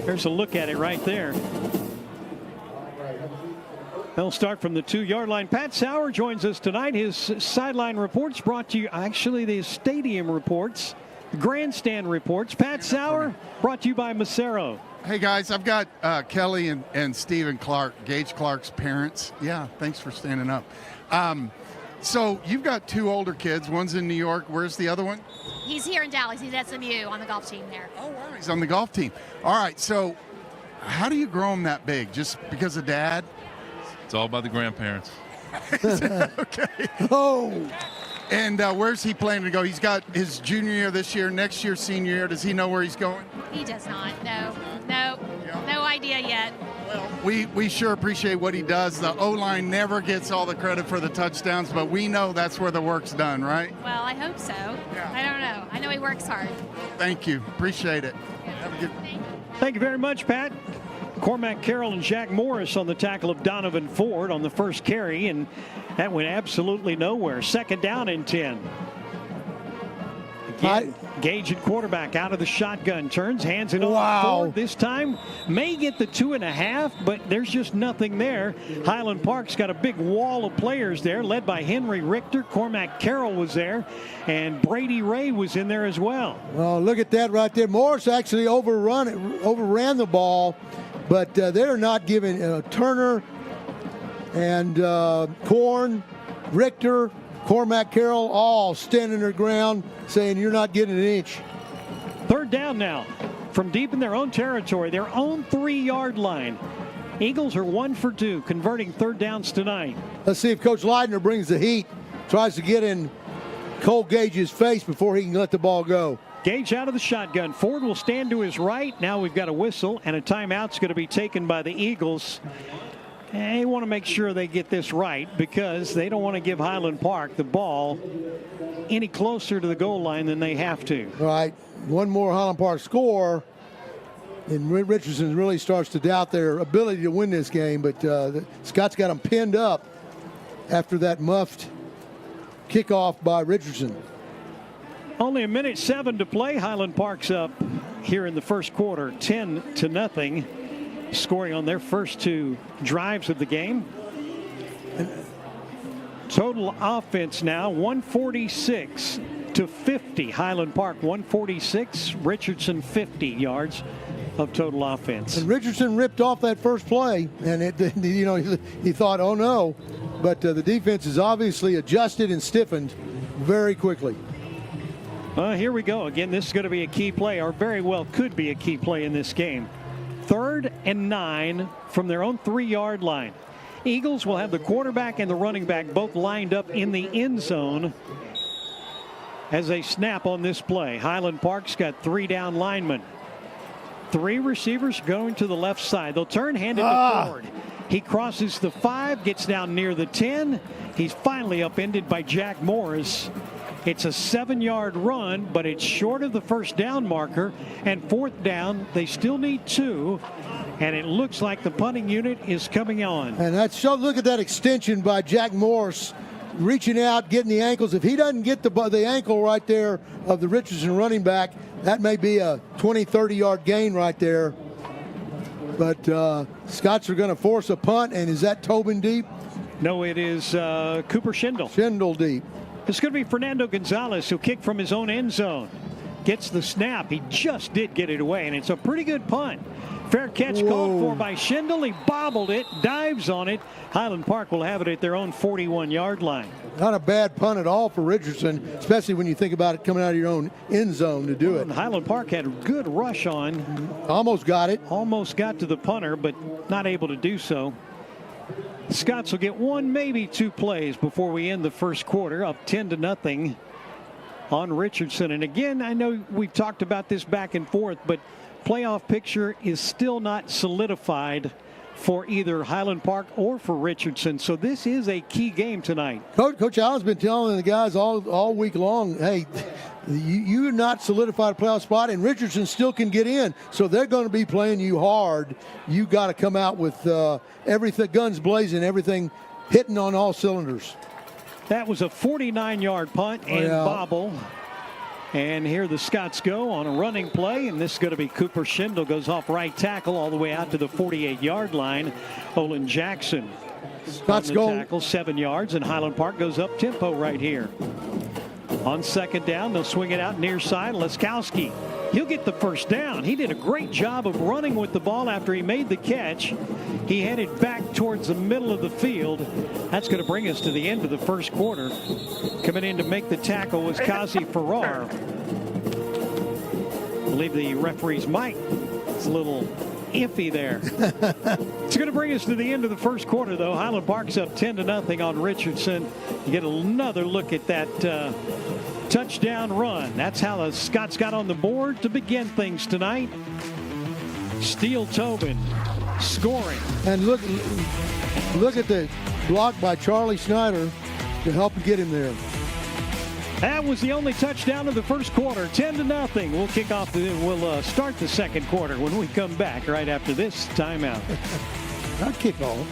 [SPEAKER 1] There's a look at it right there. They'll start from the 2-yard line. Pat Sauer joins us tonight. His sideline reports brought to you, actually the stadium reports, grandstand reports. Pat Sauer brought to you by Macero.
[SPEAKER 17] Hey guys, I've got Kelly and Stephen Clark, Gage Clark's parents. Yeah, thanks for standing up. So you've got 2 older kids. One's in New York. Where's the other one?
[SPEAKER 18] He's here in Dallas. He's at SMU on the golf team there.
[SPEAKER 17] Oh, wow. He's on the golf team. All right, so how do you grow them that big? Just because of dad?
[SPEAKER 19] It's all by the grandparents.
[SPEAKER 17] Okay.
[SPEAKER 16] Oh.
[SPEAKER 17] And where's he planning to go? He's got his junior year this year, next year senior year. Does he know where he's going?
[SPEAKER 18] He does not. No idea yet.
[SPEAKER 17] Well, we sure appreciate what he does. The O-line never gets all the credit for the touchdowns, but we know that's where the work's done, right?
[SPEAKER 18] Well, I hope so.
[SPEAKER 17] Yeah.
[SPEAKER 18] I don't know. I know he works hard.
[SPEAKER 17] Thank you. Appreciate it. Have a good
[SPEAKER 1] Thank you very much, Pat. Cormac Carroll and Jack Morris on the tackle of Donovan Ford on the first carry, and that went absolutely nowhere. 2nd down and 10. Again, Gage at quarterback out of the shotgun, turns, hands it off. Ford this time may get the 2.5, but there's just nothing there. Highland Park's got a big wall of players there, led by Henry Richter. Cormac Carroll was there, and Brady Ray was in there as well.
[SPEAKER 16] Well, look at that right there. Morris actually overran the ball, but they're not giving Turner and Korn, Richter, Cormac Carroll all standing their ground saying you're not getting an inch.
[SPEAKER 1] 3rd down now from deep in their own territory, their own 3-yard line. Eagles are 1 for 2, converting 3rd downs tonight.
[SPEAKER 16] Let's see if Coach Leidner brings the heat, tries to get in Cole Gage's face before he can let the ball go.
[SPEAKER 1] Gage out of the shotgun. Ford will stand to his right. Now we've got a whistle, and a timeout's going to be taken by the Eagles. They want to make sure they get this right because they don't want to give Highland Park the ball any closer to the goal line than they have to.
[SPEAKER 16] All right, one more Highland Park score, and Richardson really starts to doubt their ability to win this game, but Scott's got them pinned up after that muffed kickoff by Richardson.
[SPEAKER 1] Only 1:07 to play. Highland Park's up here in the first quarter, 10-0, scoring on their first 2 drives of the game. Total offense now 146 to 50. Highland Park 146, Richardson 50 yards of total offense.
[SPEAKER 16] And Richardson ripped off that first play, and he thought, oh no, but the defense is obviously adjusted and stiffened very quickly.
[SPEAKER 1] Here we go. Again, this is going to be a key play, or very well could be a key play in this game. 3rd and 9 from their own 3-yard line. Eagles will have the quarterback and the running back both lined up in the end zone as they snap on this play. Highland Park's got 3 down linemen. 3 receivers going to the left side. They'll turn, hand it to Ford. He crosses the 5, gets down near the 10. He's finally upended by Jack Morris. It's a 7-yard run, but it's short of the first down marker. And 4th down, they still need 2. And it looks like the punting unit is coming on.
[SPEAKER 16] And look at that extension by Jack Morris, reaching out, getting the ankles. If he doesn't get the ankle right there of the Richardson running back, that may be a 20, 30-yard gain right there. But Scots are going to force a punt, and is that Tobin deep?
[SPEAKER 1] No, it is Cooper Schindel.
[SPEAKER 16] Schindel deep.
[SPEAKER 1] It's going to be Fernando Gonzalez who'll kick from his own end zone. Gets the snap. He just did get it away, and it's a pretty good punt. Fair catch called for by Schindel. He bobbled it, dives on it. Highland Park will have it at their own 41-yard line.
[SPEAKER 16] Not a bad punt at all for Richardson, especially when you think about it coming out of your own end zone to do it.
[SPEAKER 1] Highland Park had a good rush on.
[SPEAKER 16] Almost got it.
[SPEAKER 1] Almost got to the punter, but not able to do so. Scots will get 1, maybe 2 plays before we end the first quarter, up 10-0 on Richardson. And again, I know we've talked about this back and forth, but playoff picture is still not solidified for either Highland Park or for Richardson. So this is a key game tonight.
[SPEAKER 16] Coach Allen's been telling the guys all week long, hey, you're not solidified a playoff spot, and Richardson still can get in. So they're going to be playing you hard. You got to come out with everything, guns blazing, everything hitting on all cylinders.
[SPEAKER 1] That was a 49-yard punt and bobble. And here the Scots go on a running play, and this is going to be Cooper Schindel, goes off right tackle all the way out to the 48-yard line. Olin Jackson
[SPEAKER 16] Scots
[SPEAKER 1] on the tackle, 7 yards, and Highland Park goes up tempo right here. On 2nd down, they'll swing it out near side. Laskowski, he'll get the first down. He did a great job of running with the ball after he made the catch. He headed back towards the middle of the field. That's going to bring us to the end of the first quarter. Coming in to make the tackle was Kazi Farrar. I believe the referee's mic is a little iffy there. It's going to bring us to the end of the first quarter, though. Highland Park's up 10-0 on Richardson. You get another look at that touchdown run. That's how the Scots got on the board to begin things tonight. Steele Tobin scoring.
[SPEAKER 16] And look at the block by Charlie Snyder to help get him there.
[SPEAKER 1] That was the only touchdown of the first quarter, 10-0. We'll kick off. We'll start the second quarter when we come back right after this timeout.
[SPEAKER 16] Not kickoff.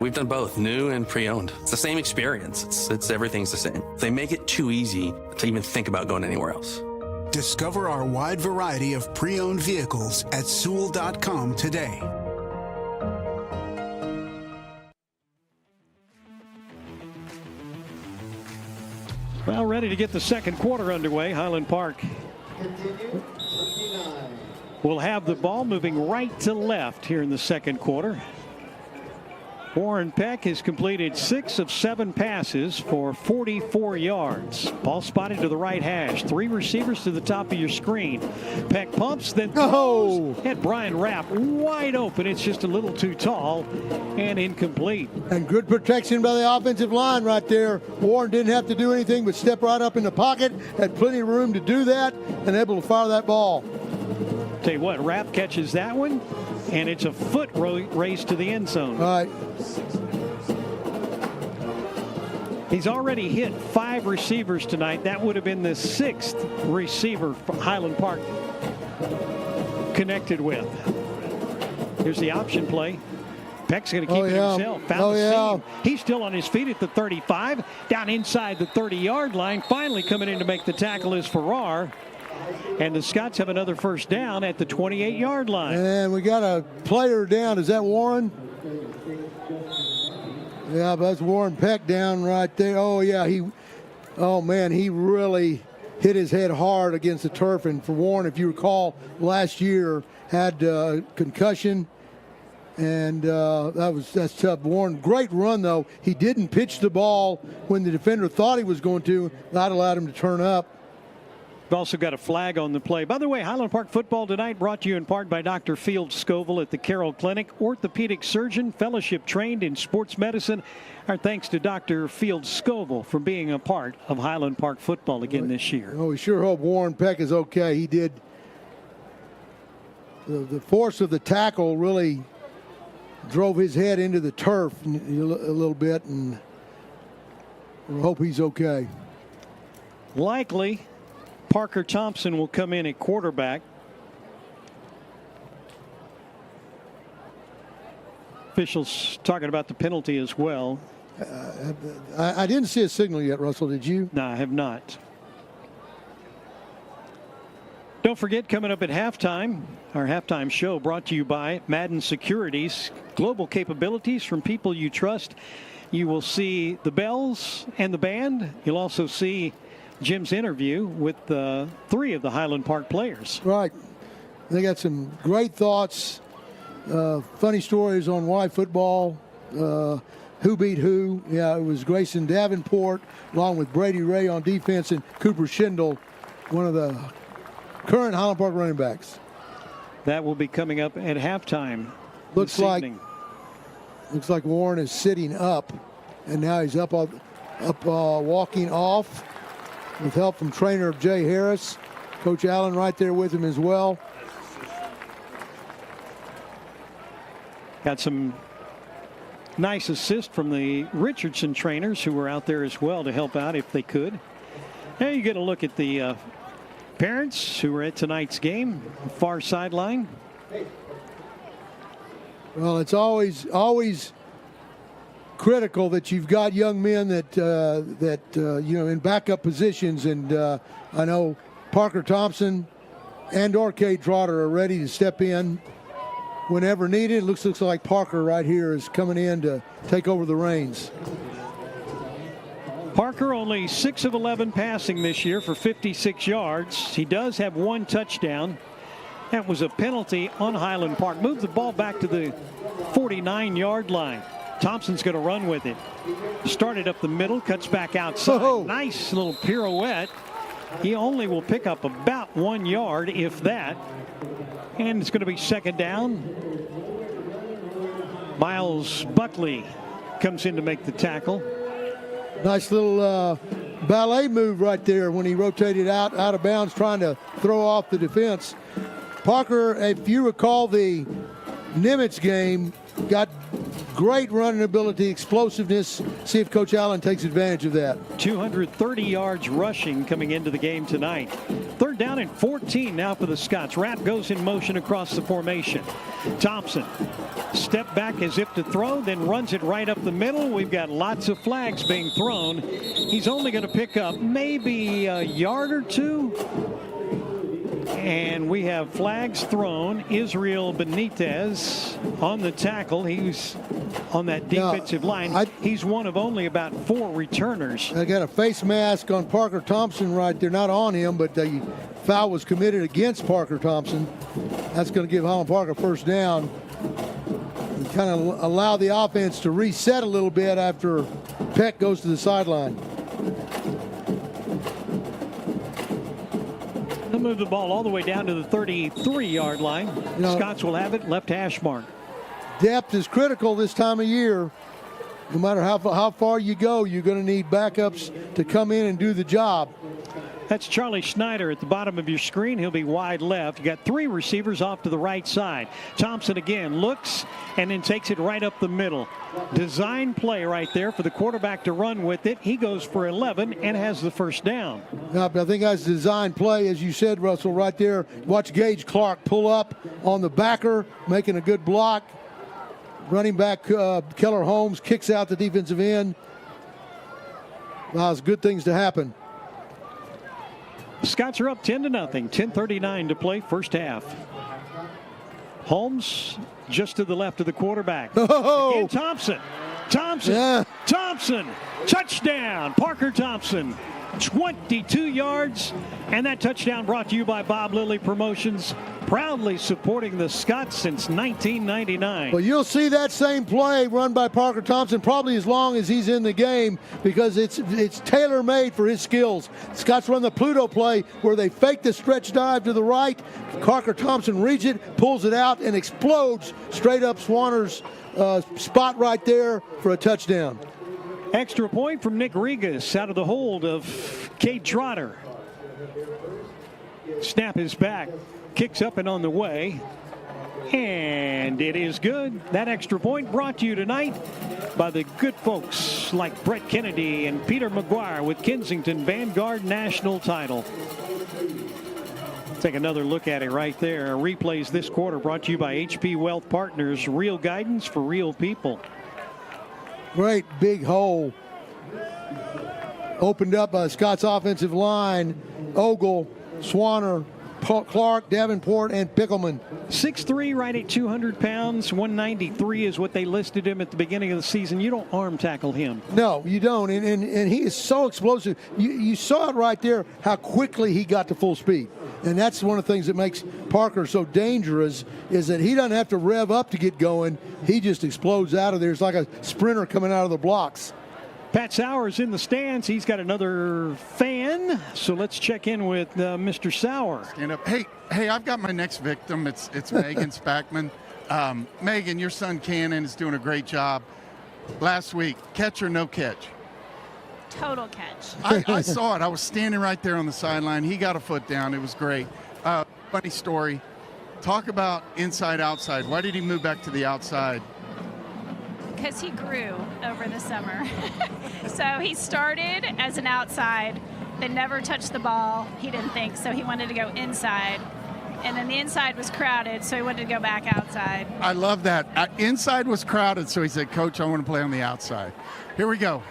[SPEAKER 2] We've done both, new and pre-owned. It's the same experience. It's everything's the same. They make it too easy to even think about going anywhere else.
[SPEAKER 3] Discover our wide variety of pre-owned vehicles at Sewell.com today.
[SPEAKER 1] Well, ready to get the second quarter underway. Highland Park will have the ball moving right to left here in the second quarter. Warren Peck has completed 6 of 7 passes for 44 yards. Ball spotted to the right hash. 3 receivers to the top of your screen. Peck pumps, then throws at Brian Rapp wide open. It's just a little too tall and incomplete.
[SPEAKER 16] And good protection by the offensive line right there. Warren didn't have to do anything but step right up in the pocket. Had plenty of room to do that and able to fire that ball.
[SPEAKER 1] Tell you what, Rapp catches that one, and it's a foot race to the end zone.
[SPEAKER 16] All right.
[SPEAKER 1] He's already hit 5 receivers tonight. That would have been the 6th receiver Highland Park connected with. Here's the option play. Peck's going to keep it himself. Found the seam. He's still on his feet at the 35. Down inside the 30-yard line. Finally coming in to make the tackle is Farrar. And the Scots have another first down at the 28-yard line.
[SPEAKER 16] And we got a player down. Is that Warren? Yeah, that's Warren Peck down right there. Oh, yeah. He really hit his head hard against the turf. And for Warren, if you recall, last year had concussion. And that's tough. Warren, great run, though. He didn't pitch the ball when the defender thought he was going to. That allowed him to turn up.
[SPEAKER 1] We've also got a flag on the play. By the way, Highland Park football tonight brought to you in part by Dr. Field Scoville at the Carroll Clinic, orthopedic surgeon, fellowship trained in sports medicine. Our thanks to Dr. Field Scoville for being a part of Highland Park football again this year.
[SPEAKER 16] Oh, we sure hope Warren Peck is okay. He did. The force of the tackle really drove his head into the turf a little bit, and we hope he's okay.
[SPEAKER 1] Likely Parker Thompson will come in at quarterback. Officials talking about the penalty as well.
[SPEAKER 16] I didn't see a signal yet, Russell. Did you?
[SPEAKER 1] No, I have not. Don't forget, coming up at halftime, our halftime show brought to you by Madden Securities. Global capabilities from people you trust. You will see the bells and the band. You'll also see Jim's interview with 3 of the Highland Park players.
[SPEAKER 16] Right. They got some great thoughts, funny stories on why football, who beat who. Yeah, it was Grayson Davenport along with Brady Ray on defense and Cooper Schindel, one of the current Highland Park running backs.
[SPEAKER 1] That will be coming up at halftime.
[SPEAKER 16] Looks like Warren is sitting up, and now he's up walking off with help from trainer Jay Harris. Coach Allen right there with him as well.
[SPEAKER 1] Got some nice assist from the Richardson trainers who were out there as well to help out if they could. Now you get a look at the parents who were at tonight's game, far sideline.
[SPEAKER 16] Well, it's always critical that you've got young men that in backup positions, and I know Parker Thompson and Cade Trotter are ready to step in whenever needed. It looks like Parker right here is coming in to take over the reins.
[SPEAKER 1] Parker only 6 of 11 passing this year for 56 yards. He does have 1 touchdown. That was a penalty on Highland Park. Move the ball back to the 49-yard line. Thompson's going to run with it. Started up the middle, cuts back outside.
[SPEAKER 16] Oh.
[SPEAKER 1] Nice little pirouette. He only will pick up about 1 yard, if that. And it's going to be second down. Miles Buckley comes in to make the tackle.
[SPEAKER 16] Nice little ballet move right there when he rotated out of bounds trying to throw off the defense. Parker, if you recall the Nimitz game, got great running ability, explosiveness. See if Coach Allen takes advantage of that.
[SPEAKER 1] 230 yards rushing coming into the game tonight. 3rd down and 14 now for the Scots. Rapp goes in motion across the formation. Thompson step back as if to throw, then runs it right up the middle. We've got lots of flags being thrown. He's only going to pick up maybe a yard or 2. And we have flags thrown. Israel Benitez on the tackle. He's on that defensive line. He's one of only about 4 returners.
[SPEAKER 16] I got a face mask on Parker Thompson right there. Not on him, but the foul was committed against Parker Thompson. That's going to give Highland Park a first down. kind of allow the offense to reset a little bit after Peck goes to the sideline.
[SPEAKER 1] They'll move the ball all the way down to the 33-yard line. Scots will have it, left hash mark.
[SPEAKER 16] Depth is critical this time of year. No matter how far you go, you're going to need backups to come in and do the job.
[SPEAKER 1] That's Charlie Schneider at the bottom of your screen. He'll be wide left. You got 3 receivers off to the right side. Thompson again looks and then takes it right up the middle. Design play right there for the quarterback to run with it. He goes for 11 and has the first down.
[SPEAKER 16] Yeah, but I think that's design play, as you said, Russell, right there. Watch Gage Clark pull up on the backer, making a good block. Running back Keller Holmes kicks out the defensive end. Allows good things to happen.
[SPEAKER 1] Scots are up 10-0. 10:39 to play, first half. Holmes just to the left of the quarterback. Again, Thompson. Thompson. Touchdown. Parker Thompson. 22 yards. And that touchdown brought to you by Bob Lilly Promotions, proudly supporting the Scots since 1999.
[SPEAKER 16] Well, you'll see that same play run by Parker Thompson probably as long as he's in the game, because it's tailor-made for his skills. Scots run the Pluto play where they fake the stretch dive to the right. Parker Thompson reads it, pulls it out, and explodes straight up Swanner's spot right there for a touchdown.
[SPEAKER 1] Extra point from Nick Regas out of the hold of Cade Trotter. Snap is back. Kicks up and on the way. And it is good. That extra point brought to you tonight by the good folks like Brett Kennedy and Peter McGuire with Kensington Vanguard National Title. Take another look at it right there. Replays this quarter brought to you by HP Wealth Partners. Real guidance for real people.
[SPEAKER 16] Great big hole opened up by the Scots offensive line. Ogle, Swanner, Clark, Davenport, and Pickleman.
[SPEAKER 1] 6'3", right at 200 pounds. 193 is what they listed him at the beginning of the season. You don't arm tackle him.
[SPEAKER 16] No, you don't. And he is so explosive. You saw it right there, how quickly he got to full speed. And that's one of the things that makes Parker so dangerous, is that he doesn't have to rev up to get going. He just explodes out of there. It's like a sprinter coming out of the blocks.
[SPEAKER 1] Pat Sauer's in the stands. He's got another fan. So let's check in with Mr. Sauer.
[SPEAKER 17] Stand up. Hey, I've got my next victim. It's Megan Spackman. Megan, your son Cannon is doing a great job. Last week, catch or no catch?
[SPEAKER 18] Total catch.
[SPEAKER 17] I saw it. I was standing right there on the sideline. He got a foot down. It was great. Funny story. Talk about inside, outside. Why did he move back to the outside?
[SPEAKER 18] Because he grew over the summer. So he started as an outside, then never touched the ball. He didn't think, so he wanted to go inside. And then the inside was crowded, so he wanted to go back outside.
[SPEAKER 17] I love that. Inside was crowded, so he said, Coach, I want to play on the outside. Here we go.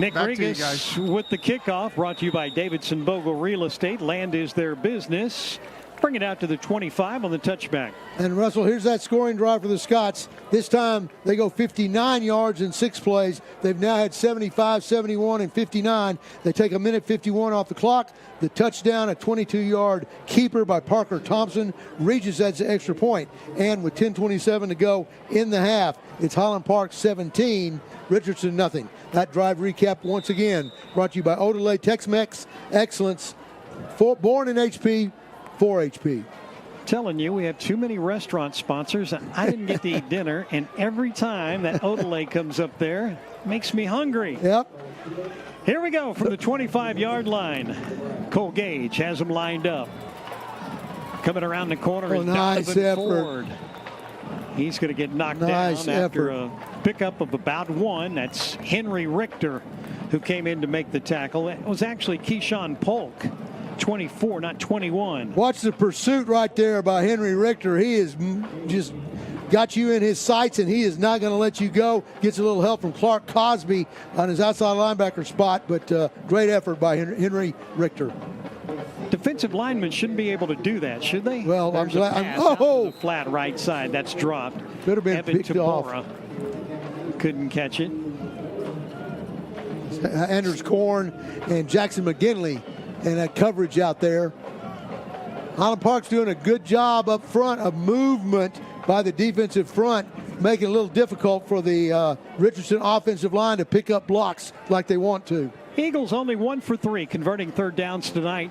[SPEAKER 1] Nick
[SPEAKER 17] Back to you
[SPEAKER 1] Regas
[SPEAKER 17] guys.
[SPEAKER 1] with the kickoff, brought to you by Davidson Bogle Real Estate. Land is their business. Bring it out to the 25 on the touchback.
[SPEAKER 16] And Russell, here's that scoring drive for the Scots. This time they go 59 yards in 6 plays. They've now had 75, 71, and 59. They take 1:51 off the clock. The touchdown, a 22-yard keeper by Parker Thompson. Regis adds the extra point. And with 10:27 to go in the half, it's Highland Park 17, Richardson nothing. That drive recap once again brought to you by Odelay Tex-Mex Excellence. Born in HP, for HP.
[SPEAKER 1] Telling you, we have too many restaurant sponsors. I didn't get to eat dinner, and every time that Odelay comes up there, makes me hungry.
[SPEAKER 16] Yep.
[SPEAKER 1] Here we go from the 25-yard line. Cole Gage has them lined up. Coming around the corner is
[SPEAKER 16] nice
[SPEAKER 1] Donovan
[SPEAKER 16] effort.
[SPEAKER 1] Ford. He's going to get knocked
[SPEAKER 16] Nice
[SPEAKER 1] down after
[SPEAKER 16] effort.
[SPEAKER 1] a pickup of about 1. That's Henry Richter who came in to make the tackle. It was actually Keyshawn Polk. 24, not 21.
[SPEAKER 16] Watch the pursuit right there by Henry Richter. He is just got you in his sights, and he is not going to let you go. Gets a little help from Clark Cosby on his outside linebacker spot, but great effort by Henry Richter.
[SPEAKER 1] Defensive linemen shouldn't be able to do that, should they?
[SPEAKER 16] Well,
[SPEAKER 1] There's
[SPEAKER 16] I'm
[SPEAKER 1] a
[SPEAKER 16] glad.
[SPEAKER 1] pass out to the flat right side. That's dropped.
[SPEAKER 16] Could have been
[SPEAKER 1] Evan
[SPEAKER 16] picked off.
[SPEAKER 1] Tabora couldn't catch it.
[SPEAKER 16] Anders Korn and Jackson McGinley and that coverage out there. Highland Park's doing a good job up front of movement by the defensive front. making it a little difficult for the Richardson offensive line to pick up blocks like they want to.
[SPEAKER 1] Eagles only 1 for 3 converting third downs tonight.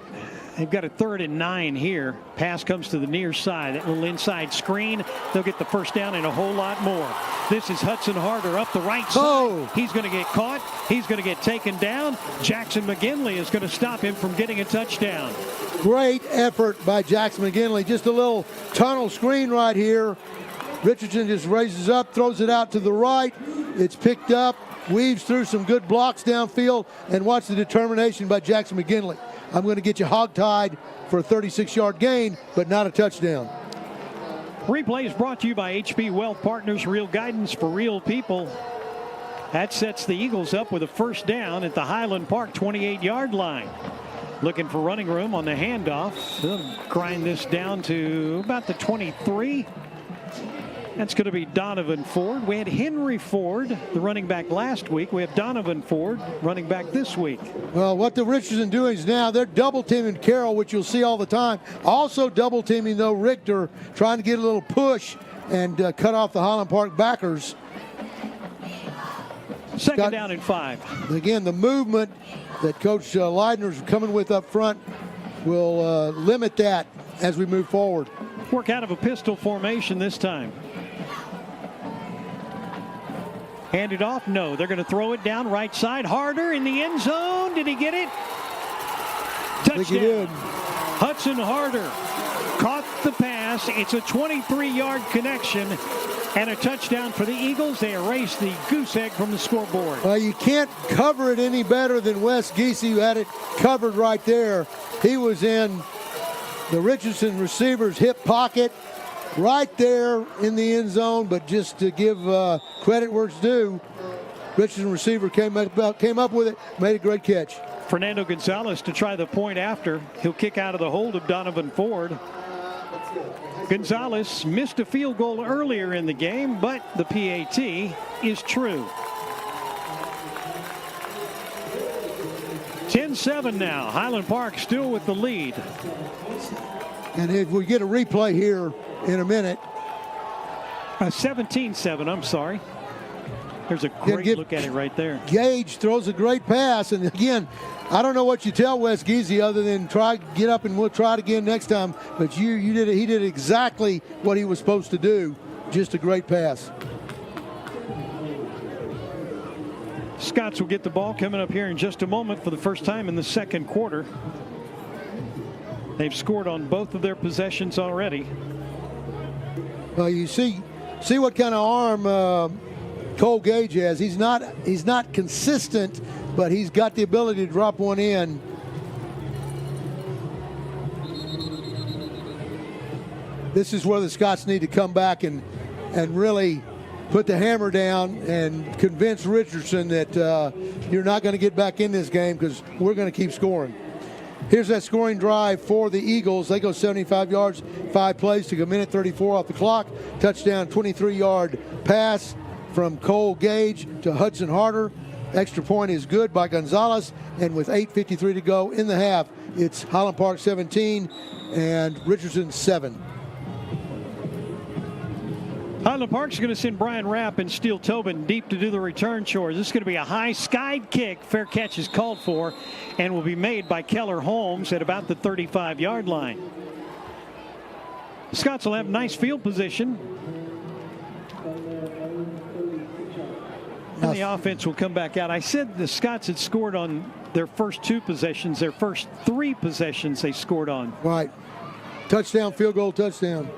[SPEAKER 1] They've got a 3rd and 9 here. Pass comes to the near side. That little inside screen. They'll get the first down and a whole lot more. This is Hudson Harder up the right side. He's going to get caught. He's going to get taken down. Jackson McGinley is going to stop him from getting a touchdown.
[SPEAKER 16] Great effort by Jackson McGinley. Just a little tunnel screen right here. Richardson just raises up, throws it out to the right. It's picked up, weaves through some good blocks downfield, and watch the determination by Jackson McGinley. I'm going to get you hogtied for a 36-yard gain, but not a touchdown.
[SPEAKER 1] Replay is brought to you by HP Wealth Partners, real guidance for real people. That sets the Eagles up with a first down at the Highland Park 28-yard line. Looking for running room on the handoff. They'll grind this down to about the 23. That's going to be Donovan Ford. We had Henry Ford, the running back, last week. We have Donovan Ford, running back, this week.
[SPEAKER 16] Well, what the Richardson doing is now they're double teaming Carroll, which you'll see all the time. Also double teaming, though, Richter, trying to get a little push and cut off the Highland Park backers.
[SPEAKER 1] Second down and 5.
[SPEAKER 16] Again, the movement that Coach Leidner's coming with up front will limit that as we move forward.
[SPEAKER 1] Work out of a pistol formation this time. Hand it off. No, they're going to throw it down right side. Harder in the end zone. Did he get it? Touchdown.
[SPEAKER 16] I think he did.
[SPEAKER 1] Hudson Harder caught the pass. It's a 23-yard connection and a touchdown for the Eagles. They erase the goose egg from the scoreboard.
[SPEAKER 16] Well, you can't cover it any better than Wes Giese, who had it covered right there. He was in the Richardson receiver's hip pocket, right there in the end zone, but just to give credit where it's due, Richardson receiver came up with it, made a great catch.
[SPEAKER 1] Fernando Gonzalez to try the point after. He'll kick out of the hold of Donovan Ford. Gonzalez missed a field goal earlier in the game, but the PAT is true. 10-7 now. Highland Park still with the lead.
[SPEAKER 16] And if we get a replay here in a minute.
[SPEAKER 1] 17-7, I'm sorry. There's a great look at it right there.
[SPEAKER 16] Gage throws a great pass, and again, I don't know what you tell Wes Giese other than try get up and we'll try it again next time. But he did exactly what he was supposed to do. Just a great pass.
[SPEAKER 1] Scots will get the ball coming up here in just a moment for the first time in the second quarter. They've scored on both of their possessions already.
[SPEAKER 16] Well, you see what kind of arm Cole Gage has. He's not consistent, but he's got the ability to drop one in. This is where the Scots need to come back and really put the hammer down and convince Richardson that you're not going to get back in this game because we're going to keep scoring. Here's that scoring drive for the Eagles. They go 75 yards, 5 plays, took a minute 34 off the clock. Touchdown, 23-yard pass from Cole Gage to Hudson Harder. Extra point is good by Gonzalez. And with 8:53 to go in the half, it's Highland Park 17 and Richardson 7.
[SPEAKER 1] Highland Park's going to send Brian Rapp and Steele Tobin deep to do the return chores. This is going to be a high skied kick. Fair catch is called for and will be made by Keller Holmes at about the 35-yard line. The Scots will have nice field position. And the offense will come back out. I said the Scots had scored on their first 2 possessions. Their first 3 possessions they scored on.
[SPEAKER 16] Right. Touchdown, field goal, touchdown.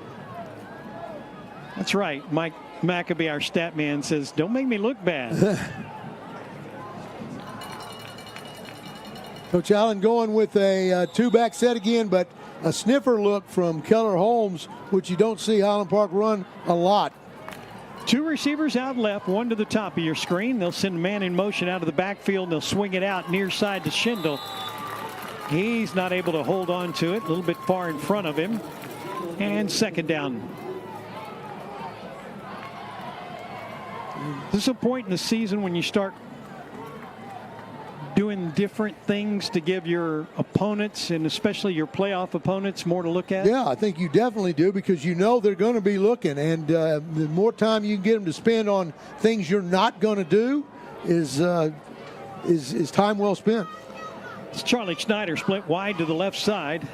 [SPEAKER 1] That's right. Mike Maccabee, our stat man, says, don't make me look bad.
[SPEAKER 16] Coach Allen going with a 2-back set again, but a sniffer look from Keller Holmes, which you don't see Highland Park run a lot.
[SPEAKER 1] 2 receivers out left, 1 to the top of your screen. They'll send a man in motion out of the backfield, and they'll swing it out near side to Schindel. He's not able to hold on to it, a little bit far in front of him. And second down. This is a point in the season when you start doing different things to give your opponents, and especially your playoff opponents, more to look at?
[SPEAKER 16] Yeah, I think you definitely do, because you know they're going to be looking, and the more time you can get them to spend on things you're not going to do is time well spent.
[SPEAKER 1] It's Charlie Schneider split wide to the left side.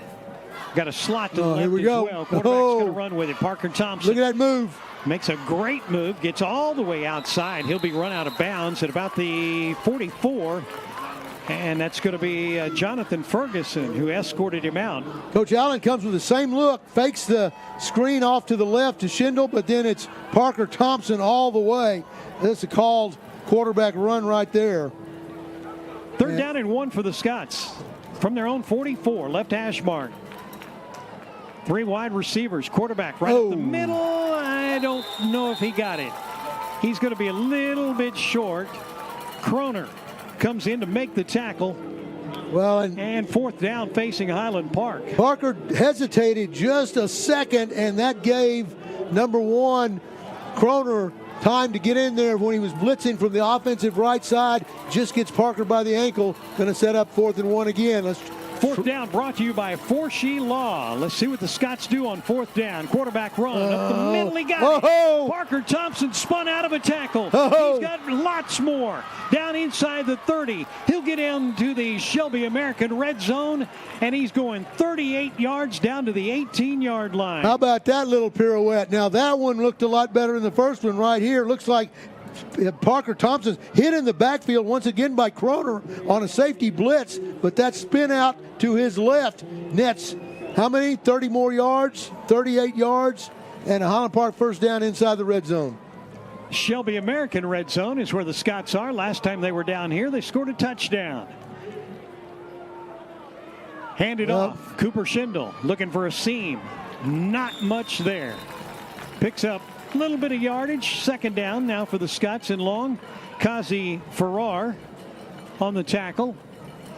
[SPEAKER 1] Got a slot to the left
[SPEAKER 16] here we
[SPEAKER 1] as
[SPEAKER 16] go.
[SPEAKER 1] well. Quarterback's going to run with it. Parker Thompson.
[SPEAKER 16] Look at that move.
[SPEAKER 1] Makes a great move. Gets all the way outside. He'll be run out of bounds at about the 44. And that's going to be Jonathan Ferguson, who escorted him out.
[SPEAKER 16] Coach Allen comes with the same look, fakes the screen off to the left to Schindel, but then it's Parker Thompson all the way. That's a called quarterback run right there.
[SPEAKER 1] Third down and 1 for the Scots from their own 44, left hash mark. 3 wide receivers, quarterback right up the middle. I don't know if he got it. He's going to be a little bit short. Kroner comes in to make the tackle.
[SPEAKER 16] Well,
[SPEAKER 1] and fourth down facing Highland Park.
[SPEAKER 16] Parker hesitated just a second, and that gave number 1 Kroner time to get in there when he was blitzing from the offensive right side. Just gets Parker by the ankle. Going to set up 4th and 1 again.
[SPEAKER 1] Fourth down brought to you by Forshee Law. Let's see what the Scots do on 4th down. Quarterback run up the middle. He got it. Parker Thompson spun out of a tackle. He's got lots more. Down inside the 30. He'll get into the Shelby American red zone, and he's going 38 yards down to the 18-yard line.
[SPEAKER 16] How about that little pirouette? Now, that one looked a lot better than the first one right here. Looks like Parker Thompson's hit in the backfield once again by Kroner on a safety blitz, but that spin out to his left nets how many? 30 more yards, 38 yards, and a Highland Park first down inside the red zone.
[SPEAKER 1] Shelby American red zone is where the Scots are. Last time they were down here, they scored a touchdown. Handed off. Cooper Schindel looking for a seam. Not much there. Picks up a little bit of yardage. Second down now for the Scots and long. Kazi Farrar on the tackle.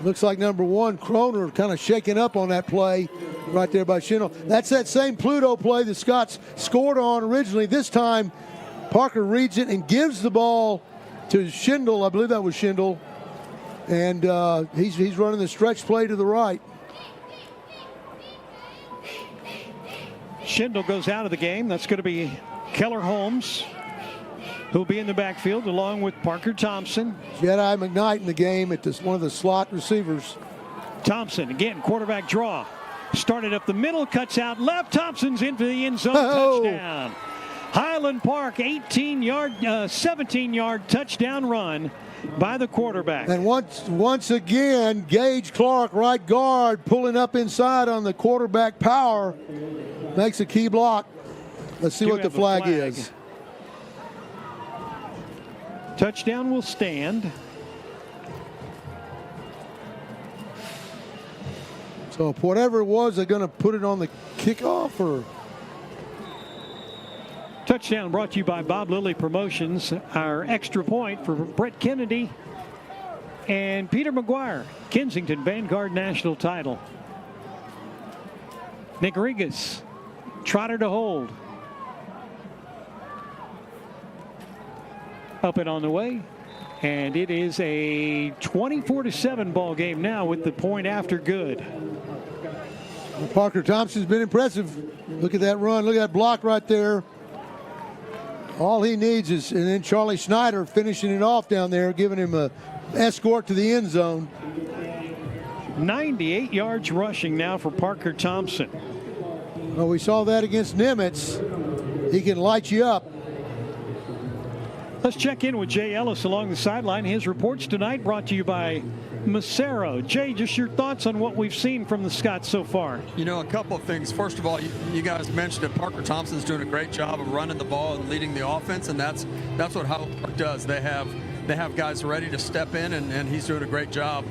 [SPEAKER 16] Looks like number 1, Kroner, kind of shaking up on that play right there by Schindel. That's that same Pluto play the Scots scored on originally. This time, Parker reads it and gives the ball to Schindel. I believe that was Schindel. And he's running the stretch play to the right.
[SPEAKER 1] Schindel goes out of the game. That's going to be Keller Holmes, who'll be in the backfield along with Parker Thompson.
[SPEAKER 16] Jedi McKnight in the game at one of the slot receivers.
[SPEAKER 1] Thompson, again, quarterback draw. Started up the middle, cuts out left. Thompson's into the end zone, touchdown. Highland Park, 17-yard touchdown run by the quarterback.
[SPEAKER 16] And once again, Gage Clark, right guard, pulling up inside on the quarterback power, makes a key block. Let's see what the flag is.
[SPEAKER 1] Touchdown will stand.
[SPEAKER 16] So whatever it was, they're going to put it on the kickoff, or?
[SPEAKER 1] Touchdown brought to you by Bob Lilly Promotions. Our extra point for Brett Kennedy and Peter McGuire. Kensington Vanguard National title. Nick Regas, Trotter to hold. Up and on the way. And it is a 24-7 ball game now with the point after good.
[SPEAKER 16] Parker Thompson's been impressive. Look at that run. Look at that block right there. All he needs is, and then Charlie Schneider finishing it off down there, giving him a escort to the end zone.
[SPEAKER 1] 98 yards rushing now for Parker Thompson.
[SPEAKER 16] Well, we saw that against Nimitz. He can light you up.
[SPEAKER 1] Let's check in with Jay Ellis along the sideline. His reports tonight brought to you by Macero. Jay, just your thoughts on what we've seen from the Scots so far.
[SPEAKER 13] You know, a couple of things. First of all, you guys mentioned that Parker Thompson's doing a great job of running the ball and leading the offense, and that's what Highland Park does. They have guys ready to step in, and he's doing a great job.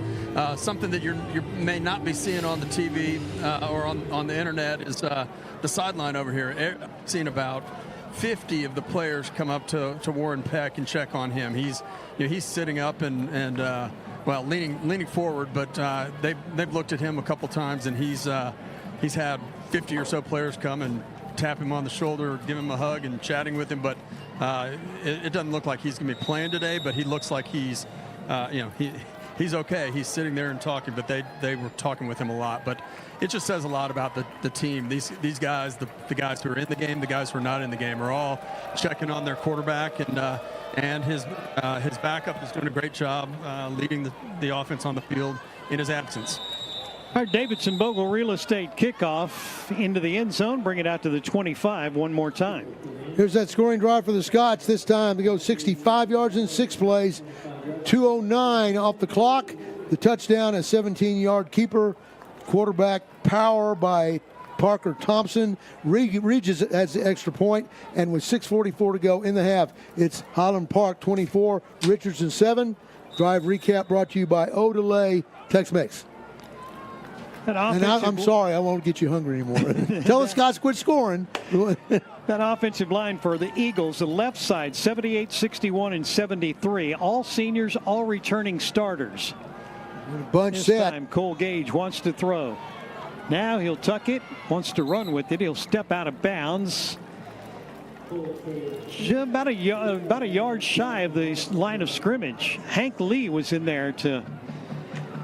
[SPEAKER 13] Something that you may not be seeing on the TV or on the internet is the sideline over here. I've seen about 50 of the players come up to Warren Peck and check on him. He's sitting up and leaning forward, but they've looked at him a couple times, and he's had 50 or so players come and tap him on the shoulder, give him a hug, and chatting with him. But it doesn't look like he's going to be playing today. But he looks like he's he's okay. He's sitting there and talking, but they were talking with him a lot. But it just says a lot about the team. These guys, the guys who are in the game, the guys who are not in the game, are all checking on their quarterback, and his backup is doing a great job leading the offense on the field in his absence.
[SPEAKER 1] Our Davidson Bogle Real Estate kickoff into the end zone. Bring it out to the 25 one more time.
[SPEAKER 16] Here's that scoring drive for the Scots. This time they go 65 yards in 6 plays. 2:09 off the clock. The touchdown, a 17-yard keeper. Quarterback power by Parker Thompson. Regis has the extra point, and with 6:44 to go in the half, it's Highland Park 24, Richardson 7. Drive recap brought to you by Odelay Tex-Mex. And I'm sorry, I won't get you hungry anymore. Tell the Scots quit scoring.
[SPEAKER 1] That offensive line for the Eagles, the left side, 78, 61, and 73. All seniors, all returning starters.
[SPEAKER 16] Bunch
[SPEAKER 1] this
[SPEAKER 16] set.
[SPEAKER 1] Time, Cole Gage wants to throw. Now he'll tuck it, wants to run with it. He'll step out of bounds. About a yard shy of the line of scrimmage. Hank Lee was in there to...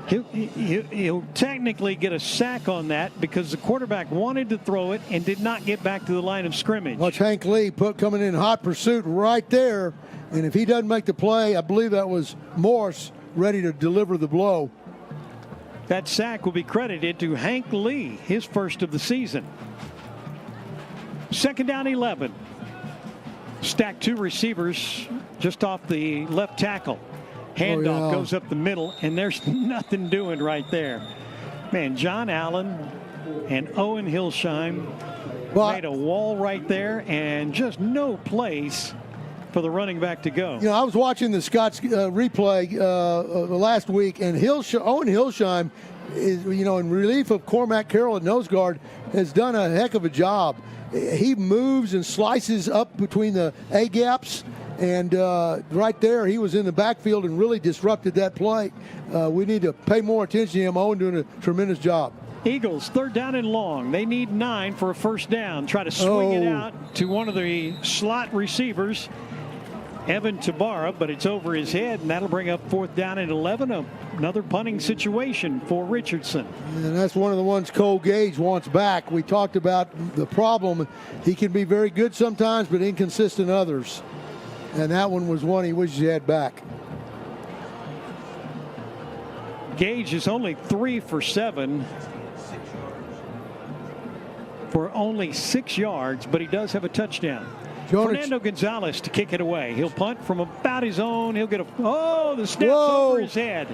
[SPEAKER 1] He'll technically get a sack on that because the quarterback wanted to throw it and did not get back to the line of scrimmage.
[SPEAKER 16] Watch Hank Lee coming in hot pursuit right there. And if he doesn't make the play, I believe that was Morse ready to deliver the blow.
[SPEAKER 1] That sack will be credited to Hank Lee, his first of the season. 2nd down 11. Stack 2 receivers just off the left tackle. Handoff goes up the middle, and there's nothing doing right there. Man, John Allen and Owen Hillsheim made a wall right there, and just no place for the running back to go.
[SPEAKER 16] You know, I was watching the Scots replay last week, and Owen Hillsheim is, in relief of Cormac Carroll at nose guard, has done a heck of a job. He moves and slices up between the A-gaps. And right there, he was in the backfield and really disrupted that play. We need to pay more attention to him. Owen doing a tremendous job.
[SPEAKER 1] Eagles, 3rd down and long. They need 9 for a first down. Try to swing it out to one of the slot receivers, Evan Tabara, but it's over his head, and that'll bring up 4th down and 11. Another punting situation for Richardson.
[SPEAKER 16] And that's one of the ones Cole Gage wants back. We talked about the problem. He can be very good sometimes, but inconsistent others. And that one was one he wishes he had back.
[SPEAKER 1] Gage is only 3 for 7 for only 6 yards, but he does have a touchdown. Fernando Gonzalez to kick it away. He'll punt from about his own. He'll get the snap's over his head.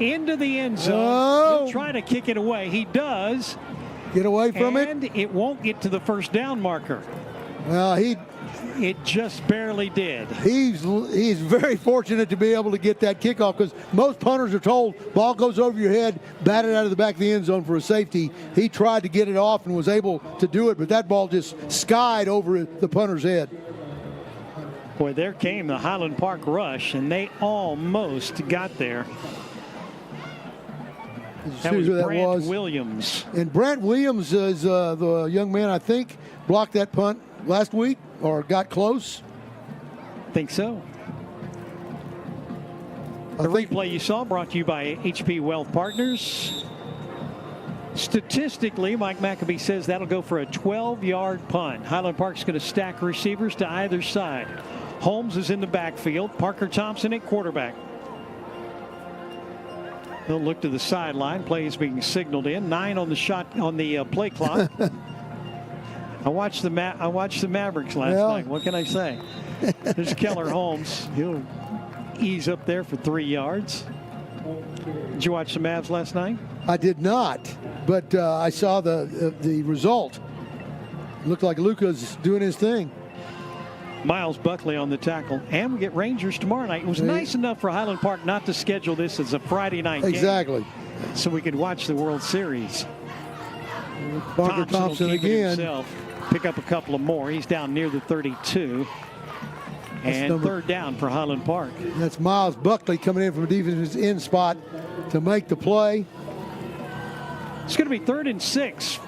[SPEAKER 1] Into the end zone. He'll try to kick it away. He does.
[SPEAKER 16] Get away from it.
[SPEAKER 1] And it won't get to the first down marker.
[SPEAKER 16] Well,
[SPEAKER 1] it just barely did.
[SPEAKER 16] He's very fortunate to be able to get that kickoff because most punters are told ball goes over your head, bat it out of the back of the end zone for a safety. He tried to get it off and was able to do it, but that ball just skied over the punter's head.
[SPEAKER 1] Boy, there came the Highland Park rush, and they almost got there. That was Brant Williams.
[SPEAKER 16] And Brant Williams is the young man, I think, blocked that punt last week or got close.
[SPEAKER 1] Think so. The replay you saw brought to you by HP Wealth Partners. Statistically, Mike McAbee says that'll go for a 12-yard punt. Highland Park's going to stack receivers to either side. Holmes is in the backfield. Parker Thompson at quarterback. He'll look to the sideline. Play is being signaled in. 9 on the play clock. I watched the Mavericks last night. What can I say? There's Keller Holmes. He'll ease up there for 3 yards. Did you watch the Mavs last night?
[SPEAKER 16] I did not, but I saw the result. It looked like Luka's doing his thing.
[SPEAKER 1] Miles Buckley on the tackle. And we get Rangers tomorrow night. It was nice enough for Highland Park not to schedule this as a Friday night game.
[SPEAKER 16] Exactly.
[SPEAKER 1] So we could watch the World Series.
[SPEAKER 16] Parker Thompson again.
[SPEAKER 1] Pick up a couple of more. He's down near the 32. And 3rd down for Highland Park.
[SPEAKER 16] That's Miles Buckley coming in from a defensive end spot to make the play.
[SPEAKER 1] It's going to be 3rd and 6.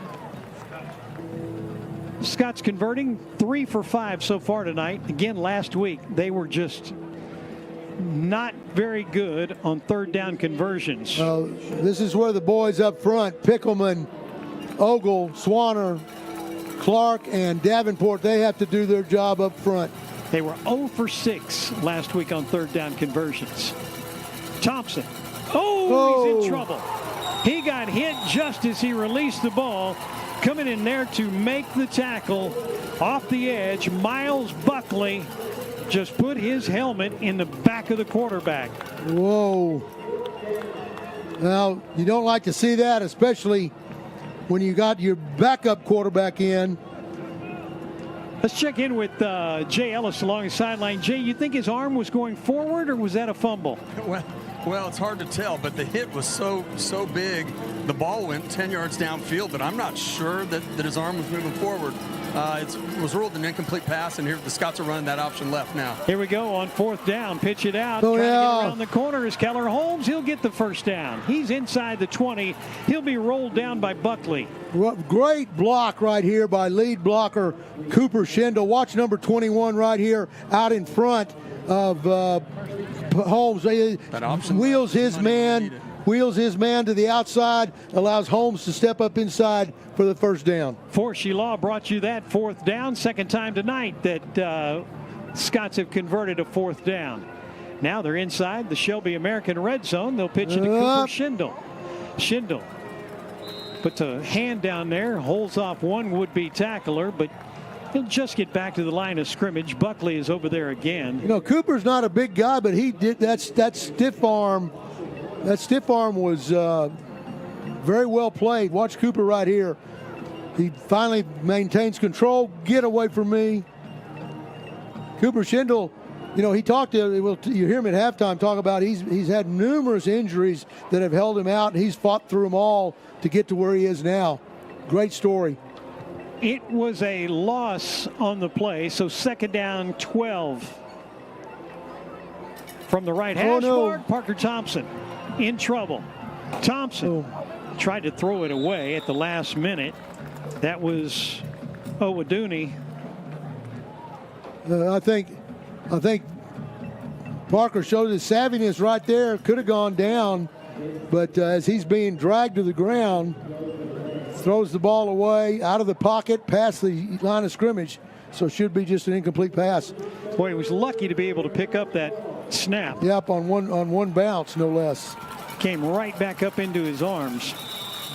[SPEAKER 1] Scott's converting 3 for 5 so far tonight. Again, last week they were just not very good on third down conversions.
[SPEAKER 16] This is where the boys up front, Pickelman, Ogle, Swanner, Clark, and Davenport, they have to do their job up front.
[SPEAKER 1] They were 0 for 6 last week on third down conversions. Thompson. He's in trouble. He got hit just as he released the ball. Coming in there to make the tackle off the edge, Miles Buckley just put his helmet in the back of the quarterback.
[SPEAKER 16] Whoa. Now, you don't like to see that, especially when you got your backup quarterback in.
[SPEAKER 1] Let's check in with Jay Ellis along the sideline. Jay, you think his arm was going forward, or was that a fumble?
[SPEAKER 13] Well, it's hard to tell, but the hit was so big. The ball went 10 yards downfield, but I'm not sure that his arm was moving forward. It was ruled an incomplete pass, and here the Scots are running that option left now.
[SPEAKER 1] Here we go on fourth down. Pitch it out. Trying to get around the corner is Keller Holmes. He'll get the first down. He's inside the 20. He'll be rolled down by Buckley.
[SPEAKER 16] Great block right here by lead blocker Cooper Schindel. Watch number 21 right here out in front of Holmes. Wheels his man to the outside, allows Holmes to step up inside for the first down.
[SPEAKER 1] Forshy Law brought you that fourth down. Second time tonight that Scots have converted a fourth down. Now they're inside the Shelby American red zone. They'll pitch it to Cooper Schindel. Schindel puts a hand down there, holds off one would-be tackler, but he'll just get back to the line of scrimmage. Buckley is over there again.
[SPEAKER 16] You know, Cooper's not a big guy, but he did that stiff arm. That stiff arm was very well played. Watch Cooper right here. He finally maintains control. Get away from me. Cooper Schindel, you know, he talked to, you hear him at halftime talk about he's had numerous injuries that have held him out, and he's fought through them all to get to where he is now. Great story.
[SPEAKER 1] It was a loss on the play, so second down 12. From the right hash mark, Parker Thompson in trouble. Thompson tried to throw it away at the last minute. That was Owaduni.
[SPEAKER 16] I think Parker showed his savviness right there. Could have gone down, but as he's being dragged to the ground, throws the ball away out of the pocket past the line of scrimmage. So it should be just an incomplete pass.
[SPEAKER 1] Boy, he was lucky to be able to pick up that snap.
[SPEAKER 16] Yep, on one bounce, no less.
[SPEAKER 1] Came right back up into his arms.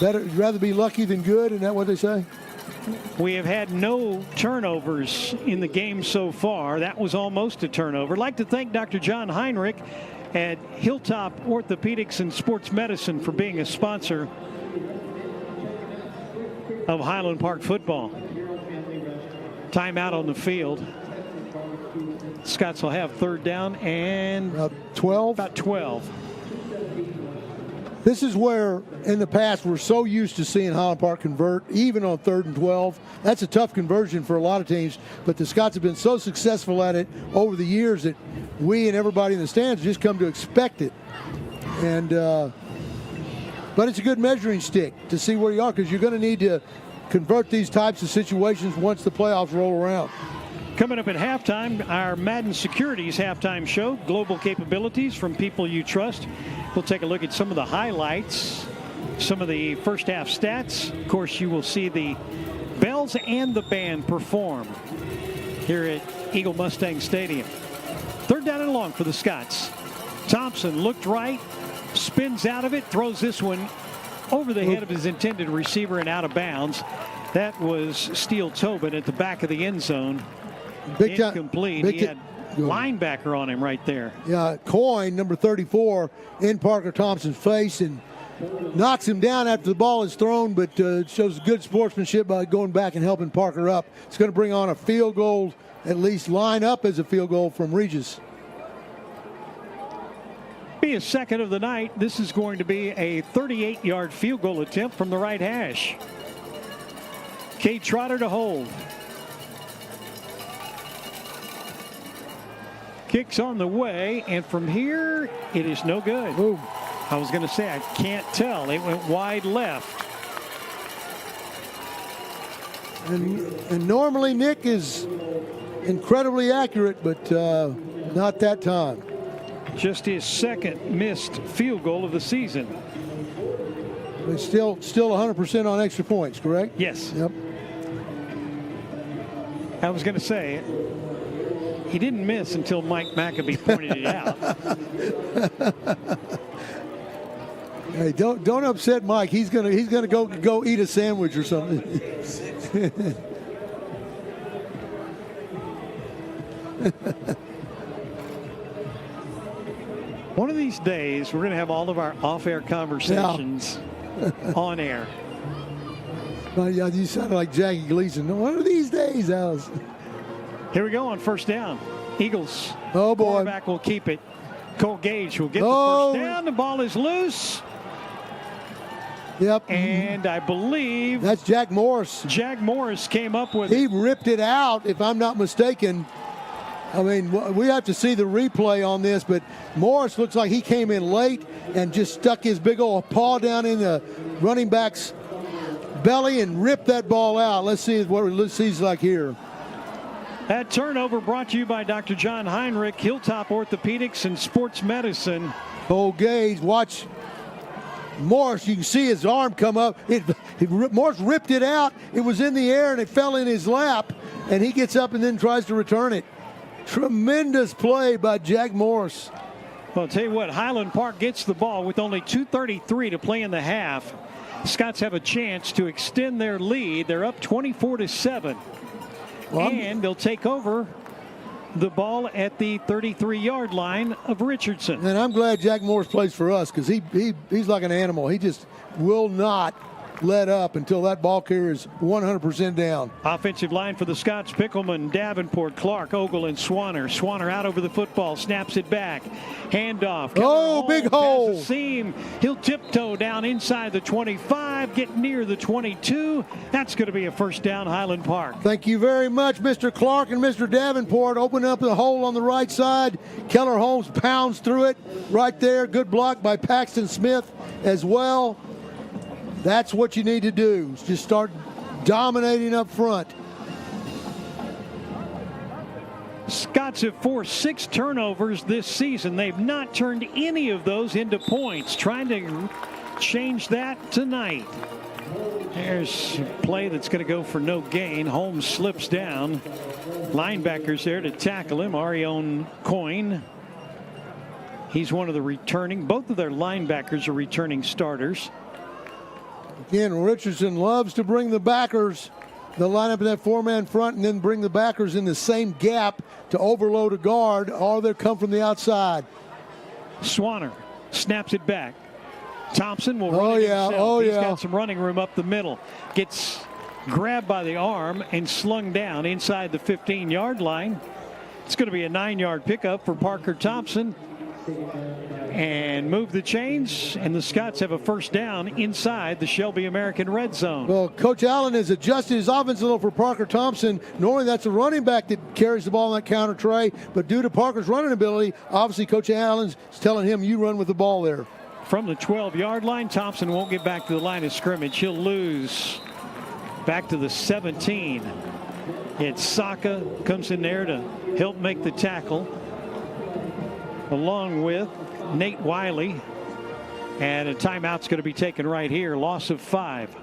[SPEAKER 16] You'd rather be lucky than good, isn't that what they say?
[SPEAKER 1] We have had no turnovers in the game so far. That was almost a turnover. I'd like to thank Dr. John Heinrich at Hilltop Orthopedics and Sports Medicine for being a sponsor of Highland Park football. Timeout on the field. Scots will have third down and
[SPEAKER 16] about 12.
[SPEAKER 1] About 12.
[SPEAKER 16] This is where, in the past, we're so used to seeing Highland Park convert, even on 3rd and 12. That's a tough conversion for a lot of teams, but the Scots have been so successful at it over the years that we and everybody in the stands just come to expect it. And but it's a good measuring stick to see where you are, because you're going to need to convert these types of situations once the playoffs roll around.
[SPEAKER 1] Coming up at halftime, our Madden Securities halftime show, global capabilities from people you trust. We'll take a look at some of the highlights, some of the first half stats. Of course, you will see the Bells and the band perform here at Eagle Mustang Stadium. Third down and long for the Scots. Thompson looked right, spins out of it, throws this one over the head of his intended receiver and out of bounds. That was Steele Tobin at the back of the end zone. Incomplete. He had linebacker on him right there.
[SPEAKER 16] Yeah, Coyne, number 34, in Parker Thompson's face and knocks him down after the ball is thrown, but shows good sportsmanship by going back and helping Parker up. It's going to bring on a field goal, at least line up as a field goal from Regis.
[SPEAKER 1] Be a second of the night. This is going to be a 38-yard field goal attempt from the right hash. Cade Trotter to hold. Kicks on the way, and from here, it is no good.
[SPEAKER 16] Ooh.
[SPEAKER 1] I was going to say, I can't tell. It went wide left.
[SPEAKER 16] And normally Nick is incredibly accurate, but not that time.
[SPEAKER 1] Just his second missed field goal of the season.
[SPEAKER 16] But still 100% on extra points, correct?
[SPEAKER 1] Yes.
[SPEAKER 16] Yep.
[SPEAKER 1] I was going to say, he didn't miss until Mike McAbee pointed it out.
[SPEAKER 16] Hey, don't upset Mike. He's gonna go eat a sandwich or something.
[SPEAKER 1] One of these days, we're going to have all of our off-air conversations on air.
[SPEAKER 16] Yeah, you sound like Jackie Gleason. One of these days, Alice.
[SPEAKER 1] Here we go on first down. Eagles.
[SPEAKER 16] Oh, boy.
[SPEAKER 1] Quarterback will keep it. Cole Gage will get the first down. The ball is loose.
[SPEAKER 16] Yep.
[SPEAKER 1] And I believe
[SPEAKER 16] that's Jack Morris.
[SPEAKER 1] Jack Morris came up with
[SPEAKER 16] He ripped it out, if I'm not mistaken. I mean, we have to see the replay on this, but Morris looks like he came in late and just stuck his big old paw down in the running back's belly and ripped that ball out. Let's see what it seems like here.
[SPEAKER 1] That turnover brought to you by Dr. John Heinrich, Hilltop Orthopedics and Sports Medicine.
[SPEAKER 16] Cole Gage, watch Morris. You can see his arm come up. Morris ripped it out. It was in the air and it fell in his lap, and he gets up and then tries to return it. Tremendous play by Jack Morris.
[SPEAKER 1] Well, I'll tell you what, Highland Park gets the ball with only 2:33 to play in the half. Scots have a chance to extend their lead. They're up 24-7. And they'll take over the ball at the 33-yard line of Richardson.
[SPEAKER 16] And I'm glad Jack Morris plays for us because he's like an animal. He just will not let up until that ball carrier is 100% down.
[SPEAKER 1] Offensive line for the Scots: Pickelman, Davenport, Clark, Ogle, and Swanner. Swanner out over the football, snaps it back. Handoff.
[SPEAKER 16] Oh, big hole.
[SPEAKER 1] Has a seam. He'll tiptoe down inside the 25, get near the 22. That's going to be a first down, Highland Park.
[SPEAKER 16] Thank you very much, Mr. Clark and Mr. Davenport. Open up the hole on the right side. Keller Holmes pounds through it right there. Good block by Paxton Smith as well. That's what you need to do. Just start dominating up front.
[SPEAKER 1] Scots have forced 6 turnovers this season. They've not turned any of those into points. Trying to change that tonight. There's a play that's going to go for no gain. Holmes slips down. Linebackers there to tackle him. Arion Coyne. He's one of the returning. Both of their linebackers are returning starters.
[SPEAKER 16] Again, Richardson loves to bring the backers. They'll line up in that 4-man front and then bring the backers in the same gap to overload a guard, or they'll come from the outside.
[SPEAKER 1] Swanner snaps it back. Thompson will run it himself. He's got some running room up the middle. Gets grabbed by the arm and slung down inside the 15-yard line. It's going to be a 9-yard pickup for Parker Thompson. And move the chains, and the Scots have a first down inside the Shelby American red zone.
[SPEAKER 16] Well, Coach Allen has adjusted his offense a little for Parker Thompson, knowing that's a running back that carries the ball on that counter tray. But due to Parker's running ability, obviously Coach Allen's telling him, you run with the ball there.
[SPEAKER 1] From the 12-yard line, Thompson won't get back to the line of scrimmage. He'll lose back to the 17. It's Saka comes in there to help make the tackle, along with Nate Wiley. And a timeout's going to be taken right here. Loss of 5.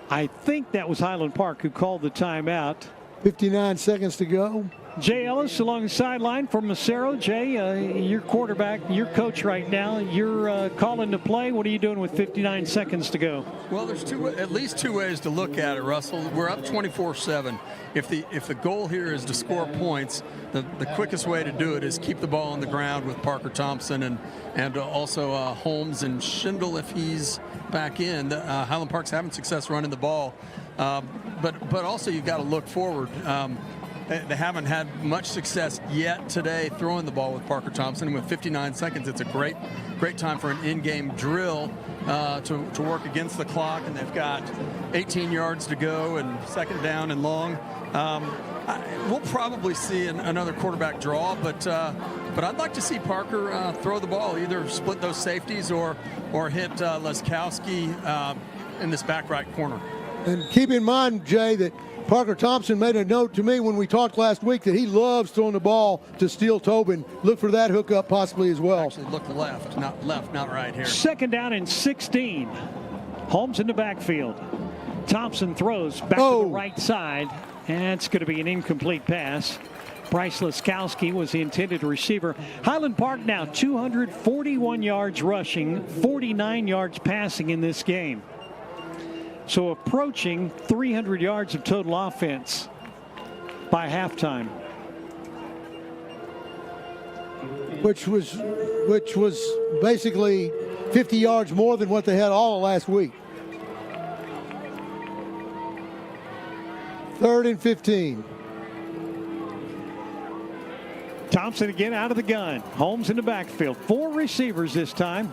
[SPEAKER 1] I think that was Highland Park who called the timeout.
[SPEAKER 16] 59 seconds to go.
[SPEAKER 1] Jay Ellis along the sideline for Massaro. Jay, your quarterback, your coach right now. You're calling the play. What are you doing with 59 seconds to go?
[SPEAKER 13] Well, there's at least two ways to look at it, Russell. We're up 24-7. If the goal here is to score points, the quickest way to do it is keep the ball on the ground with Parker Thompson and also Holmes and Schindel if he's back in. Highland Park's having success running the ball, but also you've got to look forward. They haven't had much success yet today throwing the ball with Parker Thompson. And with 59 seconds, it's a great time for an in-game drill to work against the clock. And they've got 18 yards to go and second down and long. We'll probably see another quarterback draw, but I'd like to see Parker throw the ball, either split those safeties or hit Leskowski in this back right corner.
[SPEAKER 16] And keep in mind, Jay, that Parker Thompson made a note to me when we talked last week that he loves throwing the ball to Steele Tobin. Look for that hookup possibly as well.
[SPEAKER 13] Actually, look left, not right here.
[SPEAKER 1] 2nd down and 16. Holmes in the backfield. Thompson throws back to the right side. And it's going to be an incomplete pass. Bryce Laskowski was the intended receiver. Highland Park now 241 yards rushing, 49 yards passing in this game. So approaching 300 yards of total offense by halftime.
[SPEAKER 16] Which was basically 50 yards more than what they had all of last week. 3rd and 15.
[SPEAKER 1] Thompson again out of the gun. Holmes in the backfield. 4 receivers this time.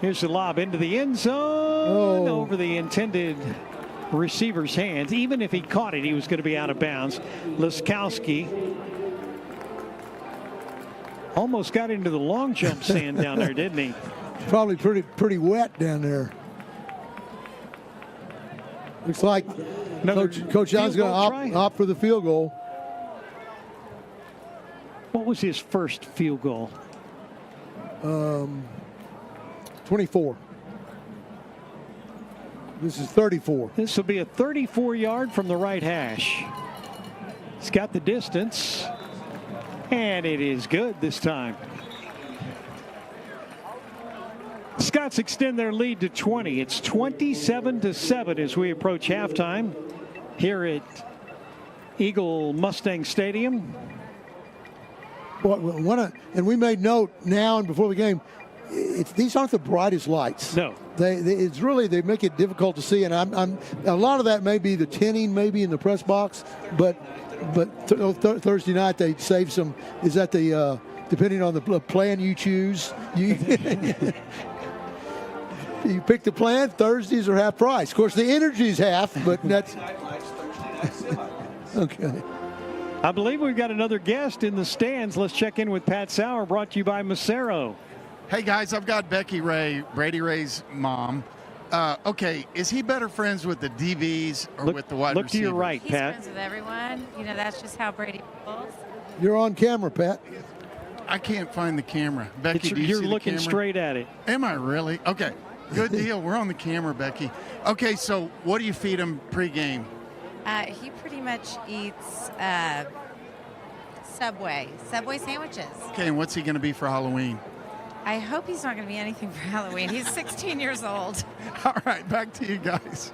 [SPEAKER 1] Here's the lob into the end zone over the intended receiver's hands. Even if he caught it, he was going to be out of bounds. Laskowski almost got into the long jump sand down there, didn't he?
[SPEAKER 16] Probably pretty wet down there. Looks like Coach John's going to opt for the field goal.
[SPEAKER 1] What was his first field goal?
[SPEAKER 16] 24. This is 34.
[SPEAKER 1] This will be a 34-yard from the right hash. It's got the distance, and it is good this time. Scots extend their lead to 20. It's 27-7 as we approach halftime here at Eagle Mustang Stadium.
[SPEAKER 16] And we made note now and before the game, these aren't the brightest lights.
[SPEAKER 1] No.
[SPEAKER 16] They make it difficult to see, and a lot of that may be the tinning maybe in the press box, but Thursday night they save some. Is that the depending on the plan you choose, you pick the plan. Thursdays are half price. Of course, the energy's half, but that's okay.
[SPEAKER 1] I believe we've got another guest in the stands. Let's check in with Pat Sauer, brought to you by Macero.
[SPEAKER 17] Hey, guys, I've got Becky Ray, Brady Ray's mom. Okay, is he better friends with the DBs or with the wide receivers?
[SPEAKER 1] Look to your right,
[SPEAKER 4] He's
[SPEAKER 1] Pat.
[SPEAKER 4] friends with everyone. You know, that's just how Brady rolls.
[SPEAKER 16] You're on camera, Pat.
[SPEAKER 17] I can't find the camera. Becky, do you
[SPEAKER 1] You're
[SPEAKER 17] see the
[SPEAKER 1] looking
[SPEAKER 17] camera?
[SPEAKER 1] straight at it.
[SPEAKER 17] Am I really? Okay, good deal. We're on the camera, Becky. Okay, so what do you feed him pregame?
[SPEAKER 4] He pretty much eats Subway sandwiches.
[SPEAKER 17] Okay, and what's he going to be for Halloween?
[SPEAKER 4] I hope he's not going to be anything for Halloween. He's 16 years old.
[SPEAKER 17] All right, back to you guys.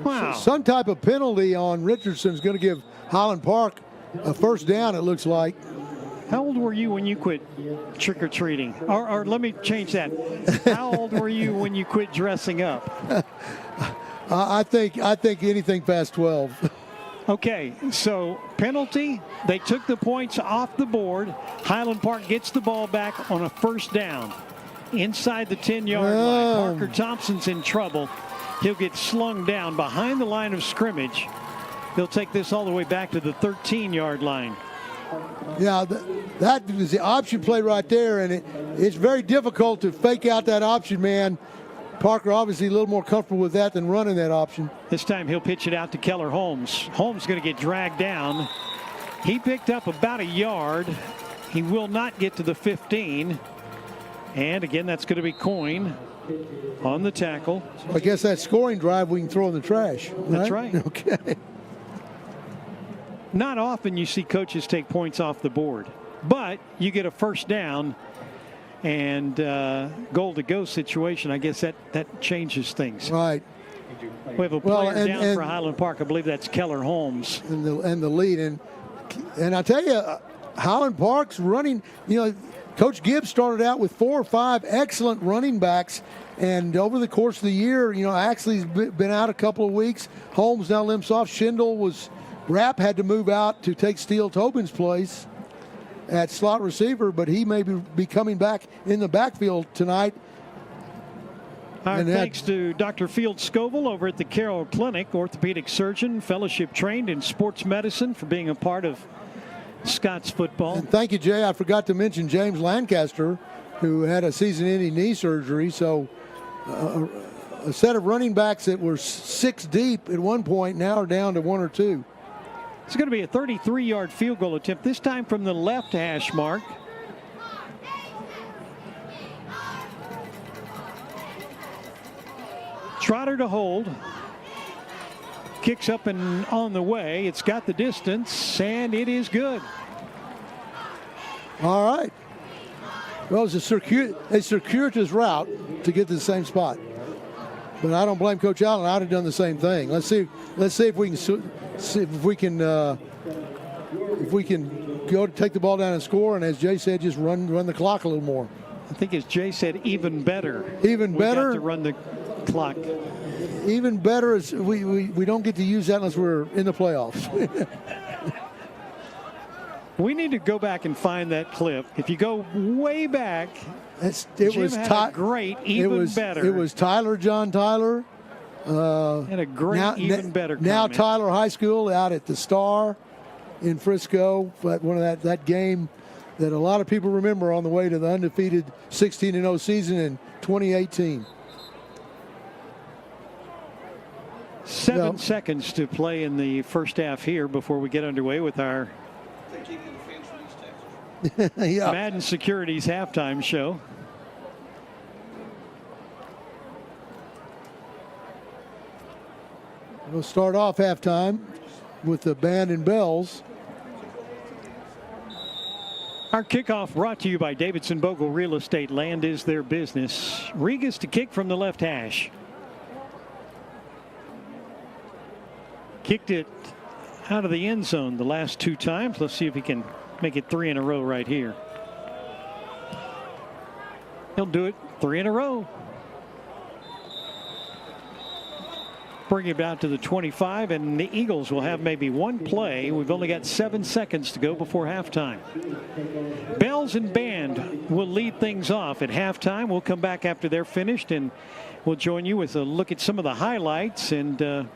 [SPEAKER 1] Wow.
[SPEAKER 16] Some type of penalty on Richardson is going to give Highland Park a first down, it looks like.
[SPEAKER 1] How old were you when you quit trick-or-treating? Or let me change that. How old were you when you quit dressing up?
[SPEAKER 16] I think anything past 12.
[SPEAKER 1] Okay, so penalty. They took the points off the board. Highland Park gets the ball back on a first down inside the 10-yard line. Parker Thompson's in trouble. He'll get slung down behind the line of scrimmage. They'll take this all the way back to the 13-yard line.
[SPEAKER 16] Yeah, that was the option play right there, and it's very difficult to fake out that option, man. Parker obviously a little more comfortable with that than running that option.
[SPEAKER 1] This time he'll pitch it out to Keller Holmes. Holmes going to get dragged down. He picked up about a yard. He will not get to the 15. And again, that's going to be Coyne on the tackle.
[SPEAKER 16] I guess that scoring drive we can throw in the trash.
[SPEAKER 1] That's right.
[SPEAKER 16] Okay.
[SPEAKER 1] Not often you see coaches take points off the board, but you get a first down and goal-to-go situation. I guess that changes things.
[SPEAKER 16] Right.
[SPEAKER 1] We have a player down for Highland Park. I believe that's Keller Holmes.
[SPEAKER 16] And the lead. And I tell you, Highland Park's running, Coach Gibbs started out with 4 or 5 excellent running backs. And over the course of the year, Axley's been out a couple of weeks. Holmes now limps off. Rapp had to move out to take Steele Tobin's place at slot receiver, but he may be coming back in the backfield tonight.
[SPEAKER 1] Our thanks to Dr. Field Scoville over at the Carroll Clinic, orthopedic surgeon, fellowship trained in sports medicine, for being a part of Scots football.
[SPEAKER 16] And thank you, Jay. I forgot to mention James Lancaster, who had a season-ending knee surgery. So a set of running backs that were 6 deep at one point now are down to 1 or 2.
[SPEAKER 1] It's going to be a 33-yard field goal attempt, this time from the left hash mark. Trotter to hold. Kicks up and on the way. It's got the distance, and it is good.
[SPEAKER 16] All right. Well, it's a circuitous route to get to the same spot. But I don't blame Coach Allen. I'd have done the same thing. Let's see if we can go to take the ball down and score. And as Jay said, just run the clock a little more.
[SPEAKER 1] I think as Jay said, even better.
[SPEAKER 16] Even better.
[SPEAKER 1] We got to run the clock.
[SPEAKER 16] Even better is we don't get to use that unless we're in the playoffs.
[SPEAKER 1] We need to go back and find that clip. If you go way back,
[SPEAKER 16] it was
[SPEAKER 1] great, even better.
[SPEAKER 16] It was John Tyler.
[SPEAKER 1] And a great, even better comment.
[SPEAKER 16] Now Tyler High School out at the Star in Frisco. But one of that game that a lot of people remember on the way to the undefeated 16-0 season in 2018.
[SPEAKER 1] 7 seconds to play in the first half here before we get underway with our Madden Securities halftime show.
[SPEAKER 16] We'll start off halftime with the band and bells.
[SPEAKER 1] Our kickoff brought to you by Davidson Bogle Real Estate. Land is their business. Regas to kick from the left hash. Kicked it out of the end zone the last 2 times. Let's see if he can make it 3 in a row right here. He'll do it 3 in a row. Bring it out to the 25, and the Eagles will have maybe one play. We've only got 7 seconds to go before halftime. Bells and band will lead things off at halftime. We'll come back after they're finished, and we'll join you with a look at some of the highlights and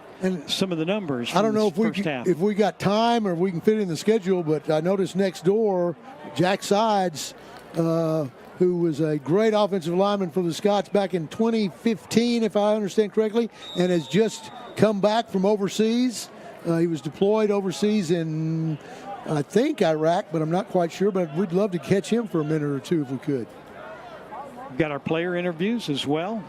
[SPEAKER 1] some of the numbers.
[SPEAKER 16] I don't know if we got time or we can fit in the schedule, but I noticed next door, Jack Sides, who was a great offensive lineman for the Scots back in 2015, if I understand correctly, and has just come back from overseas. He was deployed overseas in, I think, Iraq, but I'm not quite sure. But we'd love to catch him for a minute or two if we could.
[SPEAKER 1] We've got our player interviews as well.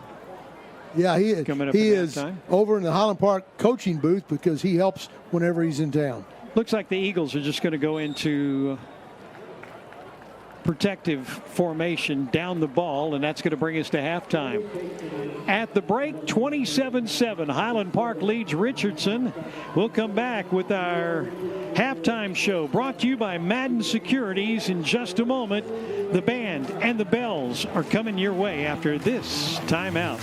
[SPEAKER 16] Yeah, he is
[SPEAKER 1] time.
[SPEAKER 16] Over in the Highland Park coaching booth because he helps whenever he's in town.
[SPEAKER 1] Looks like the Eagles are just going to go into protective formation down the ball, and that's going to bring us to halftime. At the break, 27-7. Highland Park leads Richardson. We'll come back with our halftime show brought to you by Madden Securities in just a moment. The band and the bells are coming your way after this timeout.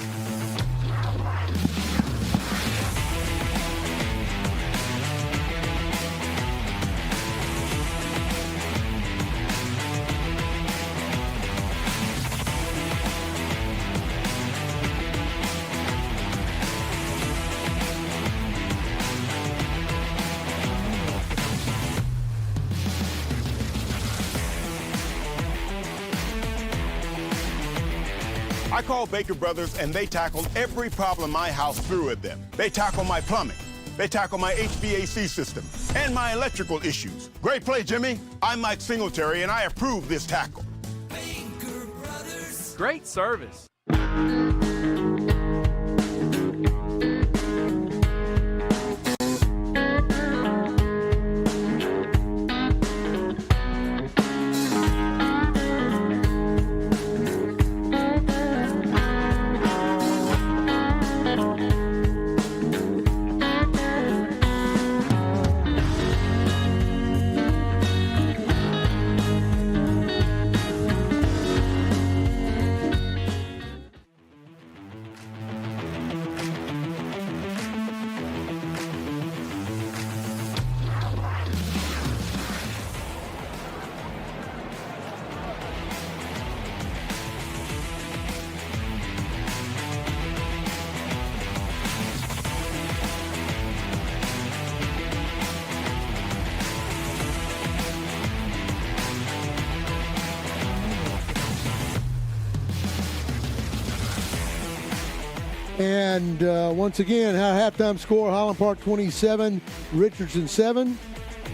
[SPEAKER 12] I called Baker Brothers, and they tackled every problem my house threw at them. They tackle my plumbing. They tackle my HVAC system and my electrical issues. Great play, Jimmy. I'm Mike Singletary, and I approve this tackle.
[SPEAKER 25] Baker Brothers.
[SPEAKER 19] Great service.
[SPEAKER 16] And once again, halftime score, Highland Park 27, Richardson 7.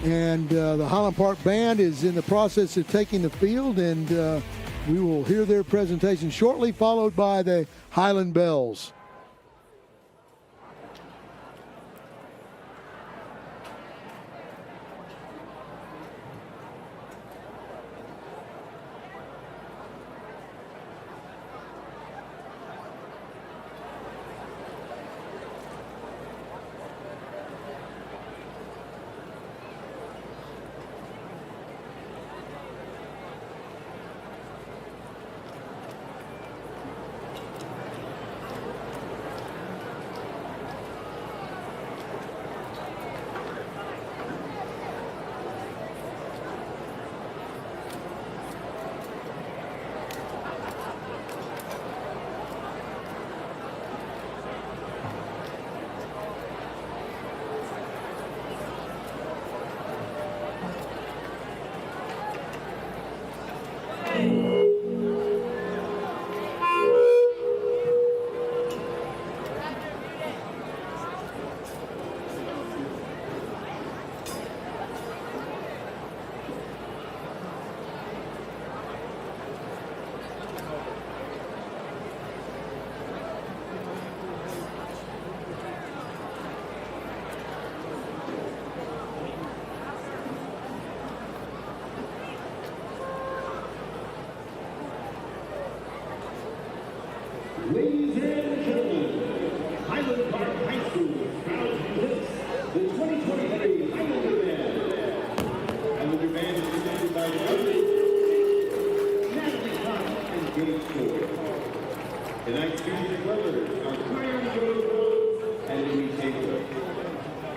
[SPEAKER 16] And the Highland Park Band is in the process of taking the field, and we will hear their presentation shortly, followed by the Highland Bells.
[SPEAKER 7] Ladies and gentlemen, Highland Park High School proud to present the 2023 Highlander Band. Highlander Band is presented by Varsity, Natalie Cox, and Gage Ford. Tonight's music brothers are Brian Joe and Louis Taylor.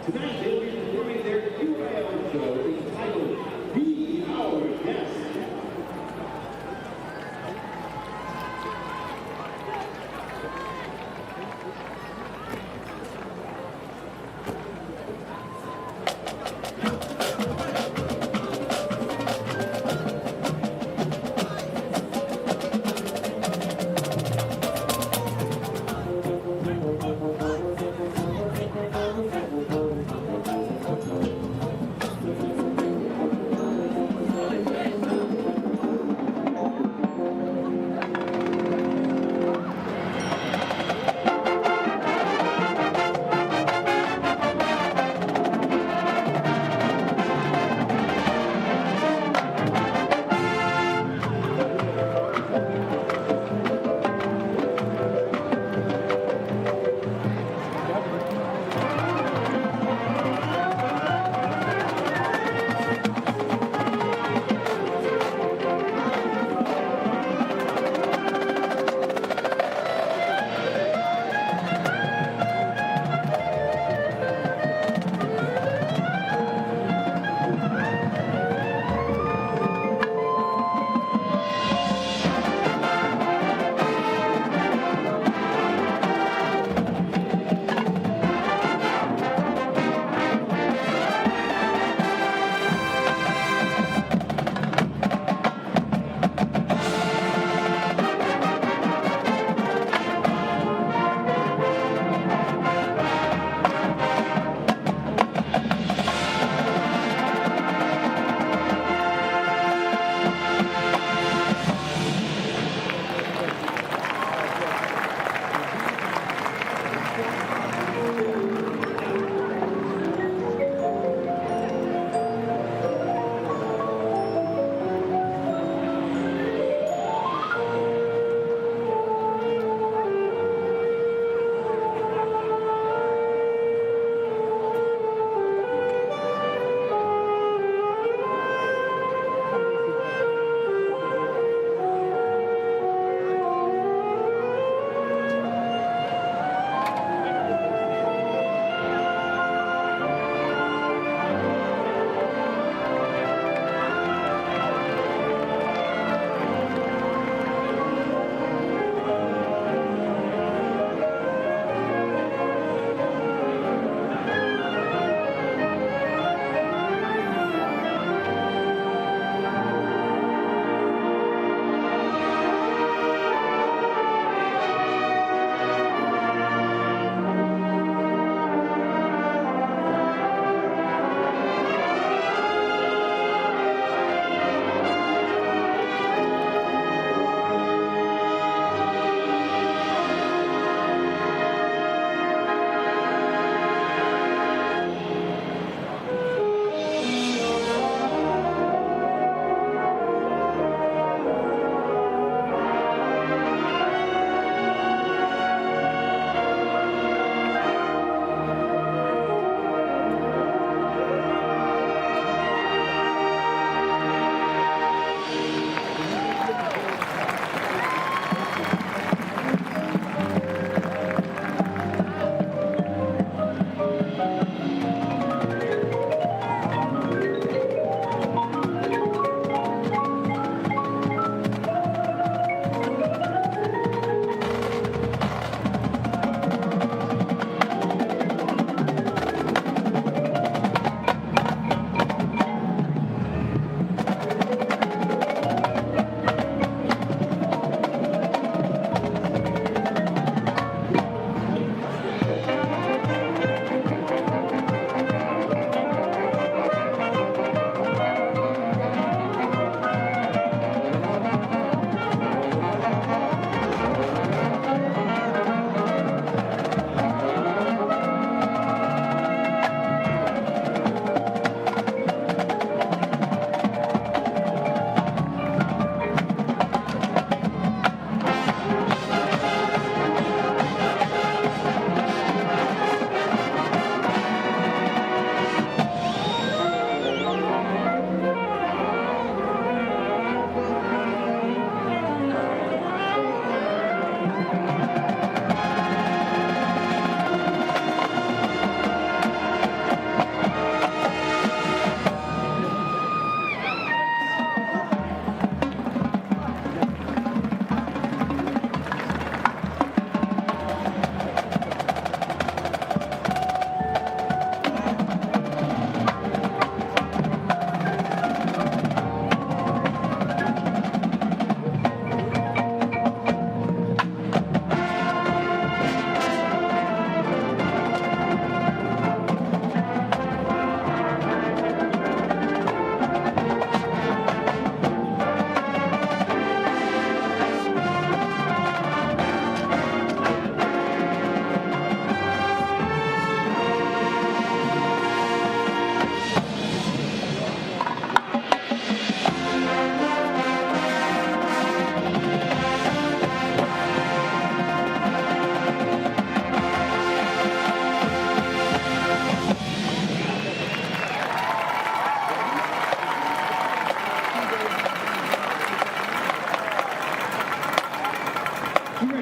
[SPEAKER 7] Tonight they'll be performing their UIL show entitled Be Our Guest.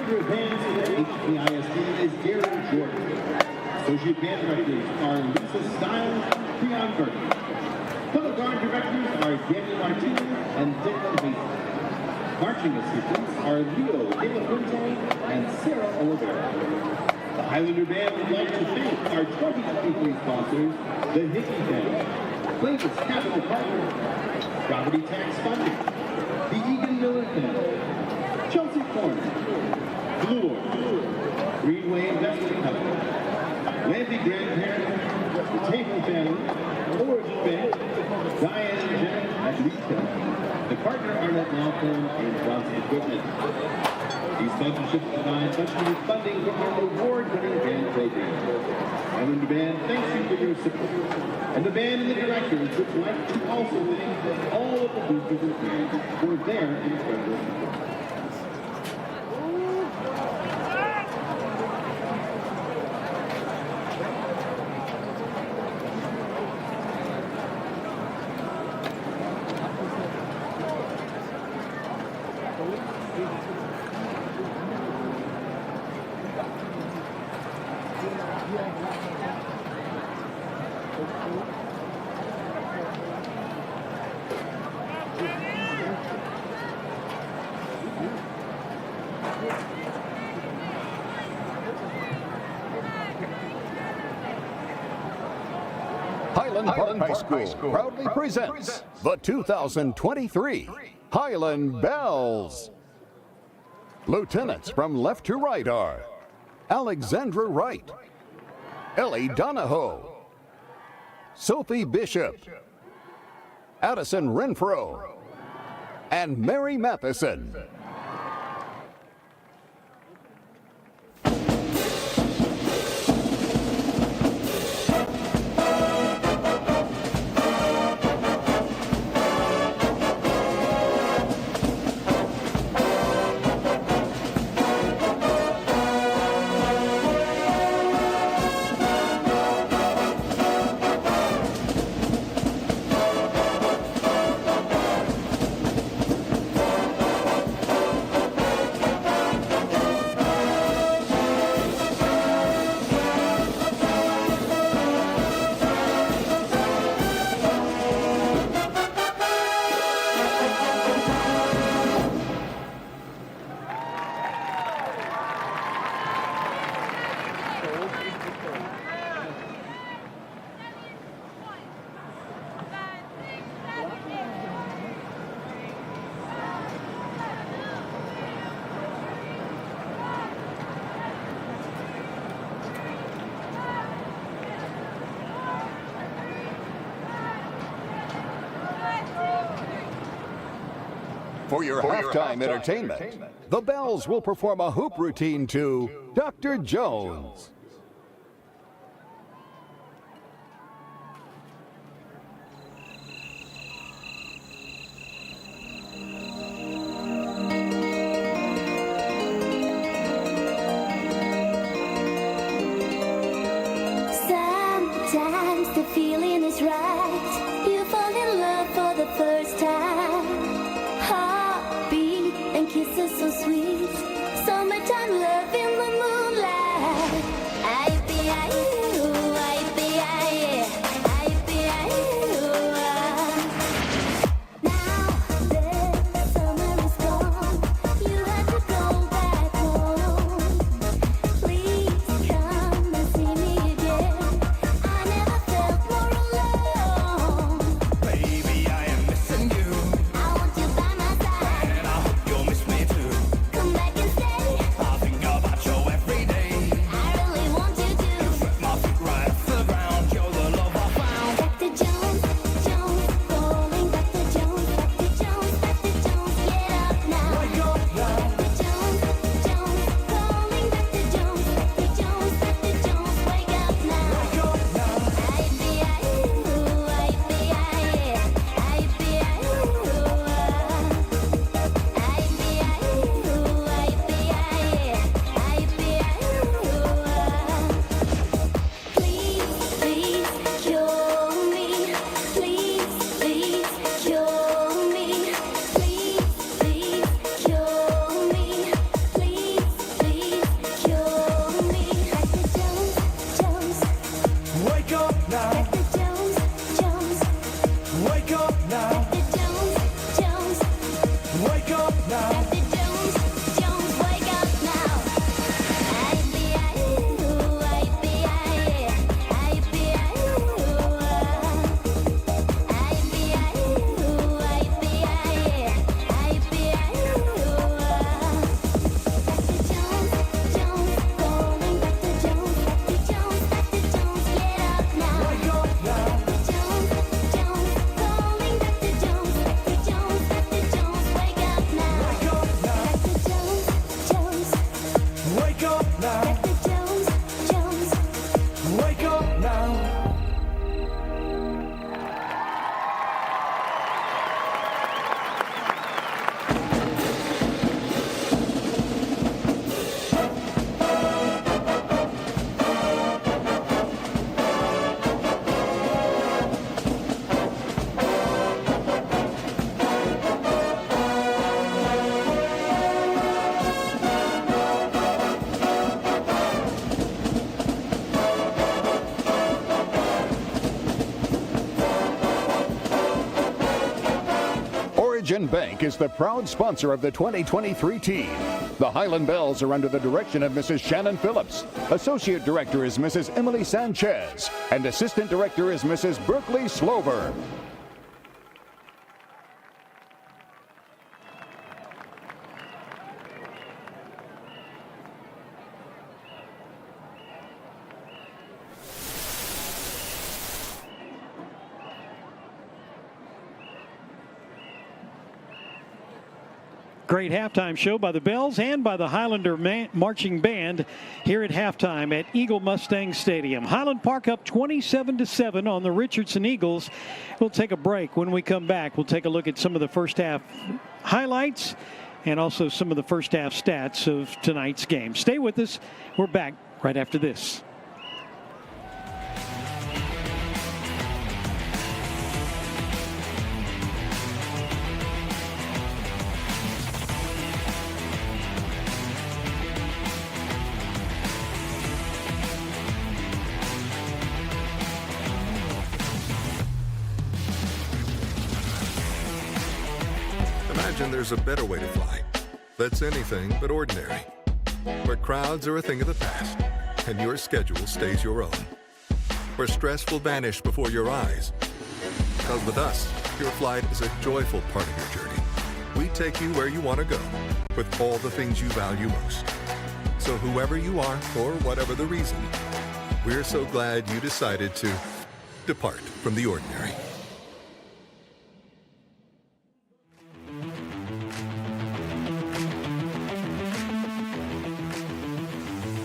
[SPEAKER 7] Director of Bands at HPISD is Gary Jordan. Associate Band Directors are Lisa Stiles and Creon Burton. Color Guard Directors are Daniel Martinez and Declan Mason. Marching assistants are Leo De La Fuente and Sarah Oliveira. The Highlander Band would like to thank our 2023 sponsors, the Hickey Band, Clavis Capital Partners, Property Tax Funding, the Egan Miller Family, Chelsea Corner, Blue Lord, Greenway Investment Company, Landy Grandparents, the Table Family, Origin Bank, Diane and Jen at Lisa, the Partner Arnett Law Firm, and Johnson Equipment. These sponsorships provide budgeted funding for our award-winning band program. Highland Band thanks you for your support. And the band and the directors would like to also thank all of the boosters and fans for their incredible support.
[SPEAKER 14] Highland Park High School proudly presents the 2023 Highland Bells. Lieutenants from left to right are Alexandra Wright, Ellie Donahoe, Sophie Bishop, Addison Renfro, and Mary Matheson. For your halftime entertainment, the Bells will perform a hoop routine to Dr. Jones.
[SPEAKER 20] Sometimes the feeling is right. You fall in love for the first time. Heartbeat and kisses so sweet. Summertime love in the moonlight. I be you, I be you. Now the summer is gone. You have to go back home. Please come and see me again. I never felt more alone.
[SPEAKER 15] Baby, I am missing you.
[SPEAKER 20] I want you by my side.
[SPEAKER 15] And I hope you'll miss me too.
[SPEAKER 20] Come back and stay.
[SPEAKER 15] I think about your
[SPEAKER 14] Origin Bank is the proud sponsor of the 2023 team. The Highland Bells are under the direction of Mrs. Shannon Phillips. Associate Director is Mrs. Emily Sanchez. And Assistant Director is Mrs. Berkeley Slover.
[SPEAKER 1] Great halftime show by the Bells and by the Highlander Marching Band here at halftime at Eagle Mustang Stadium. Highland Park up 27-7 on the Richardson Eagles. We'll take a break. When we come back, we'll take a look at some of the first half highlights and also some of the first half stats of tonight's game. Stay with us. We're back right after this.
[SPEAKER 5] Imagine there's a better way to fly that's anything but ordinary, where crowds are a thing of the past and your schedule stays your own, where stress will vanish before your eyes. Because with us, your flight is a joyful part of your journey. We take you where you want to go with all the things you value most. So whoever you are or whatever the reason, we're so glad you decided to depart from the ordinary.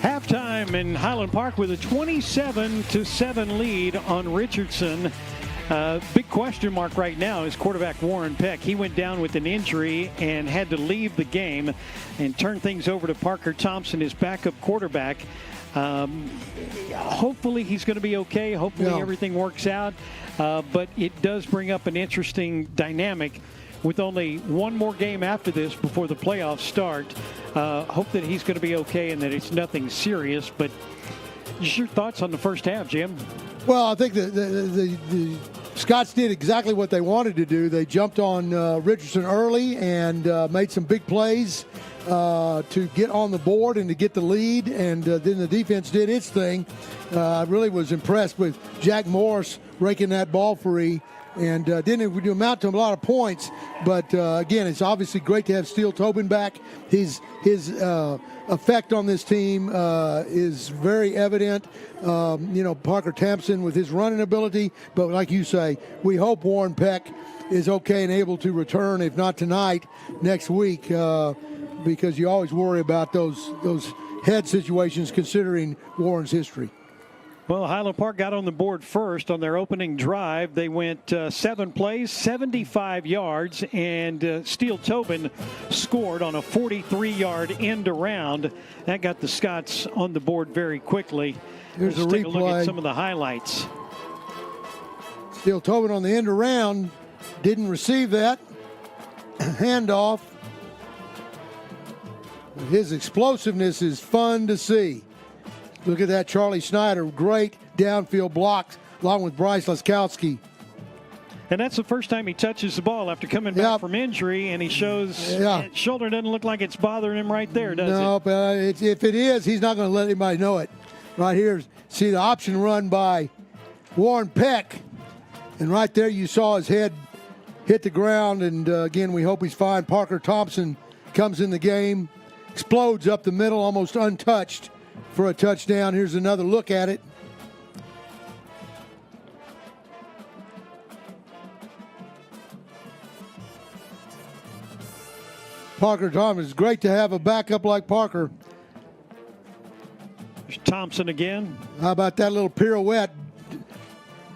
[SPEAKER 1] Halftime in Highland Park with a 27-7 lead on Richardson. Big question mark right now is quarterback Warren Peck. He went down with an injury and had to leave the game and turn things over to Parker Thompson, his backup quarterback. Hopefully he's going to be okay. Hopefully everything works out. But it does bring up an interesting dynamic with only one more game after this before the playoffs start. Hope that he's going to be okay and that it's nothing serious. But just your thoughts on the first half, Jim?
[SPEAKER 16] Well, I think the Scots did exactly what they wanted to do. They jumped on Richardson early and made some big plays to get on the board and to get the lead. And then the defense did its thing. I really was impressed with Jack Morris raking that ball free. And didn't amount to a lot of points, but again, it's obviously great to have Steele Tobin back. His effect on this team is very evident. Parker Thompson with his running ability, but like you say, we hope Warren Peck is okay and able to return, if not tonight, next week, because you always worry about those head situations considering Warren's history.
[SPEAKER 1] Well, Highland Park got on the board first on their opening drive. They went 7 plays, 75 yards, and Steele Tobin scored on a 43-yard end around. That got the Scots on the board very quickly.
[SPEAKER 16] Here's
[SPEAKER 1] Let's
[SPEAKER 16] a
[SPEAKER 1] take a look
[SPEAKER 16] replay.
[SPEAKER 1] at some of the highlights.
[SPEAKER 16] Steele Tobin on the end around, didn't receive that. Handoff. His explosiveness is fun to see. Look at that, Charlie Snyder, great downfield blocks along with Bryce Laskowski.
[SPEAKER 1] And that's the first time he touches the ball after coming back from injury, and he shows his shoulder doesn't look like it's bothering him right there, does it?
[SPEAKER 16] No, but if it is, he's not going to let anybody know it. Right here, see the option run by Warren Peck. And right there you saw his head hit the ground, and again, we hope he's fine. Parker Thompson comes in the game, explodes up the middle, almost untouched for a touchdown. Here's another look at it. Parker Thompson. It's great to have a backup like Parker.
[SPEAKER 1] There's Thompson again.
[SPEAKER 16] How about that little pirouette?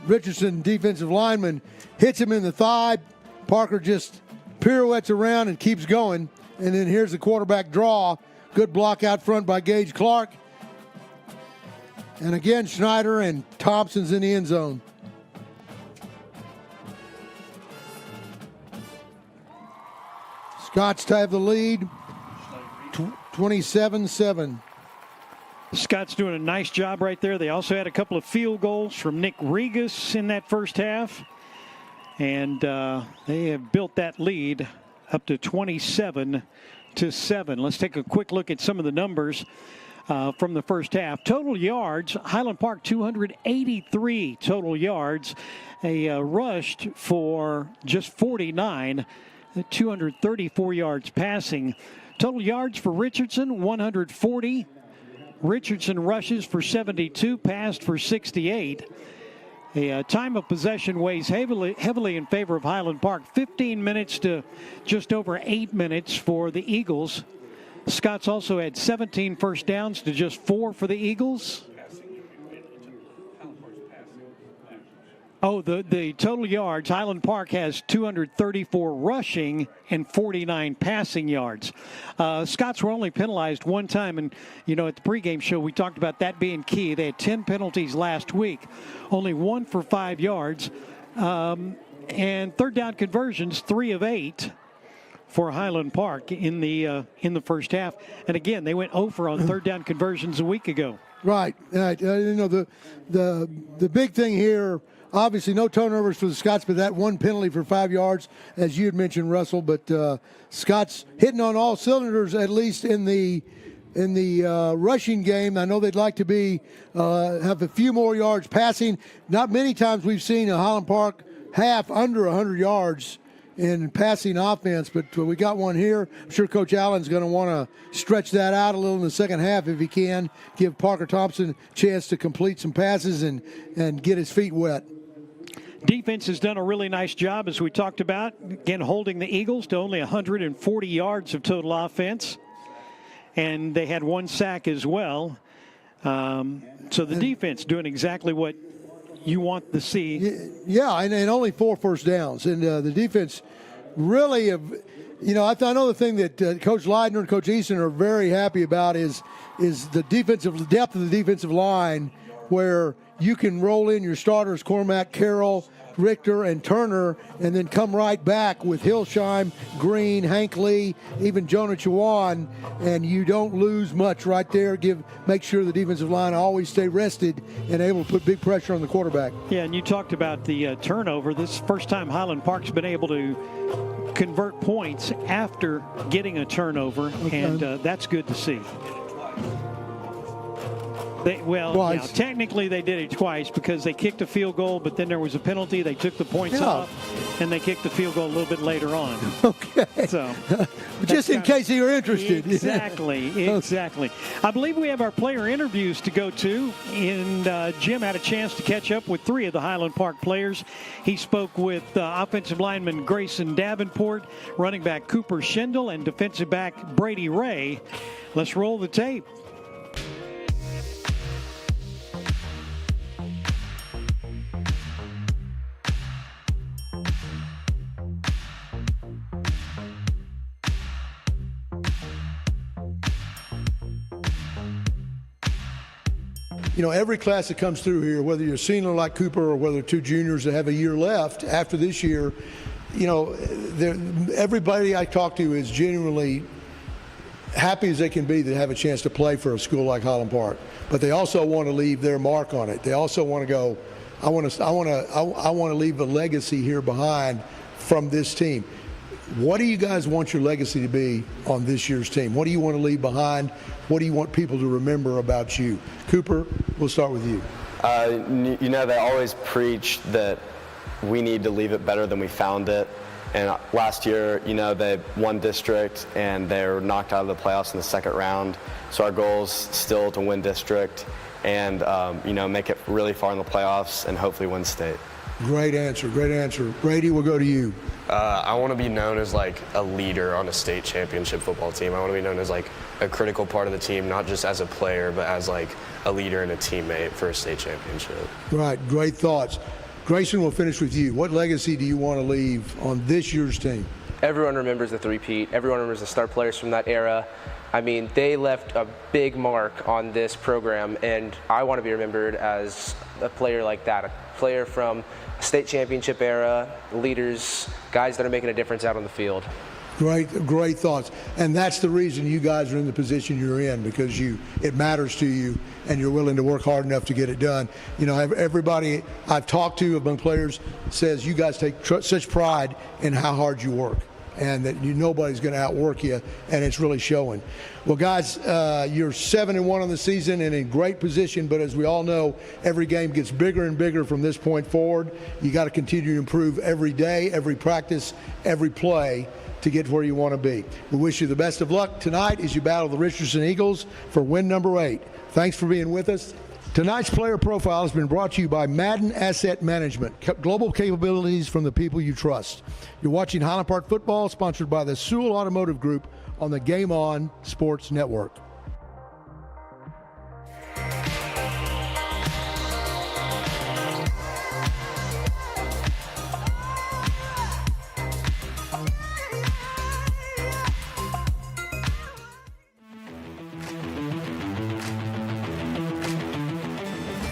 [SPEAKER 16] Richardson, defensive lineman, hits him in the thigh. Parker just pirouettes around and keeps going. And then here's the quarterback draw. Good block out front by Gage Clark. And again, Schneider and Thompson's in the end zone. Scots have the lead, 27-7.
[SPEAKER 1] The Scots doing a nice job right there. They also had a couple of field goals from Nick Regas in that first half. And they have built that lead up to 27-7. Let's take a quick look at some of the numbers from the first half. Total yards, Highland Park 283 total yards. They rushed for just 49, 234 yards passing. Total yards for Richardson, 140. Richardson rushes for 72, passed for 68. The time of possession weighs heavily in favor of Highland Park. 15 minutes to just over 8 minutes for the Eagles. Scott's also had 17 first downs to just 4 for the Eagles. Oh, the total yards, Highland Park has 234 rushing and 49 passing yards. Scots were only penalized one time, and, you know, at the pregame show, we talked about that being key. They had 10 penalties last week, only 1 for 5 yards. And third down conversions, 3 of 8 for Highland Park in the first half. And again, they went over on third down conversions a week ago.
[SPEAKER 16] Right. You know, the big thing here, obviously no turnovers for the Scots, but that one penalty for 5 yards, as you had mentioned, Russell. But Scots hitting on all cylinders, at least in the rushing game. I know they'd like to have a few more yards passing. Not many times we've seen a Highland Park half under 100 yards in passing offense, but we got one here. I'm sure Coach Allen's going to want to stretch that out a little in the second half if he can, give Parker Thompson a chance to complete some passes and get his feet wet.
[SPEAKER 1] Defense has done a really nice job, as we talked about, again, holding the Eagles to only 140 yards of total offense. And they had 1 sack as well. So the defense doing exactly what you want to see.
[SPEAKER 16] Yeah, and only 4 first downs. And the defense really, I know the thing that Coach Leidner and Coach Easton are very happy about is the depth of the defensive line, where you can roll in your starters, Cormac, Carroll, Richter, and Turner, and then come right back with Hillsheim, Green, Hank Lee, even Jonah Chawan, and you don't lose much right there. Make sure the defensive line always stay rested and able to put big pressure on the quarterback.
[SPEAKER 1] Yeah, and you talked about the turnover. This is the first time Highland Park's been able to convert points after getting a turnover, and that's good to see. Technically they did it twice because they kicked a field goal, but then there was a penalty. They took the points off, and they kicked the field goal a little bit later on.
[SPEAKER 16] Okay.
[SPEAKER 1] So,
[SPEAKER 16] just in case you're interested.
[SPEAKER 1] Exactly. I believe we have our player interviews to go to, and Jim had a chance to catch up with 3 of the Highland Park players. He spoke with offensive lineman Grayson Davenport, running back Cooper Schindel, and defensive back Brady Ray. Let's roll the tape.
[SPEAKER 16] You know, every class that comes through here, whether you're a senior like Cooper or whether 2 juniors that have a year left after this year, you know, everybody I talk to is genuinely happy as they can be to have a chance to play for a school like Highland Park. But they also want to leave their mark on it. They also want to go, I want to leave a legacy here behind from this team. What do you guys want your legacy to be on this year's team? What do you want to leave behind? What do you want people to remember about you? Cooper, we'll start with you.
[SPEAKER 6] You know, they always preach that we need to leave it better than we found it. And last year, you know, they won district and they were knocked out of the playoffs in the second round. So our goal is still to win district and, you know, make it really far in the playoffs and hopefully win state.
[SPEAKER 16] Great answer. Brady, we'll go to you.
[SPEAKER 8] I want to be known as like a leader on a state championship football team. I want to be known as like a critical part of the team, not just as a player, but as like a leader and a teammate for a state championship.
[SPEAKER 16] Right, great thoughts. Grayson, we'll finish with you. What legacy do you want to leave on this year's team?
[SPEAKER 21] Everyone remembers the three-peat. Everyone remembers the star players from that era. I mean, they left a big mark on this program, and I want to be remembered as a player like that, a player from a state championship era, leaders, guys that are making a difference out on the field.
[SPEAKER 16] Great thoughts. And that's the reason you guys are in the position you're in, because it matters to you and you're willing to work hard enough to get it done. You know, everybody I've talked to among players says you guys take such pride in how hard you work, and that nobody's going to outwork you, and it's really showing. Well, guys, you're 7-1 on the season and in great position, but as we all know, every game gets bigger and bigger from this point forward. You got to continue to improve every day, every practice, every play to get where you want to be. We wish you the best of luck tonight as you battle the Richardson Eagles for win number 8. Thanks for being with us. Tonight's player profile has been brought to you by Madden Asset Management, global capabilities from the people you trust. You're watching Highland Park Football, sponsored by the Sewell Automotive Group on the Game On Sports Network.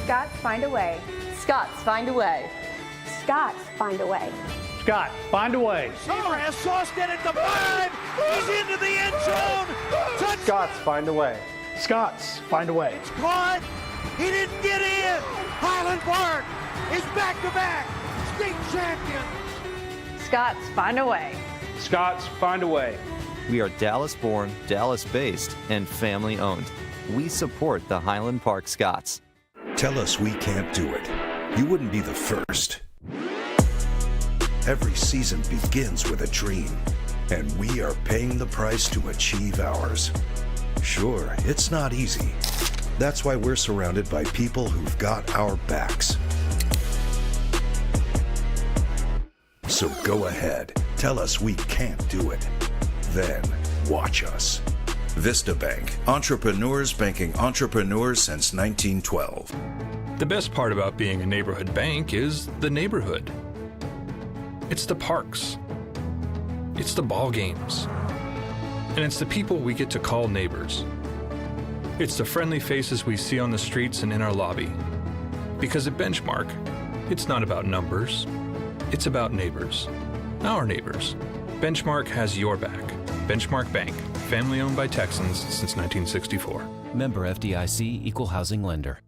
[SPEAKER 9] Scots find a way. Scots find a way. Scots find a way.
[SPEAKER 1] Scott, find a way. Has sauced it at the 5. He's into the end zone.
[SPEAKER 10] Scots find a way. Scots find a way.
[SPEAKER 1] It's caught. He didn't get in. Highland Park is back-to-back state champion.
[SPEAKER 9] Scots find a way.
[SPEAKER 10] Scots find a way.
[SPEAKER 11] We are Dallas-born, Dallas-based, and family-owned. We support the Highland Park Scots.
[SPEAKER 22] Tell us we can't do it. You wouldn't be the first. Every season begins with a dream, and we are paying the price to achieve ours. Sure, it's not easy. That's why we're surrounded by people who've got our backs. So go ahead, tell us we can't do it. Then watch us. Vista Bank, entrepreneurs banking entrepreneurs since 1912.
[SPEAKER 23] The best part about being a neighborhood bank is the neighborhood. It's the parks. It's the ball games. And it's the people we get to call neighbors. It's the friendly faces we see on the streets and in our lobby. Because at Benchmark, it's not about numbers. It's about neighbors. Our neighbors. Benchmark has your back. Benchmark Bank. Family owned by Texans since 1964.
[SPEAKER 24] Member FDIC, Equal Housing Lender.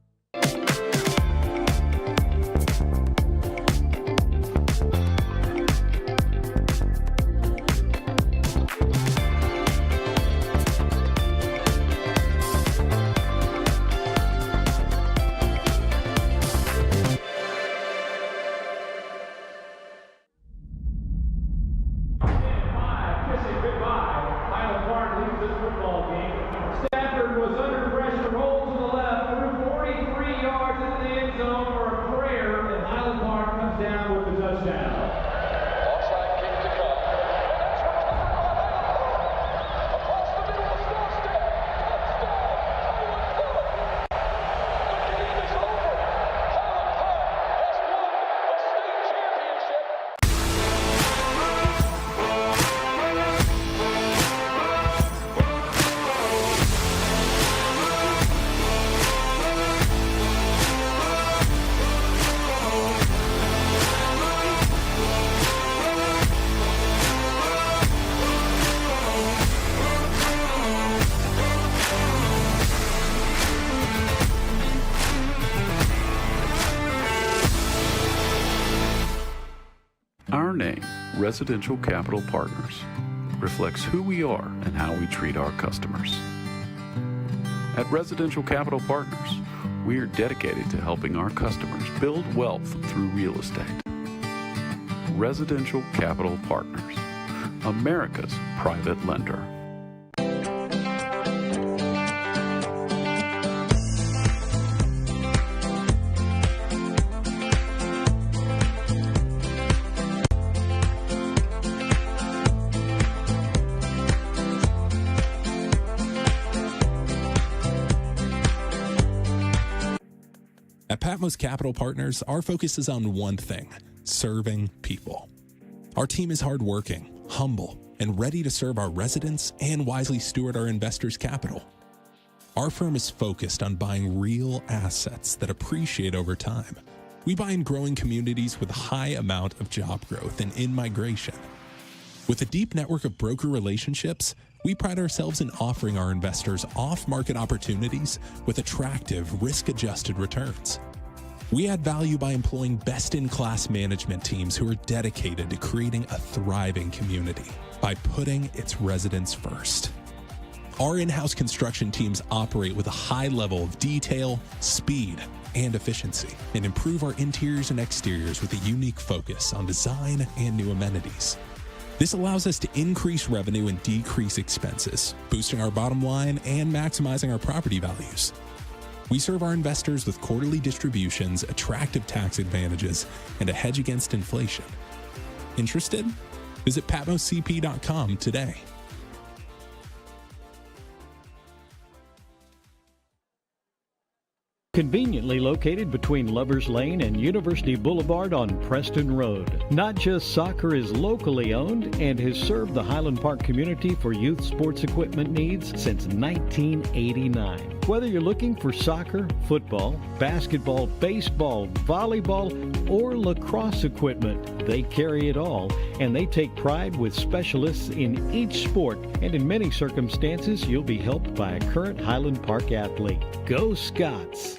[SPEAKER 27] Residential Capital Partners reflects who we are and how we treat our customers. At Residential Capital Partners, we are dedicated to helping our customers build wealth through real estate. Residential Capital Partners, America's private lender.
[SPEAKER 28] At Patmos Capital Partners, our focus is on one thing: serving people. Our team is hardworking, humble, and ready to serve our residents and wisely steward our investors' capital. Our firm is focused on buying real assets that appreciate over time. We buy in growing communities with a high amount of job growth and in-migration. With a deep network of broker relationships, we pride ourselves in offering our investors off-market opportunities with attractive, risk-adjusted returns. We add value by employing best-in-class management teams who are dedicated to creating a thriving community by putting its residents first. Our in-house construction teams operate with a high level of detail, speed, and efficiency, and improve our interiors and exteriors with a unique focus on design and new amenities. This allows us to increase revenue and decrease expenses, boosting our bottom line and maximizing our property values. We serve our investors with quarterly distributions, attractive tax advantages, and a hedge against inflation. Interested? Visit patmoscp.com today.
[SPEAKER 1] Conveniently located between Lovers Lane and University Boulevard on Preston Road. Not Just Soccer is locally owned and has served the Highland Park community for youth sports equipment needs since 1989. Whether you're looking for soccer, football, basketball, baseball, volleyball, or lacrosse equipment, they carry it all, and they take pride with specialists in each sport, and in many circumstances, you'll be helped by a current Highland Park athlete. Go Scots!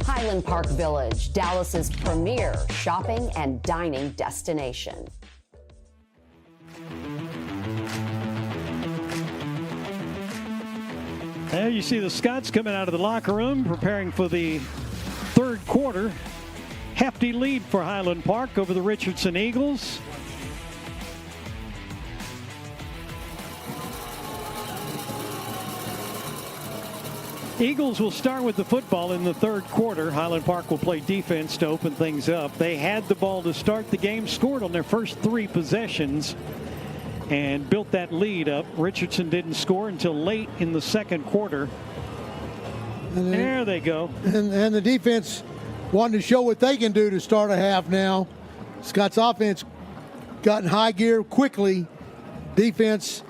[SPEAKER 2] Highland Park Village, Dallas's premier shopping and dining destination.
[SPEAKER 1] There you see the Scots coming out of the locker room, preparing for the third quarter. Hefty lead for Highland Park over the Richardson Eagles. Eagles will start with the football in the third quarter. Highland Park will play defense to open things up. They had the ball to start the game, scored on their first 3 possessions, and built that lead up. Richardson didn't score until late in the second quarter.
[SPEAKER 16] And
[SPEAKER 1] there they go.
[SPEAKER 16] And the defense wanting to show what they can do to start a half now. Scott's offense got in high gear quickly. Defense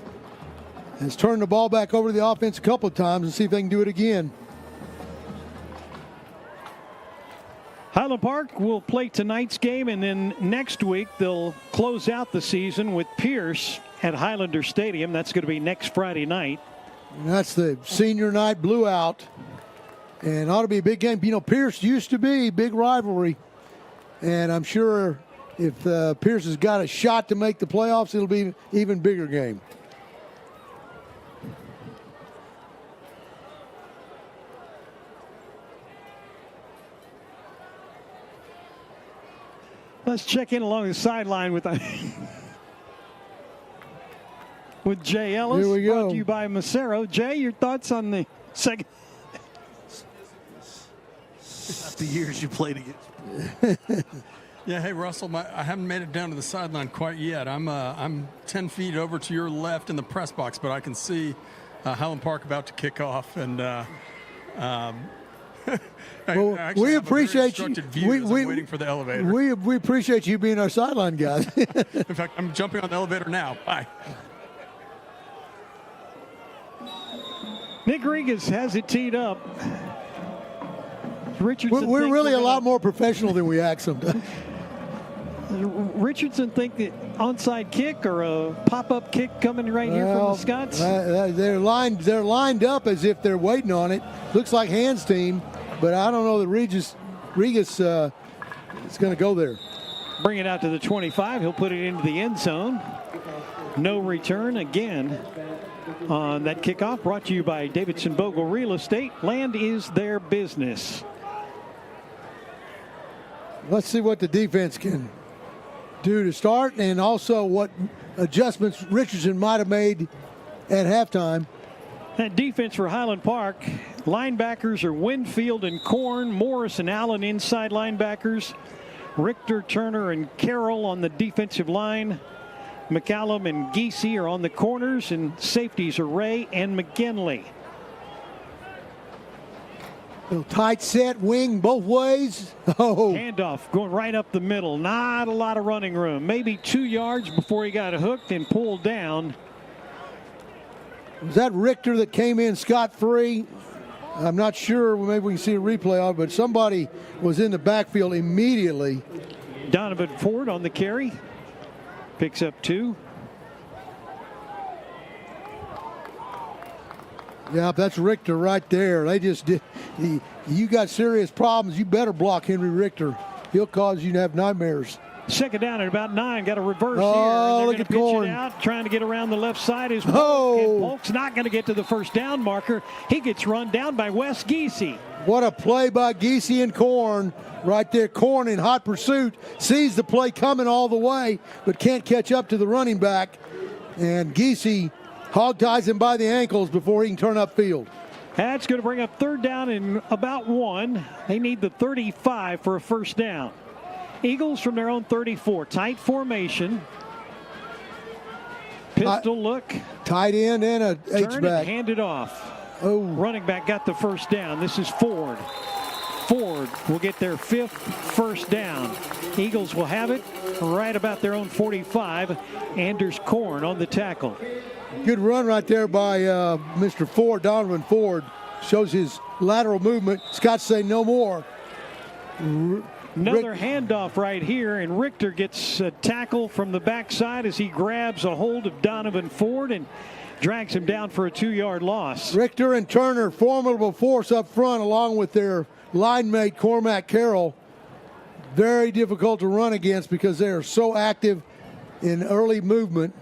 [SPEAKER 16] has turned the ball back over to the offense a couple of times and see if they can do it again.
[SPEAKER 1] Highland Park will play tonight's game, and then next week they'll close out the season with Pierce at Highlander Stadium. That's going to be next Friday night.
[SPEAKER 16] And that's the senior night blew out, and ought to be a big game. You know, Pierce used to be a big rivalry, and I'm sure if Pierce has got a shot to make the playoffs, it'll be an even bigger game.
[SPEAKER 1] Let's check in along the sideline with Jay Ellis.
[SPEAKER 16] Here we go.
[SPEAKER 1] Brought to you by Macero. Jay, your thoughts on the second?
[SPEAKER 3] The years you played against. Yeah, hey Russell, I haven't made it down to the sideline quite yet. I'm 10 feet over to your left in the press box, but I can see Highland Park about to kick off, and
[SPEAKER 16] well, we appreciate you.
[SPEAKER 3] I'm waiting for the elevator.
[SPEAKER 16] We appreciate you being our sideline guy.
[SPEAKER 3] In fact, I'm jumping on the elevator now. Bye.
[SPEAKER 1] Nick Regas has it teed up. Richardson
[SPEAKER 16] We're really a lot more professional than we act sometimes.
[SPEAKER 1] Richardson think that onside kick or a pop-up kick coming right here from the Scots?
[SPEAKER 16] They're lined up as if they're waiting on it. Looks like hands team, but I don't know that Regas is going to go there.
[SPEAKER 1] Bring it out to the 25. He'll put it into the end zone. No return again on that kickoff. Brought to you by Davidson Bogle Real Estate. Land is their business.
[SPEAKER 16] Let's see what the defense can do to start, and also what adjustments Richardson might have made at halftime.
[SPEAKER 1] That defense for Highland Park, linebackers are Winfield and Korn, Morris and Allen inside linebackers, Richter, Turner, and Carroll on the defensive line. McCallum and Giese are on the corners, and safeties are Ray and McGinley.
[SPEAKER 16] Little tight set, wing both ways. Oh.
[SPEAKER 1] Handoff going right up the middle. Not a lot of running room. Maybe 2 yards before he got hooked and pulled down.
[SPEAKER 16] Was that Richter that came in scot-free? I'm not sure, maybe we can see a replay of it, but somebody was in the backfield immediately.
[SPEAKER 1] Donovan Ford on the carry. Picks up 2.
[SPEAKER 16] Yeah, that's Richter right there. They just did. You got serious problems, you better block Henry Richter. He'll cause you to have nightmares.
[SPEAKER 1] Second down at about 9. Got a reverse
[SPEAKER 16] here.
[SPEAKER 1] They're
[SPEAKER 16] look at
[SPEAKER 1] pitch
[SPEAKER 16] Corn.
[SPEAKER 1] it out, trying to get around the left side is Polk. And Polk's not going to get to the first down marker. He gets run down by Wes Giese.
[SPEAKER 16] What a play by Giese and Corn. Right there, Corn in hot pursuit. Sees the play coming all the way, but can't catch up to the running back. And Giese hog ties him by the ankles before he can turn upfield.
[SPEAKER 1] That's going to bring up 3rd down and about 1. They need the 35 for a first down. Eagles from their own 34. Tight formation. Pistol look.
[SPEAKER 16] Tight end and a H-back.
[SPEAKER 1] Hand it off.
[SPEAKER 16] Oh.
[SPEAKER 1] Running back got the first down. This is Ford. Ford will get their 5th first down. Eagles will have it right about their own 45. Anders Korn on the tackle.
[SPEAKER 16] Good run right there by Mr. Ford, Donovan Ford. Shows his lateral movement. Scott say no more.
[SPEAKER 1] Another handoff right here, and Richter gets a tackle from the backside as he grabs a hold of Donovan Ford and drags him down for a 2-yard loss.
[SPEAKER 16] Richter and Turner, formidable force up front, along with their line mate Cormac Carroll. Very difficult to run against because they are so active in early movement.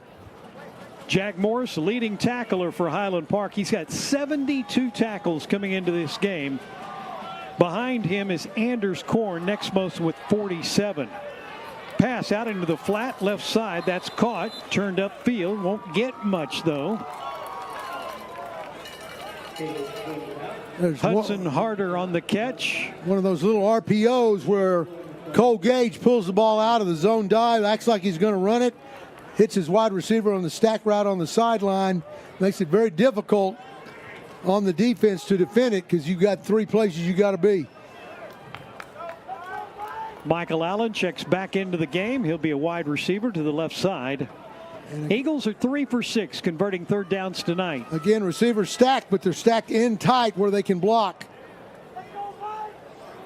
[SPEAKER 1] Jack Morris, leading tackler for Highland Park. He's got 72 tackles coming into this game. Behind him is Anders Korn, next most with 47. Pass out into the flat left side. That's caught. Turned upfield. Won't get much, though.
[SPEAKER 16] There's
[SPEAKER 1] Hudson Harder on the catch.
[SPEAKER 16] One of those little RPOs where Cole Gage pulls the ball out of the zone dive, acts like he's going to run it, hits his wide receiver on the stack route on the sideline, makes it very difficult on the defense to defend it because you got 3 places you got to be.
[SPEAKER 1] Michael Allen checks back into the game. He'll be a wide receiver to the left side. Eagles are 3 for 6, converting 3rd downs tonight.
[SPEAKER 16] Again, receivers stacked, but they're stacked in tight where they can block.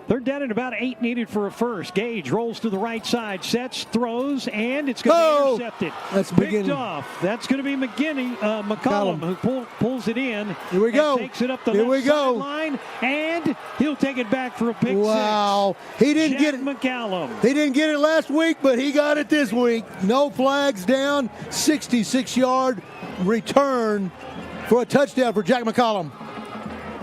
[SPEAKER 1] 3rd down and about 8 needed for a first. Gage rolls to the right side, sets, throws, and it's going to be intercepted.
[SPEAKER 16] That's
[SPEAKER 1] picked off. That's going to be McCollum who pulls it in.
[SPEAKER 16] Here we go.
[SPEAKER 1] Takes it up the left sideline, and he'll take it back for a pick 6.
[SPEAKER 16] Wow. He didn't get it.
[SPEAKER 1] McCallum.
[SPEAKER 16] He didn't get it last week, but he got it this week. No flags down. 66-yard return for a touchdown for Jack McCallum.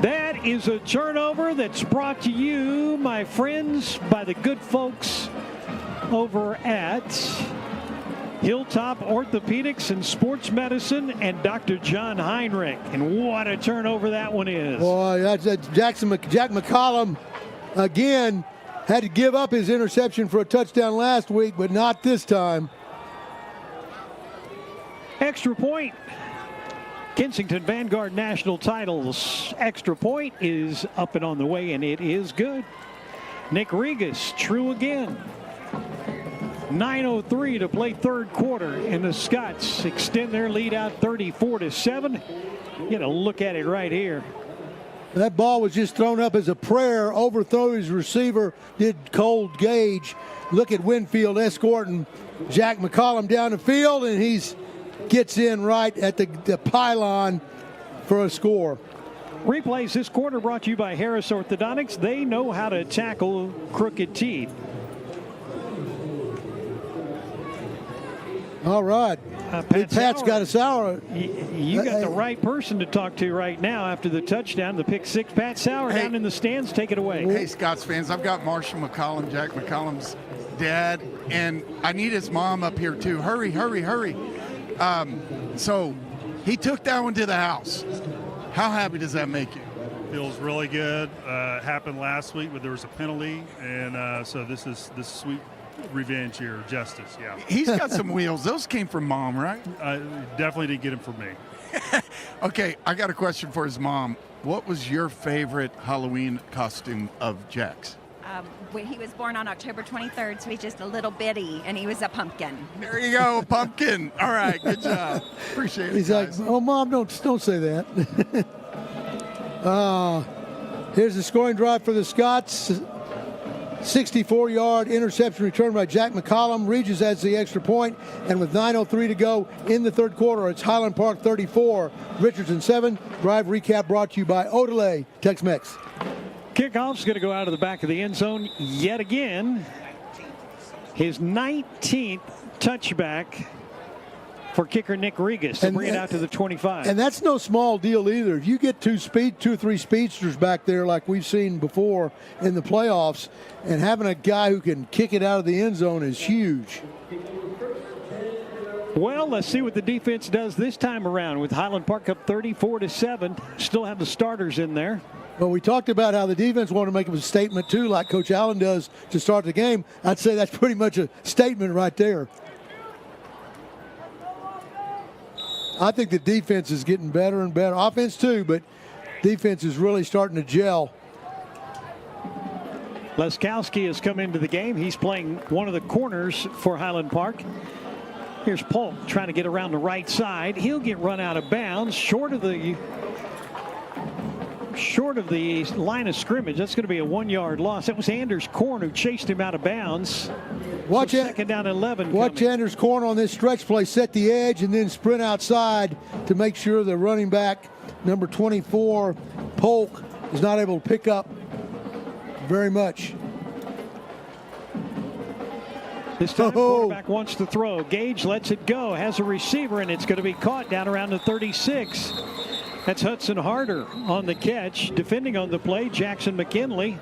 [SPEAKER 1] That is a turnover that's brought to you, my friends, by the good folks over at Hilltop Orthopedics and Sports Medicine and Dr. John Heinrich. And what a turnover that one is.
[SPEAKER 16] Boy, that's Jack McCallum, again, had to give up his interception for a touchdown last week, but not this time.
[SPEAKER 1] Extra point. Kensington Vanguard National Titles extra point is up and on the way, and it is good. Nick Regas, true again. 9:03 to play 3rd quarter, and the Scots extend their lead out 34-7. Get a look at it right here.
[SPEAKER 16] That ball was just thrown up as a prayer. Overthrow his receiver, did Cole Gage. Look at Winfield escorting Jack McCallum down the field, and he's gets in right at the pylon for a score.
[SPEAKER 1] Replays this quarter brought to you by Harris Orthodontics. They know how to tackle crooked teeth.
[SPEAKER 16] All right. Pat's got a sour.
[SPEAKER 1] You got the right person to talk to right now after the touchdown, the pick 6. Pat Sauer down in the stands. Take it away.
[SPEAKER 4] Hey, Scots fans. I've got Marshall McCollum, Jack McCollum's dad, and I need his mom up here too. Hurry, hurry, hurry. So he took that one to the house. How happy does that make you?
[SPEAKER 12] Feels really good. Happened last week, but there was a penalty, and so this is sweet revenge here, justice. Yeah.
[SPEAKER 4] He's got some wheels. Those came from Mom, right?
[SPEAKER 12] Definitely didn't get them from me.
[SPEAKER 4] Okay, I got a question for his mom. What was your favorite Halloween costume of Jack's?
[SPEAKER 13] He was born on October 23rd, so he's just a little bitty, and he was a pumpkin.
[SPEAKER 4] There you go, a pumpkin. All right, good job. Appreciate it,
[SPEAKER 16] He's
[SPEAKER 4] guys.
[SPEAKER 16] like, oh, Mom, don't say that. Here's the scoring drive for the Scots. 64-yard interception return by Jack McCollum. Regis adds the extra point, and with 9:03 to go in the third quarter, it's Highland Park 34, Richardson 7. Drive recap brought to you by Odelay Tex-Mex.
[SPEAKER 1] Kickoff's going to go out of the back of the end zone yet again. His 19th touchback for kicker Nick Regis to bring it out to the 25.
[SPEAKER 16] And that's no small deal either. If you get two or three speedsters back there like we've seen before in the playoffs, and having a guy who can kick it out of the end zone is huge.
[SPEAKER 1] Well, let's see what the defense does this time around with Highland Park up 34-7. Still have the starters in there.
[SPEAKER 16] Well, we talked about how the defense wanted to make a statement too, like Coach Allen does to start the game. I'd say that's pretty much a statement right there. I think the defense is getting better and better. Offense too, but defense is really starting to gel.
[SPEAKER 1] Leskowski has come into the game. He's playing one of the corners for Highland Park. Here's Polk trying to get around the right side. He'll get run out of bounds short of the line of scrimmage. That's going to be a 1-yard loss. That was Anders Korn who chased him out of bounds.
[SPEAKER 16] Watch
[SPEAKER 1] so second down and 11.
[SPEAKER 16] Watch Anders Korn on this stretch play set the edge and then sprint outside to make sure the running back, number 24, Polk, is not able to pick up very much.
[SPEAKER 1] This time, quarterback wants to throw. Gage lets it go, has a receiver, and it's going to be caught down around the 36. That's Hudson Harder on the catch. Defending on the play, Jackson McKinley.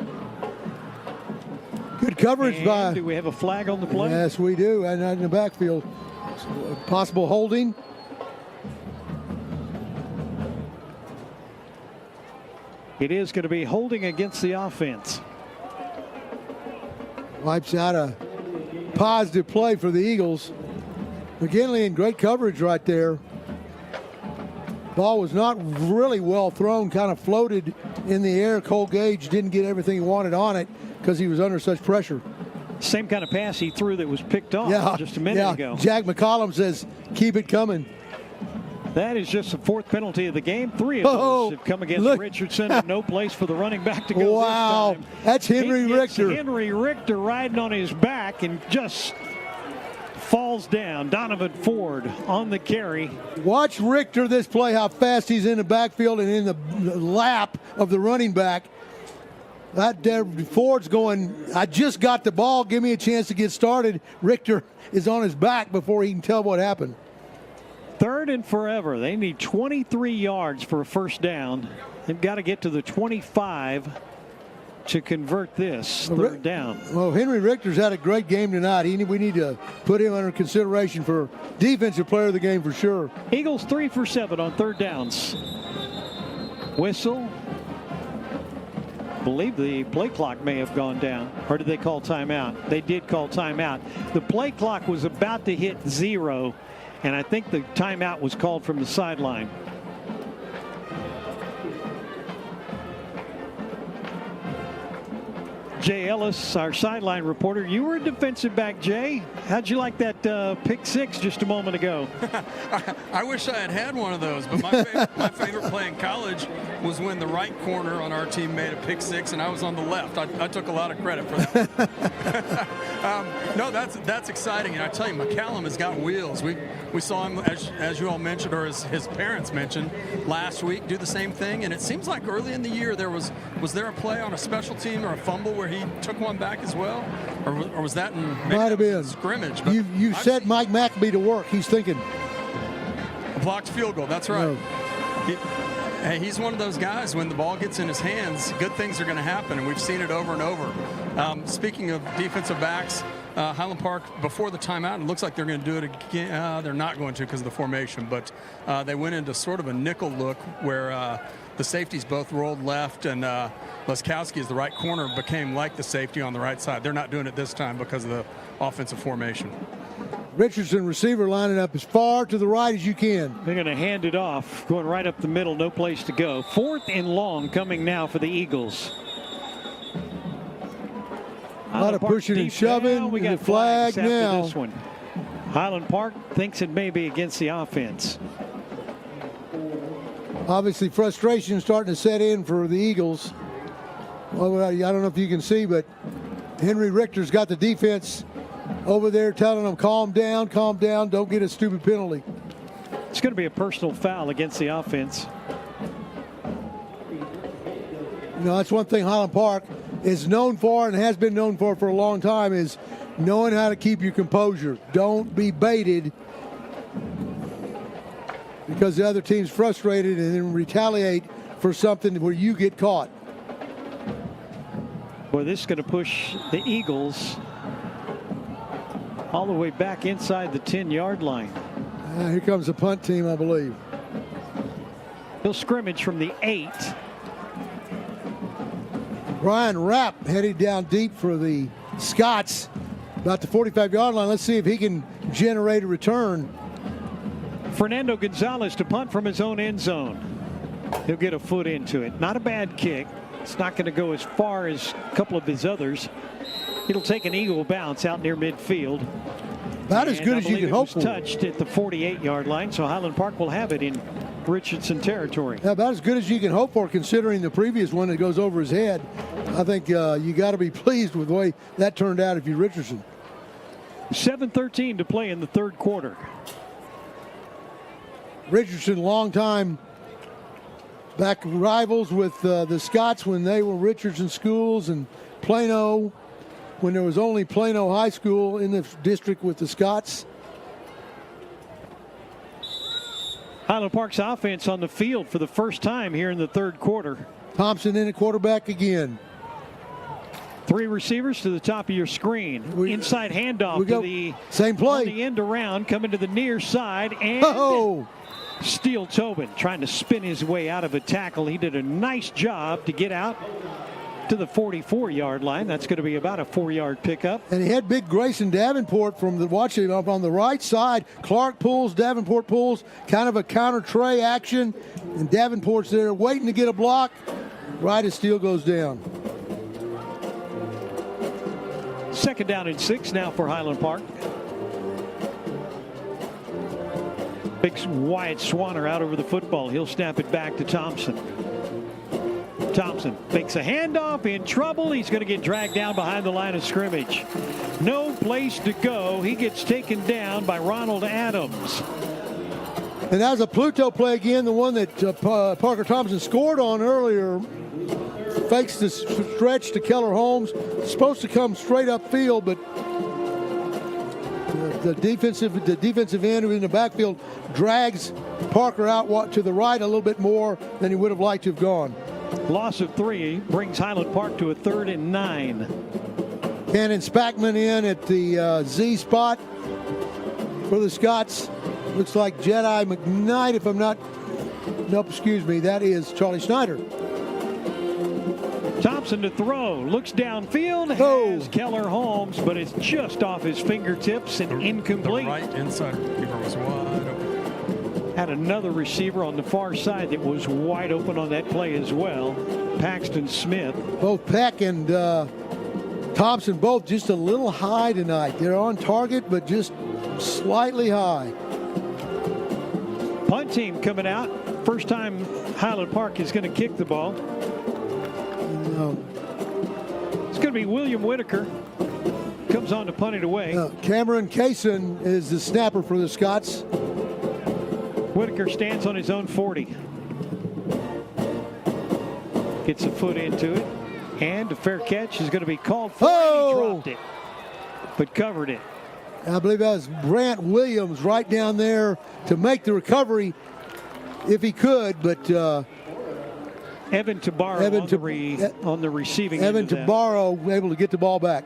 [SPEAKER 16] Good coverage by.
[SPEAKER 1] Do we have a flag on the play?
[SPEAKER 16] Yes, we do. And in the backfield, possible holding.
[SPEAKER 1] It is going to be holding against the offense.
[SPEAKER 16] Wipes out a positive play for the Eagles. McKinley in great coverage right there. Ball was not really well thrown, kind of floated in the air. Cole Gage didn't get everything he wanted on it because he was under such pressure.
[SPEAKER 1] Same kind of pass he threw that was picked off just a minute ago.
[SPEAKER 16] Jack McCollum says, keep it coming.
[SPEAKER 1] That is just the fourth penalty of the game. 3 of those have come against Richardson, and no place for the running back to go
[SPEAKER 16] wow.
[SPEAKER 1] this time.
[SPEAKER 16] That's Henry Richter.
[SPEAKER 1] Henry Richter riding on his back and just falls down. Donovan Ford on the carry.
[SPEAKER 16] Watch Richter this play, how fast he's in the backfield and in the lap of the running back. That Ford's going, I just got the ball, give me a chance to get started. Richter is on his back before he can tell what happened.
[SPEAKER 1] 3rd and forever. They need 23 yards for a first down. They've got to get to the 25 to convert this 3rd down.
[SPEAKER 16] Well, Henry Richter's had a great game tonight. We need to put him under consideration for defensive player of the game for sure.
[SPEAKER 1] Eagles 3 for 7 on 3rd downs. Whistle. I believe the play clock may have gone down. Or did they call timeout? They did call timeout. The play clock was about to hit 0, and I think the timeout was called from the sideline. Jay Ellis, our sideline reporter. You were a defensive back, Jay. How'd you like that pick 6 just a moment ago?
[SPEAKER 3] I wish I had one of those, but my favorite play in college was when the right corner on our team made a pick 6 and I was on the left. I took a lot of credit for that. No, that's exciting, and I tell you, McCallum has got wheels. We saw him, as you all mentioned, or as his parents mentioned, last week do the same thing, and it seems like early in the year was there a play on a special team or a fumble where he took one back as well, or was that in
[SPEAKER 16] might have been
[SPEAKER 3] scrimmage?
[SPEAKER 16] You set Mike McAbee to work. He's thinking
[SPEAKER 3] a blocked field goal. That's right. No. He's one of those guys. When the ball gets in his hands, good things are going to happen, and we've seen it over and over. Speaking of defensive backs, Highland Park before the timeout, it looks like they're going to do it again. They're not going to because of the formation, but they went into sort of a nickel look where the safeties both rolled left, and Leskowski as the right corner became like the safety on the right side. They're not doing it this time because of the offensive formation.
[SPEAKER 16] Richardson receiver lining up as far to the right as you can.
[SPEAKER 1] They're going to hand it off, going right up the middle, no place to go. 4th and long coming now for the Eagles.
[SPEAKER 16] A lot of pushing and shoving.
[SPEAKER 1] We got flag now. This one. Highland Park thinks it may be against the offense.
[SPEAKER 16] Obviously, frustration starting to set in for the Eagles. Well, I don't know if you can see, but Henry Richter's got the defense over there telling them, calm down, don't get a stupid penalty.
[SPEAKER 1] It's going to be a personal foul against the offense.
[SPEAKER 16] You know, that's one thing Highland Park is known for and has been known for a long time, is knowing how to keep your composure. Don't be baited because the other team's frustrated and then retaliate for something where you get caught.
[SPEAKER 1] Boy, this is going to push the Eagles all the way back inside the 10-yard line.
[SPEAKER 16] Here comes the punt team, I believe.
[SPEAKER 1] He'll scrimmage from the 8.
[SPEAKER 16] Brian Rapp headed down deep for the Scots, about the 45-yard line. Let's see if he can generate a return.
[SPEAKER 1] Fernando Gonzalez to punt from his own end zone. He'll get a foot into it. Not a bad kick. It's not going to go as far as a couple of his others. It'll take an Eagle bounce out near midfield.
[SPEAKER 16] About as good as you can hope for.
[SPEAKER 1] Touched at the 48-yard line, so Highland Park will have it in Richardson territory.
[SPEAKER 16] Yeah, about as good as you can hope for, considering the previous one that goes over his head. I think you got to be pleased with the way that turned out if you're Richardson.
[SPEAKER 1] 7:13 to play in the third quarter.
[SPEAKER 16] Richardson, long-time back rivals with the Scots when they were Richardson schools, and Plano when there was only Plano High School in the district with the Scots.
[SPEAKER 1] Highland Park's offense on the field for the first time here in the third quarter.
[SPEAKER 16] Thompson in at quarterback again.
[SPEAKER 1] 3 receivers to the top of your screen. Inside handoff to the
[SPEAKER 16] same play.
[SPEAKER 1] On the end around, coming to the near side, and Steele Tobin trying to spin his way out of a tackle. He did a nice job to get out to the 44-yard line. That's going to be about a 4-yard pickup.
[SPEAKER 16] And he had big Grayson Davenport from the watching up on the right side. Clark pulls, Davenport pulls, kind of a counter tray action, and Davenport's there waiting to get a block right as Steele goes down.
[SPEAKER 1] 2nd down and 6 now for Highland Park. Big Wyatt Swanner out over the football. He'll snap it back to Thompson. Thompson makes a handoff, in trouble. He's going to get dragged down behind the line of scrimmage. No place to go. He gets taken down by Ronald Adams.
[SPEAKER 16] And that was a Pluto play again, the one that Parker Thompson scored on earlier. Fakes the stretch to Keller Holmes. Supposed to come straight upfield, but the defensive end in the backfield drags Parker out to the right a little bit more than he would have liked to have gone.
[SPEAKER 1] Loss of 3 brings Highland Park to a 3rd and 9.
[SPEAKER 16] Cannon Spackman in at the Z spot for the Scots. Looks like Jedi McKnight, if I'm not... Nope, excuse me. That is Charlie Snyder.
[SPEAKER 1] Thompson to throw. Looks downfield. Has Keller Holmes, but it's just off his fingertips and incomplete.
[SPEAKER 3] The right inside receiver was wide open.
[SPEAKER 1] Had another receiver on the far side that was wide open on that play as well. Paxton Smith.
[SPEAKER 16] Both Peck and Thompson both just a little high tonight. They're on target, but just slightly high.
[SPEAKER 1] Punt team coming out. First time Highland Park is going to kick the ball. It's going to be William Whitaker. Comes on to punt it away.
[SPEAKER 16] Cameron Kaysen is the snapper for the Scots.
[SPEAKER 1] Whitaker stands on his own 40. Gets a foot into it. And a fair catch is going to be called for. He dropped it, but covered it.
[SPEAKER 16] I believe that was Grant Williams right down there to make the recovery if he could, but
[SPEAKER 1] Evan Tabarro on the receiving end.
[SPEAKER 16] Evan Tabarro able to get the ball back.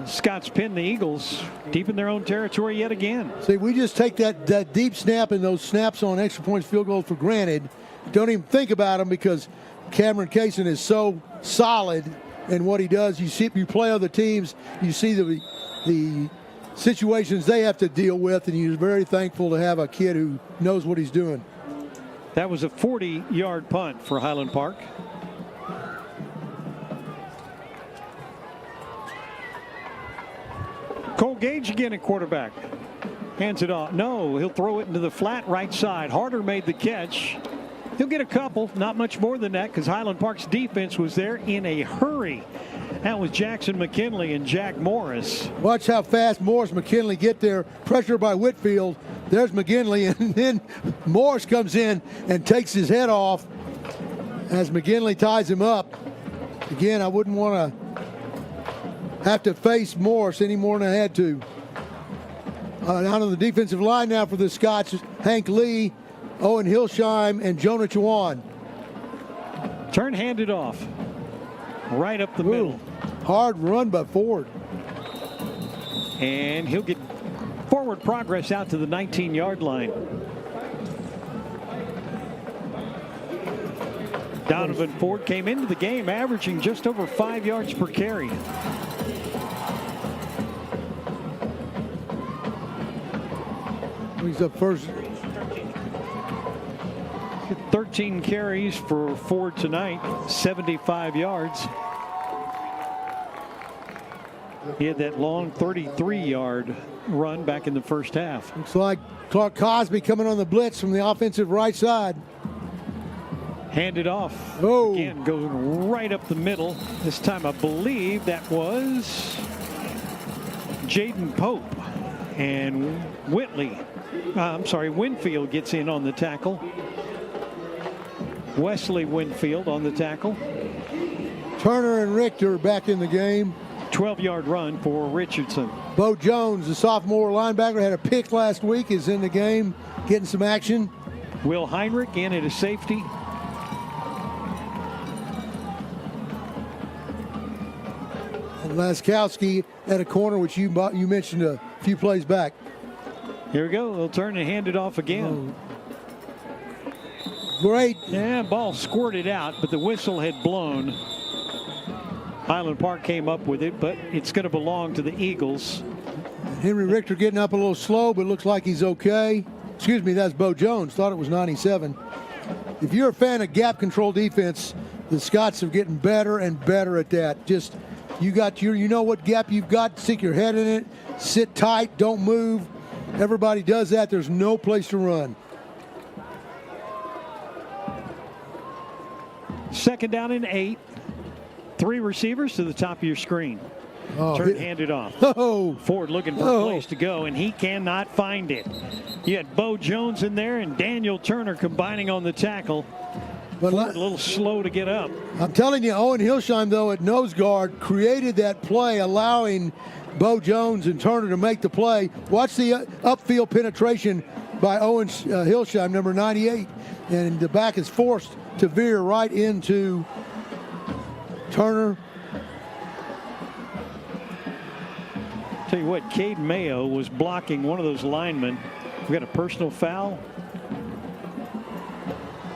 [SPEAKER 1] Scots pin the Eagles deep in their own territory yet again.
[SPEAKER 16] See, we just take that deep snap and those snaps on extra points, field goals for granted. Don't even think about them because Cameron Kaysen is so solid in what he does. You play other teams, you see the situations they have to deal with, and you're very thankful to have a kid who knows what he's doing.
[SPEAKER 1] That was a 40-yard punt for Highland Park. Cole Gage again at quarterback. Hands it off. No, he'll throw it into the flat right side. Harder made the catch. He'll get a couple, not much more than that, because Highland Park's defense was there in a hurry. That was Jackson McKinley and Jack Morris.
[SPEAKER 16] Watch how fast Morris McKinley get there. Pressure by Whitfield. There's McGinley, and then Morris comes in and takes his head off as McGinley ties him up. Again, I wouldn't want to have to face Morris any more than I had to. Out on the defensive line now for the Scots, Hank Lee, Owen Hilsheim, and Jonah Chawan.
[SPEAKER 1] Turn handed off. Right up the middle.
[SPEAKER 16] Hard run by Ford.
[SPEAKER 1] And he'll get forward progress out to the 19-yard line. Donovan Ford came into the game averaging just over 5 yards per carry.
[SPEAKER 16] He's up first.
[SPEAKER 1] 13 carries for Ford tonight, 75 yards. He had that long 33-yard run back in the first half.
[SPEAKER 16] Looks like Clark Cosby coming on the blitz from the offensive right side.
[SPEAKER 1] Handed off.
[SPEAKER 16] Oh.
[SPEAKER 1] Again, going right up the middle. This time I believe that was Jaden Pope. And Winfield gets in on the tackle. Wesley Winfield on the tackle.
[SPEAKER 16] Turner and Richter back in the game.
[SPEAKER 1] 12-yard run for Richardson.
[SPEAKER 16] Bo Jones, the sophomore linebacker, had a pick last week, is in the game, getting some action.
[SPEAKER 1] Will Heinrich in at a safety.
[SPEAKER 16] And Laskowski at a corner, which you mentioned a few plays back.
[SPEAKER 1] Here we go. They'll turn and hand it off again.
[SPEAKER 16] Great.
[SPEAKER 1] Yeah, ball squirted out, but the whistle had blown. Highland Park came up with it, but it's going to belong to the Eagles.
[SPEAKER 16] Henry Richter getting up a little slow, but looks like he's okay. Excuse me, that's Bo Jones. Thought it was 97. If you're a fan of gap control defense, the Scots are getting better and better at that. Just you know what gap you've got, stick your head in it, sit tight, don't move. Everybody does that. There's no place to run.
[SPEAKER 1] Second down and 8. 3 receivers to the top of your screen. Turn handed off. Ford looking for a place to go, and he cannot find it. You had Bo Jones in there and Daniel Turner combining on the tackle. But Ford a little slow to get up.
[SPEAKER 16] I'm telling you, Owen Hilsheim, though, at nose guard, created that play, allowing Bo Jones and Turner to make the play. Watch the upfield penetration by Owen Hilsheim, number 98. And the back is forced to veer right into Turner.
[SPEAKER 1] Tell you what, Cade Mayo was blocking one of those linemen. We got a personal foul.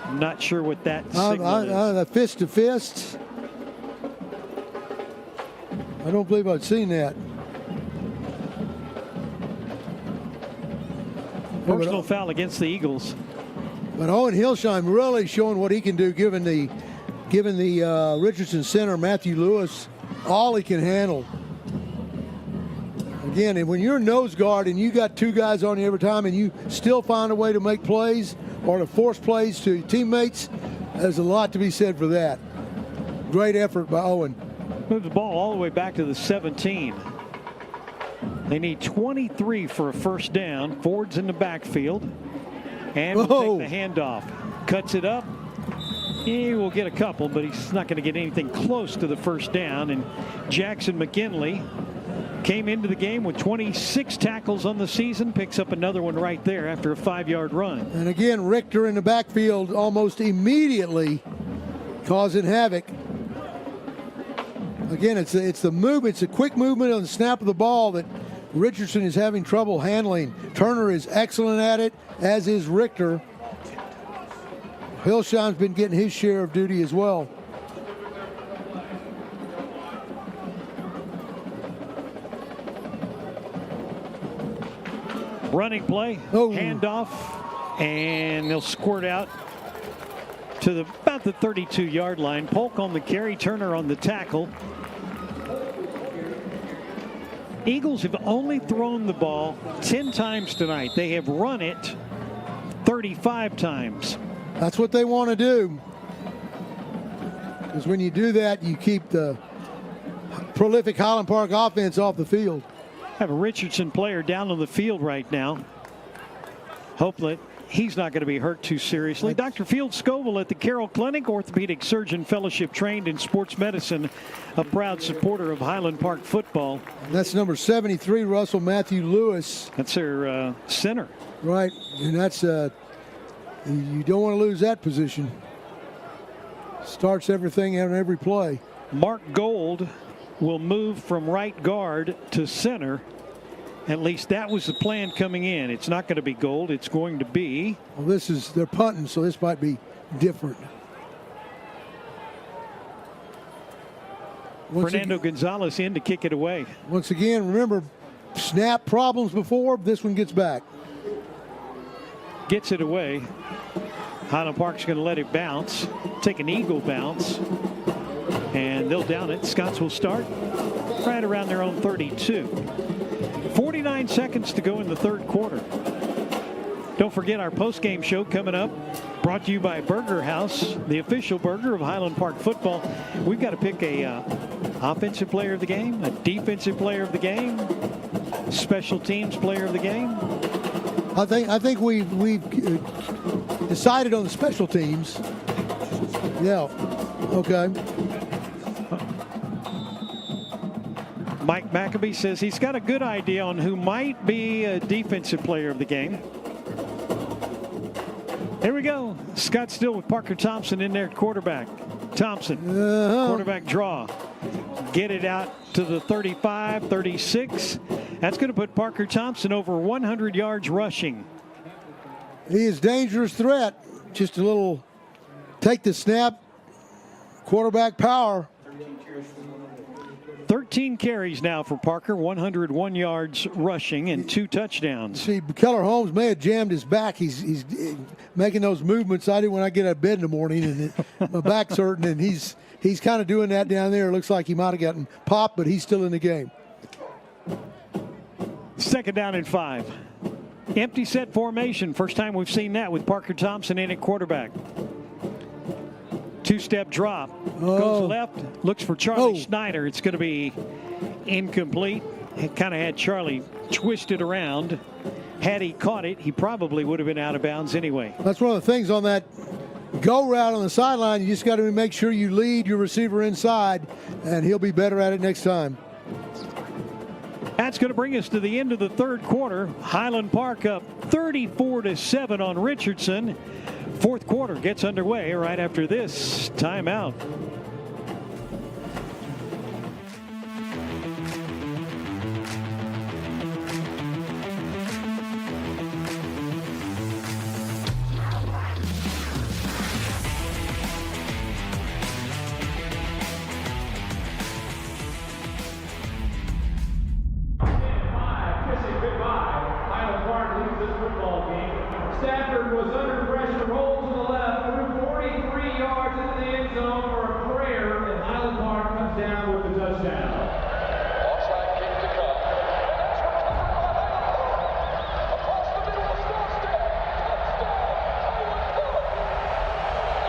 [SPEAKER 1] I'm not sure what that signal is.
[SPEAKER 16] The fist to fist. I don't believe I've seen that.
[SPEAKER 1] Personal foul against the Eagles.
[SPEAKER 16] But Owen Hilsheim really showing what he can do, given the Richardson center, Matthew Lewis, all he can handle. Again, and when you're nose guard and you got 2 guys on you every time and you still find a way to make plays or to force plays to your teammates, there's a lot to be said for that. Great effort by Owen.
[SPEAKER 1] Move the ball all the way back to the 17. They need 23 for a first down. Ford's in the backfield. And we'll take the handoff. Cuts it up. He will get a couple, but he's not going to get anything close to the first down. And Jackson McKinley came into the game with 26 tackles on the season, picks up another one right there after a 5-yard run.
[SPEAKER 16] And again, Richter in the backfield almost immediately causing havoc. Again, it's the movement. It's a quick movement on the snap of the ball that Richardson is having trouble handling. Turner is excellent at it, as is Richter. Hilsheim's been getting his share of duty as well.
[SPEAKER 1] Running play, handoff, and they'll squirt out to about the 32-yard line. Polk on the carry, Turner on the tackle. Eagles have only thrown the ball 10 times tonight. They have run it 35 times.
[SPEAKER 16] That's what they want to do. Because when you do that, you keep the prolific Highland Park offense off the field.
[SPEAKER 1] Have a Richardson player down on the field right now. Hope that he's not going to be hurt too seriously. Dr. Field Scoville at the Carroll Clinic, orthopedic surgeon, fellowship trained in sports medicine, a proud supporter of Highland Park football.
[SPEAKER 16] And that's number 73, Russell Matthew Lewis.
[SPEAKER 1] That's their center.
[SPEAKER 16] Right, and that's you don't want to lose that position. Starts everything on every play.
[SPEAKER 1] Mark Gold will move from right guard to center. At least that was the plan coming in. It's not going to be Gold. It's going to be...
[SPEAKER 16] Well, they're punting, so this might be different.
[SPEAKER 1] Fernando Gonzalez in to kick it away.
[SPEAKER 16] Once again, remember, snap problems before. This one gets back.
[SPEAKER 1] Gets it away. Highland Park's going to let it bounce. Take an eagle bounce. And they'll down it. Scots will start right around their own 32. 49 seconds to go in the third quarter. Don't forget our post-game show coming up. Brought to you by Burger House, the official burger of Highland Park football. We've got to pick a offensive player of the game, a defensive player of the game, special teams player of the game.
[SPEAKER 16] I think we've decided on the special teams. Yeah. Okay.
[SPEAKER 1] Mike Maccabee says he's got a good idea on who might be a defensive player of the game. Here we go. Scott still with Parker Thompson in there, quarterback. Thompson, quarterback draw. Get it out to the 35, 36. That's going to put Parker Thompson over 100 yards rushing.
[SPEAKER 16] He is a dangerous threat. Just a little take the snap, quarterback power.
[SPEAKER 1] 13 carries now for Parker, 101 yards rushing and 2 touchdowns.
[SPEAKER 16] See, Keller Holmes may have jammed his back. He's making those movements I do when I get out of bed in the morning, and my back's hurting, and he's kind of doing that down there. It looks like he might have gotten popped, but he's still in the game.
[SPEAKER 1] Second down and 5. Empty set formation. First time we've seen that with Parker Thompson in at quarterback. 2-step drop. Goes left. Looks for Charlie Schneider. It's going to be incomplete. It kind of had Charlie twisted around. Had he caught it, he probably would have been out of bounds anyway.
[SPEAKER 16] That's one of the things on that go route on the sideline. You just got to make sure you lead your receiver inside, and he'll be better at it next time.
[SPEAKER 1] That's going to bring us to the end of the third quarter. Highland Park up 34-7 on Richardson. Fourth quarter gets underway right after this timeout.
[SPEAKER 7] Stafford was under pressure, rolled to the left, threw 43 yards into the end zone for a prayer, and Highland Park comes down with the touchdown. Offside kick to come. Across the middle, the score step. Touchdown, Highland Park.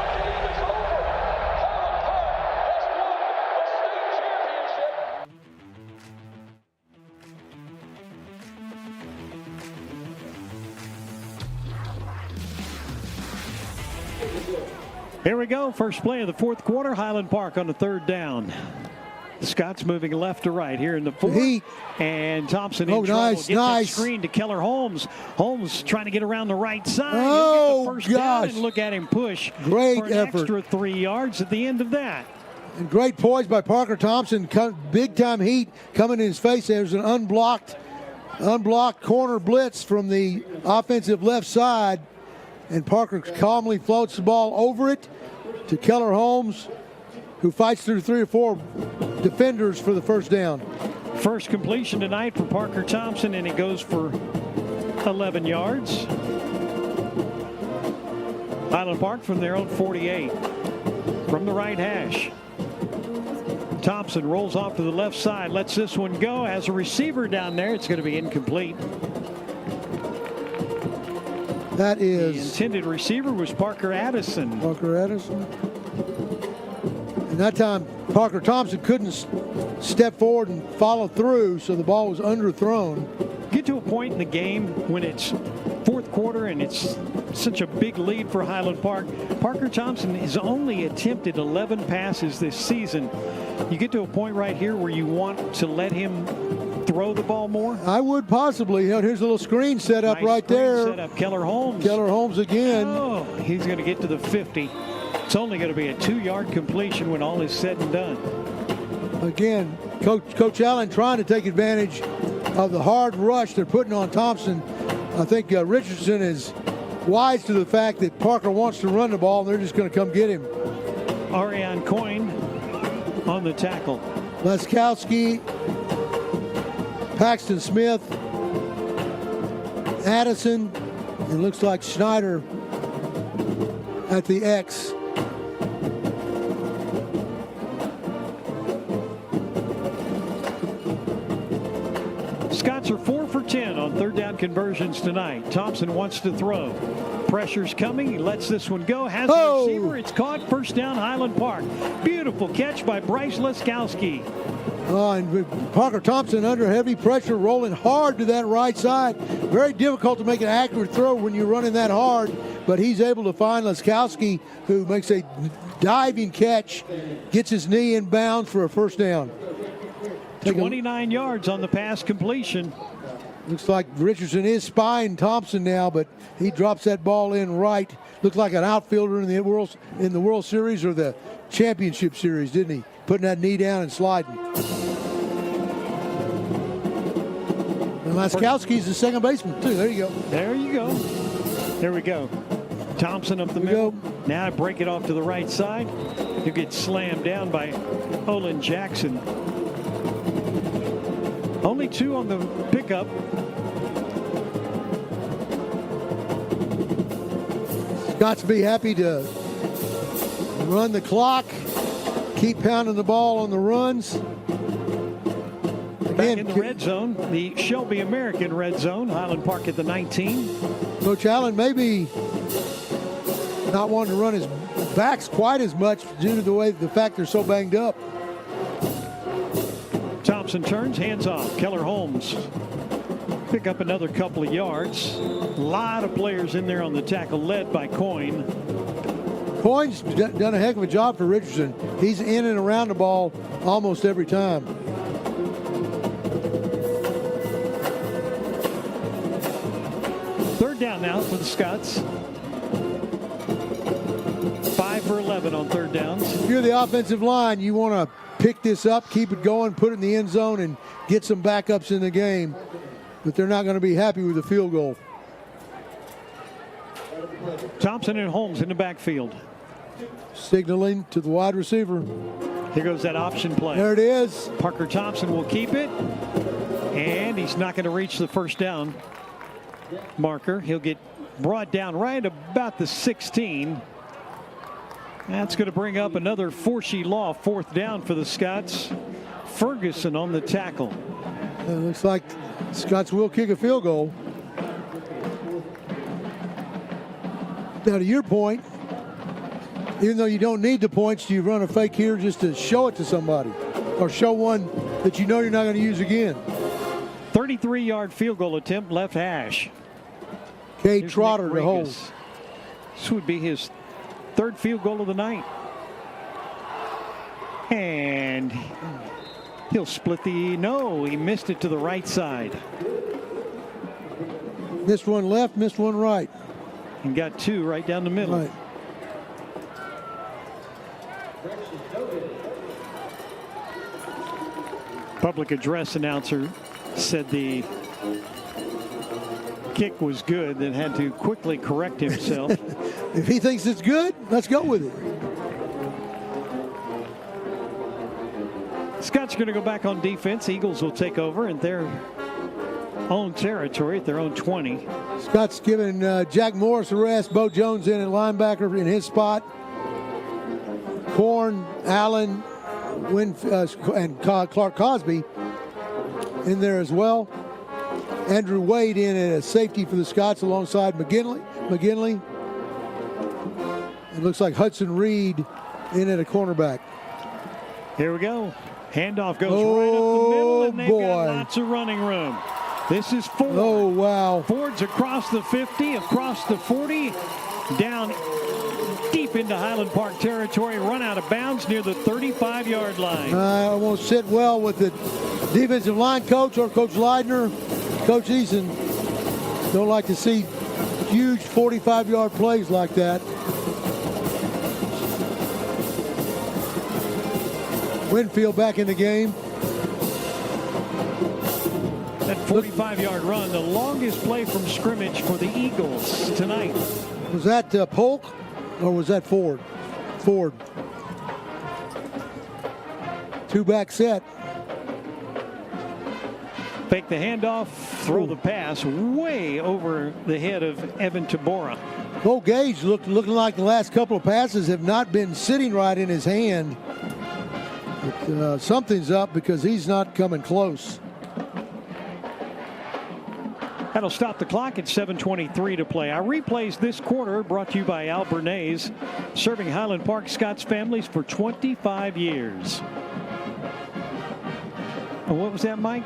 [SPEAKER 7] The game is over. Highland Park has won the state championship.
[SPEAKER 1] Here we go. First play of the fourth quarter. Highland Park on the third down. Scott's moving left to right here in the fourth. And Thompson in trouble. Gets that screen to Keller Holmes. Holmes trying to get around the right side. He'll get the first down and look at him push.
[SPEAKER 16] Great
[SPEAKER 1] for an
[SPEAKER 16] effort.
[SPEAKER 1] Extra 3 yards at the end of that.
[SPEAKER 16] And great poise by Parker Thompson. Big time heat coming in his face. There's an unblocked corner blitz from the offensive left side. And Parker calmly floats the ball over it to Keller Holmes, who fights through 3 or 4 defenders for the first down.
[SPEAKER 1] First completion tonight for Parker Thompson, and it goes for 11 yards. Highland Park from their own 48. From the right hash. Thompson rolls off to the left side, lets this one go, has a receiver down there. It's going to be incomplete.
[SPEAKER 16] That is.
[SPEAKER 1] The intended receiver was Parker Addison.
[SPEAKER 16] Parker Addison. And that time, Parker Thompson couldn't step forward and follow through, so the ball was underthrown.
[SPEAKER 1] Get to a point in the game when it's fourth quarter and it's such a big lead for Highland Park. Parker Thompson has only attempted 11 passes this season. You get to a point right here where you want to let him throw the ball more?
[SPEAKER 16] I would possibly. Here's a little screen set up right there.
[SPEAKER 1] Set up. Keller Holmes.
[SPEAKER 16] Keller Holmes again.
[SPEAKER 1] Oh, he's going to get to the 50. It's only going to be a 2-yard completion when all is said and done.
[SPEAKER 16] Again, Coach Allen trying to take advantage of the hard rush they're putting on Thompson. I think Richardson is wise to the fact that Parker wants to run the ball, and they're just going to come get him.
[SPEAKER 1] Ariane Coyne on the tackle.
[SPEAKER 16] Laskowski, Paxton Smith, Addison, it looks like Schneider at the X.
[SPEAKER 1] Scots are 4 for 10 on third down conversions tonight. Thompson wants to throw. Pressure's coming. He lets this one go. Has the receiver. It's caught. First down, Highland Park. Beautiful catch by Bryce Laskowski.
[SPEAKER 16] And Parker Thompson under heavy pressure, rolling hard to that right side. Very difficult to make an accurate throw when you're running that hard, but he's able to find Laskowski, who makes a diving catch, gets his knee in bounds for a first down.
[SPEAKER 1] 29 yards on the pass completion.
[SPEAKER 16] Looks like Richardson is spying Thompson now, but he drops that ball in right. Looked like an outfielder in the World Series or the Championship Series, didn't he? Putting that knee down and sliding. And Laskowski's the second baseman, too. There you go.
[SPEAKER 1] There you go. There we go. Thompson up the middle. Now break it off to the right side. He'll get slammed down by Olin Jackson. Only 2 on the pickup.
[SPEAKER 16] Scots be happy to run the clock, keep pounding the ball on the runs.
[SPEAKER 1] Back in the red zone, the Shelby American red zone. Highland Park at the 19.
[SPEAKER 16] Coach Allen maybe not wanting to run his backs quite as much due to the fact they're so banged up.
[SPEAKER 1] Thompson turns, hands off. Keller Holmes pick up another couple of yards. A lot of players in there on the tackle, led by Coyne.
[SPEAKER 16] Coyne's done a heck of a job for Richardson. He's in and around the ball almost every time.
[SPEAKER 1] Third down now for the Scots. 5 for 11 on third downs.
[SPEAKER 16] If you're the offensive line, you want to pick this up, keep it going, put it in the end zone, and get some backups in the game. But they're not going to be happy with the field goal.
[SPEAKER 1] Thompson and Holmes in the backfield.
[SPEAKER 16] Signaling to the wide receiver.
[SPEAKER 1] Here goes that option play.
[SPEAKER 16] There it is.
[SPEAKER 1] Parker Thompson will keep it. And he's not going to reach the first down marker. He'll get brought down right about the 16. That's going to bring up another Forshee Law fourth down for the Scots. Ferguson on the tackle.
[SPEAKER 16] It looks like Scots will kick a field goal. Now, to your point, even though you don't need the points, do you run a fake here just to show it to somebody or show one that you know you're not going to use again?
[SPEAKER 1] 33-yard field goal attempt, left hash.
[SPEAKER 16] Cade Trotter to hold.
[SPEAKER 1] This would be his third field goal of the night. And he'll split he missed it to the right side.
[SPEAKER 16] Missed one left, missed one right.
[SPEAKER 1] And got 2 right down the middle.
[SPEAKER 16] Right.
[SPEAKER 1] Public address announcer said the kick was good, then had to quickly correct himself.
[SPEAKER 16] If he thinks it's good, let's go with it.
[SPEAKER 1] Scots are going to go back on defense. Eagles will take over in their own territory at their own 20.
[SPEAKER 16] Scott's giving Jack Morris a rest. Bo Jones in at linebacker in his spot. Korn, Allen, and Clark Cosby in there as well. Andrew Wade in at a safety for the Scots alongside McGinley. It looks like Hudson Reed in at a cornerback.
[SPEAKER 1] Here we go. Handoff goes right up the middle, and they've got
[SPEAKER 16] boy.
[SPEAKER 1] lots of running room. This is Ford.
[SPEAKER 16] Oh, wow.
[SPEAKER 1] Ford's across the 50, across the 40, down deep into Highland Park territory, run out of bounds near the 35-yard line.
[SPEAKER 16] I won't sit well with the defensive line coach or Coach Leidner. Coach Eason don't like to see huge 45-yard plays like that. Winfield back in the game.
[SPEAKER 1] That 45-yard run, the longest play from scrimmage for the Eagles tonight.
[SPEAKER 16] Was that Polk or was that Ford? Ford. Two-back set.
[SPEAKER 1] Fake the handoff, throw the pass way over the head of Evan Tabora.
[SPEAKER 16] Cole Gage looking like the last couple of passes have not been sitting right in his hand. But, something's up because he's not coming close.
[SPEAKER 1] That'll stop the clock at 7:23 to play. Our replays this quarter brought to you by Al Bernays, serving Highland Park Scots families for 25 years. And what was that, Mike?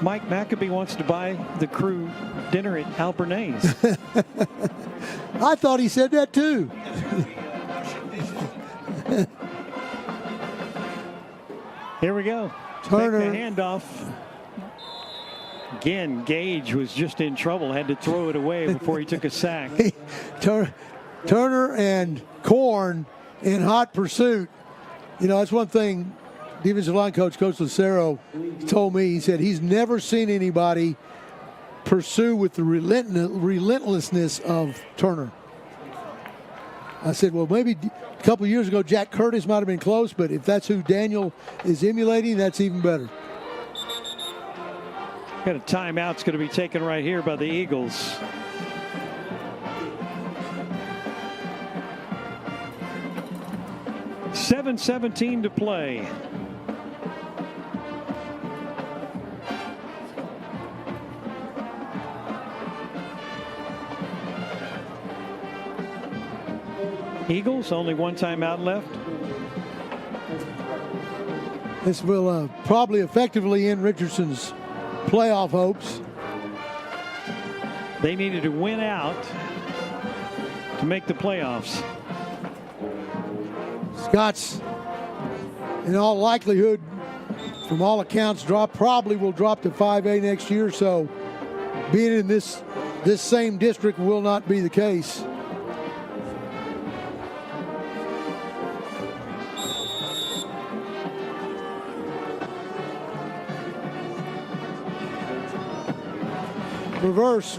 [SPEAKER 1] Mike Maccabee wants to buy the crew dinner at Al Bernays.
[SPEAKER 16] I thought he said that too.
[SPEAKER 1] Here we go.
[SPEAKER 16] Turner.
[SPEAKER 1] Take the handoff. Again, Gage was just in trouble. Had to throw it away before he took a sack.
[SPEAKER 16] Turner and Korn in hot pursuit. You know, that's one thing defensive line coach, Coach Lucero, told me. He said he's never seen anybody pursue with the relentlessness of Turner. I said, well, maybe a couple of years ago, Jack Curtis might have been close, but if that's who Daniel is emulating, that's even better.
[SPEAKER 1] Got a timeout. It's going to be taken right here by the Eagles. $7:17 to play. Eagles, only one timeout left.
[SPEAKER 16] This will probably effectively end Richardson's playoff hopes.
[SPEAKER 1] They needed to win out to make the playoffs.
[SPEAKER 16] Scots, in all likelihood, from all accounts, probably will drop to 5A next year. So being in this same district will not be the case.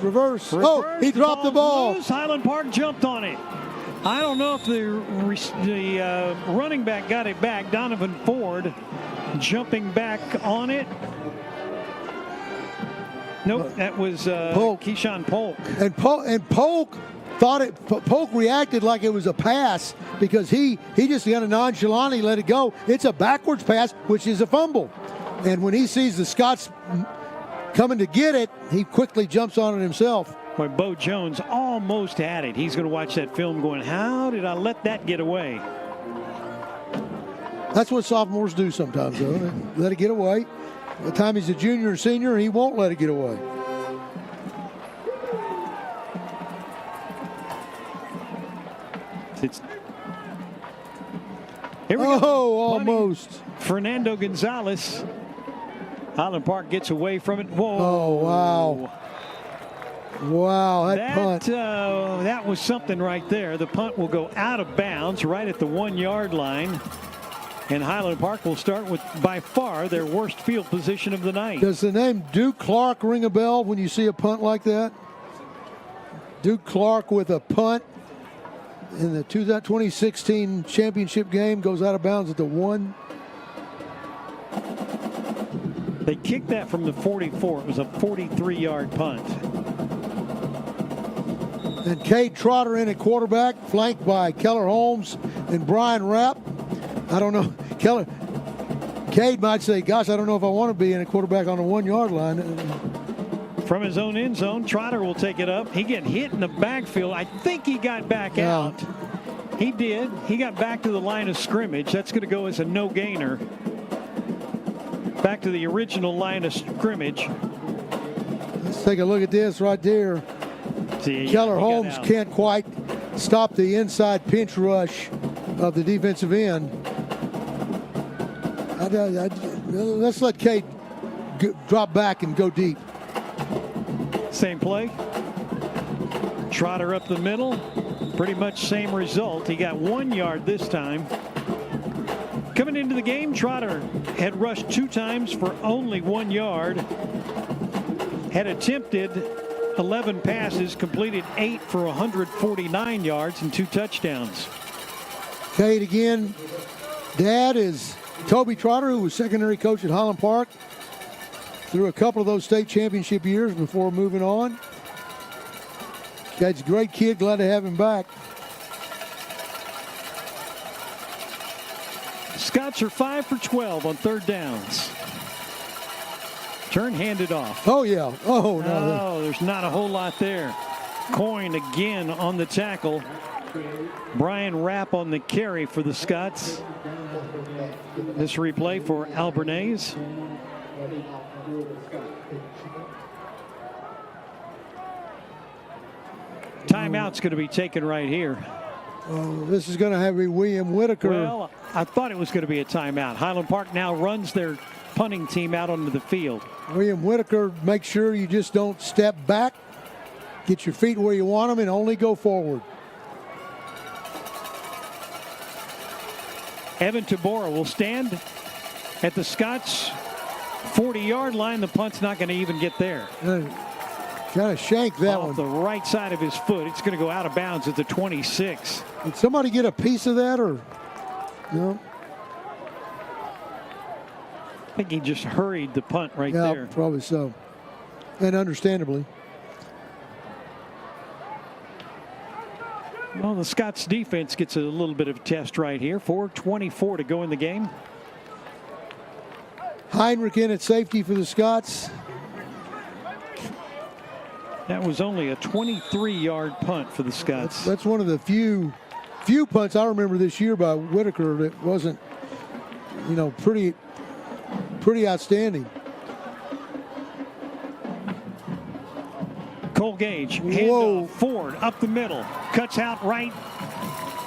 [SPEAKER 16] Reverse. Oh, he dropped the ball.
[SPEAKER 1] Loose. Highland Park jumped on it. I don't know if the running back got it back. Donovan Ford jumping back on it. Nope, that was
[SPEAKER 16] Polk.
[SPEAKER 1] Keyshawn Polk.
[SPEAKER 16] And Polk thought it. Polk reacted like it was a pass because he just got a nonchalantly let it go. It's a backwards pass, which is a fumble. And when he sees the Scots coming to get it, he quickly jumps on it himself.
[SPEAKER 1] Boy, Bo Jones almost had it. He's going to watch that film going, how did I let that get away?
[SPEAKER 16] That's what sophomores do sometimes, though. They let it get away. By the time he's a junior or senior, he won't let it get away.
[SPEAKER 1] Here we go.
[SPEAKER 16] Almost.
[SPEAKER 1] Fernando Gonzalez. Highland Park gets away from it. Whoa.
[SPEAKER 16] Oh, wow. Wow, that punt.
[SPEAKER 1] That was something right there. The punt will go out of bounds right at the 1 yard line. And Highland Park will start with, by far, their worst field position of the night.
[SPEAKER 16] Does the name Duke Clark ring a bell when you see a punt like that? Duke Clark with a punt in the 2016 championship game goes out of bounds at the 1.
[SPEAKER 1] They kicked that from the 44. It was a 43-yard punt.
[SPEAKER 16] And Cade Trotter in at quarterback, flanked by Keller Holmes and Brian Rapp. I don't know. Cade might say, gosh, I don't know if I want to be in a quarterback on the 1 yard line.
[SPEAKER 1] From his own end zone, Trotter will take it up. He get hit in the backfield. I think he got back out. He did. He got back to the line of scrimmage. That's going to go as a no gainer. Back to the original line of scrimmage.
[SPEAKER 16] Let's take a look at this right there. Keller Holmes can't quite stop the inside pinch rush of the defensive end. Let's let Cade drop back and go deep.
[SPEAKER 1] Same play. Trotter up the middle. Pretty much same result. He got 1 yard this time. Coming into the game, Trotter had rushed 2 times for only 1 yard. Had attempted 11 passes, completed 8 for 149 yards and 2 touchdowns.
[SPEAKER 16] Cade again. Dad is Toby Trotter, who was secondary coach at Highland Park through a couple of those state championship years before moving on. Cade's a great kid. Glad to have him back.
[SPEAKER 1] Scots are 5 for 12 on 3rd downs. Turn handed off.
[SPEAKER 16] Oh, yeah. Oh, no.
[SPEAKER 1] Oh, there's not a whole lot there. Coyne again on the tackle. Brian Rapp on the carry for the Scots. This replay for Albernays. Timeout's going to be taken right here.
[SPEAKER 16] This is going to have to be William Whitaker.
[SPEAKER 1] Well, I thought it was going to be a timeout. Highland Park now runs their punting team out onto the field.
[SPEAKER 16] William Whitaker, make sure you just don't step back. Get your feet where you want them and only go forward.
[SPEAKER 1] Evan Tabora will stand at the Scots 40-yard line. The punt's not going to even get there.
[SPEAKER 16] Kind of shanked that
[SPEAKER 1] off
[SPEAKER 16] one.
[SPEAKER 1] The right side of his foot. It's going to go out of bounds at the 26.
[SPEAKER 16] Did somebody get a piece of that or no?
[SPEAKER 1] I think he just hurried the punt right there.
[SPEAKER 16] Yeah, probably so. And understandably.
[SPEAKER 1] Well, the Scots defense gets a little bit of a test right here. 4:24 to go in the game.
[SPEAKER 16] Heinrich in at safety for the Scots.
[SPEAKER 1] That was only a 23-yard punt for the Scots.
[SPEAKER 16] That's one of the few punts I remember this year by Whitaker that wasn't, pretty outstanding.
[SPEAKER 1] Cole Gage, handoff forward, up the middle, cuts out right,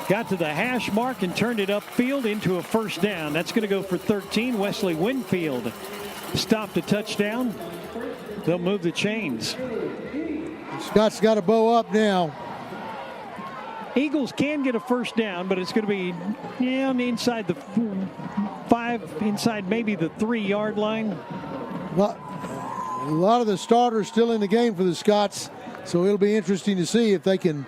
[SPEAKER 1] got to the hash mark and turned it upfield into a first down. That's going to go for 13. Wesley Winfield stopped a touchdown. They'll move the chains.
[SPEAKER 16] Scott's got a bow up now.
[SPEAKER 1] Eagles can get a first down, but it's going to be inside the 5, inside maybe the 3-yard line.
[SPEAKER 16] A lot of the starters still in the game for the Scots, so it'll be interesting to see if they can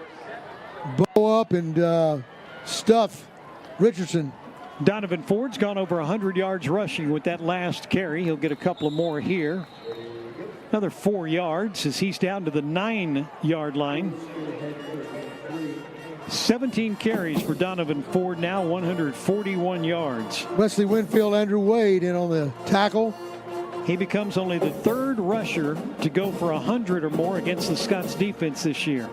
[SPEAKER 16] bow up and stuff Richardson.
[SPEAKER 1] Donovan Ford's gone over 100 yards rushing with that last carry. He'll get a couple of more here. Another 4 yards as he's down to the 9-yard line. 17 carries for Donovan Ford now, 141 yards.
[SPEAKER 16] Wesley Winfield, Andrew Wade in on the tackle.
[SPEAKER 1] He becomes only the 3rd rusher to go for 100 or more against the Scots defense this year.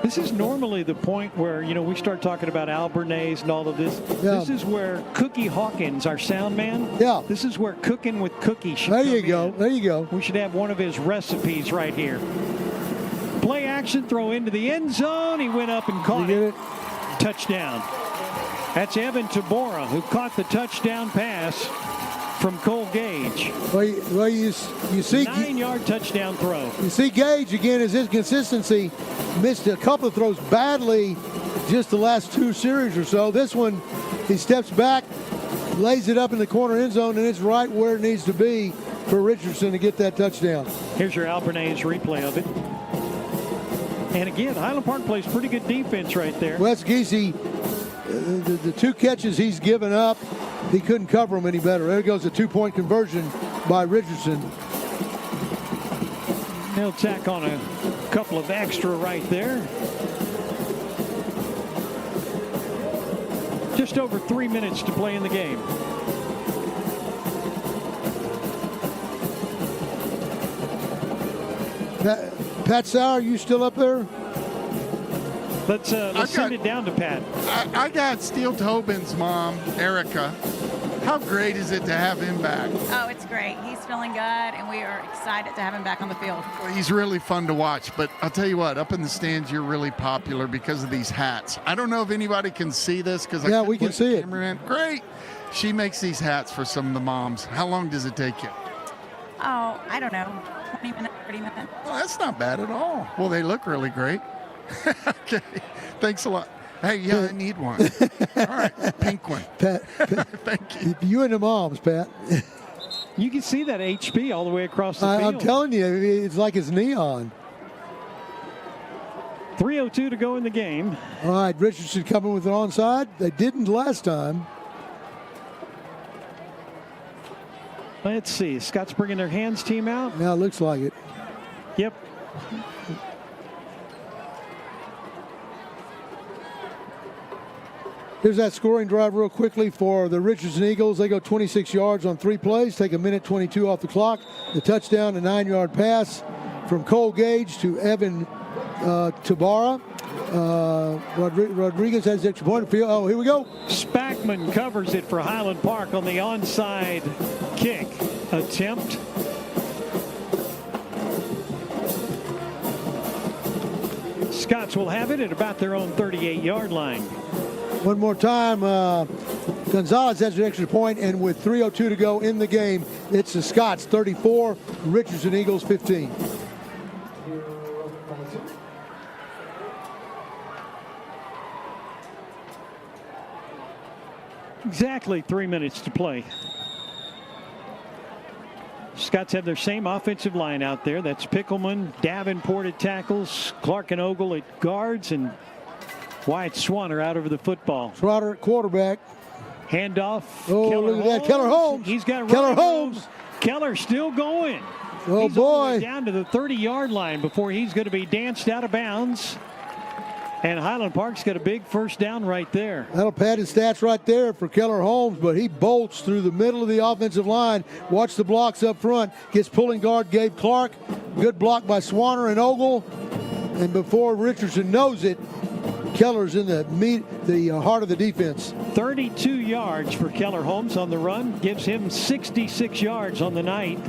[SPEAKER 1] This is normally the point where, we start talking about Albernays and all of this. Yeah. This is where Cookie Hawkins, our sound man.
[SPEAKER 16] Yeah.
[SPEAKER 1] This is where Cooking with Cookie should
[SPEAKER 16] There you go. There you go.
[SPEAKER 1] We should have one of his recipes right here. Play action, throw into the end zone. He went up and caught it. Touchdown. That's Evan Tabora, who caught the touchdown pass from Cole Gage.
[SPEAKER 16] Well, you see
[SPEAKER 1] 9-yard touchdown throw.
[SPEAKER 16] You see Gage again, his inconsistency. Missed a couple of throws badly just the last 2 series or so. This one, he steps back, lays it up in the corner end zone, and it's right where it needs to be for Richardson to get that touchdown.
[SPEAKER 1] Here's your Albernays replay of it. And again, Highland Park plays pretty good defense right there.
[SPEAKER 16] Wes Giese, the 2 catches he's given up, he couldn't cover them any better. There goes a 2-point conversion by Richardson.
[SPEAKER 1] They'll tack on a couple of extra right there. Just over 3 minutes to play in the game.
[SPEAKER 16] Pat Sauer, you still up there?
[SPEAKER 1] Let's send it down to Pat.
[SPEAKER 4] I got Steele Tobin's mom, Erica. How great is it to have him back?
[SPEAKER 13] Oh, it's great. He's feeling good, and we are excited to have him back on the field.
[SPEAKER 4] Well, he's really fun to watch, but I'll tell you what, up in the stands, you're really popular because of these hats. I don't know if anybody can see this because
[SPEAKER 16] we can see it.
[SPEAKER 4] Great. She makes these hats for some of the moms. How long does it take you?
[SPEAKER 13] Oh, I don't know, 20 minutes, 30 minutes.
[SPEAKER 4] Well, that's not bad at all. Well, they look really great. Okay, thanks a lot. Hey, yeah, I need one. All right, pink one.
[SPEAKER 16] Pat,
[SPEAKER 4] thank you.
[SPEAKER 16] You and the moms, Pat.
[SPEAKER 1] You can see that HP all the way across the field.
[SPEAKER 16] I'm telling you, it's like it's neon.
[SPEAKER 1] 3:02 to go in the game.
[SPEAKER 16] All right, Richardson coming with an onside. They didn't last time.
[SPEAKER 1] Let's see. Scott's bringing their hands team out.
[SPEAKER 16] Now it looks like it.
[SPEAKER 1] Yep.
[SPEAKER 16] Here's that scoring drive real quickly for the Richardson Eagles. They go 26 yards on 3 plays, take a minute 22 off the clock. The touchdown, a 9-yard pass from Cole Gage to Evan Tabara. Rodriguez has the extra point. Oh, here we go.
[SPEAKER 1] Spackman covers it for Highland Park on the onside kick attempt. Scots will have it at about their own 38-yard line.
[SPEAKER 16] One more time, Gonzalez has an extra point, and with 3:02 to go in the game, it's the Scots 34, Richardson Eagles 15.
[SPEAKER 1] Exactly 3 minutes to play. Scots have their same offensive line out there. That's Pickelman, Davenport at tackles, Clark and Ogle at guards, and Wyatt Swanner out over the football.
[SPEAKER 16] Swanner at quarterback.
[SPEAKER 1] Handoff.
[SPEAKER 16] Oh,
[SPEAKER 1] Keller
[SPEAKER 16] look at that. Keller Holmes.
[SPEAKER 1] He's got
[SPEAKER 16] Keller Holmes.
[SPEAKER 1] Keller still going.
[SPEAKER 16] Oh,
[SPEAKER 1] he's all the way
[SPEAKER 16] boy.
[SPEAKER 1] down to the 30-yard line before he's going to be danced out of bounds. And Highland Park's got a big first down right there.
[SPEAKER 16] That'll pad his stats right there for Keller Holmes, but he bolts through the middle of the offensive line. Watch the blocks up front. Gets pulling guard Gabe Clark. Good block by Swanner and Ogle. And before Richardson knows it, Keller's in the heart of the defense.
[SPEAKER 1] 32 yards for Keller Holmes on the run. Gives him 66 yards on the night.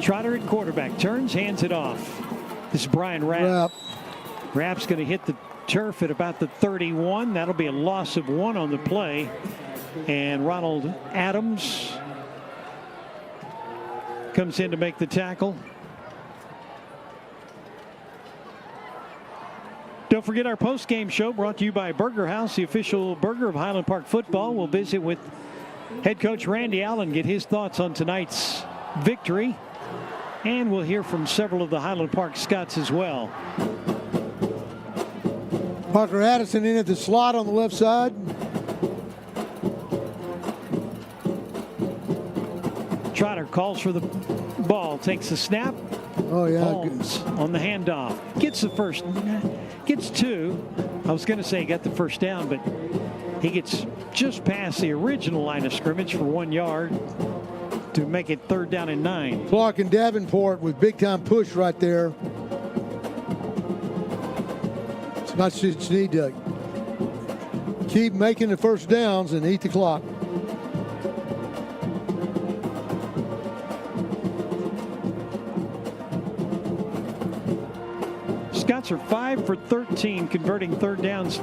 [SPEAKER 1] Trotter at quarterback. Turns, hands it off. This is Brian Rapp. Rapp's going to hit the turf at about the 31. That'll be a loss of 1 on the play. And Ronald Adams comes in to make the tackle. Don't forget our post-game show brought to you by Burger House, the official burger of Highland Park football. We'll visit with head coach Randy Allen, get his thoughts on tonight's victory. And we'll hear from several of the Highland Park Scots as well.
[SPEAKER 16] Parker Addison in at the slot on the left side.
[SPEAKER 1] Trotter calls for the ball, takes the snap.
[SPEAKER 16] Oh, yeah.
[SPEAKER 1] Holmes on the handoff. Gets the first, gets 2. I was going to say he got the first down, but he gets just past the original line of scrimmage for 1 yard to make it 3rd down and 9.
[SPEAKER 16] Clark and Davenport with big time push right there. Scots just need to keep making the first downs and eat the clock.
[SPEAKER 1] Scots are 5 for 13 converting 3rd downs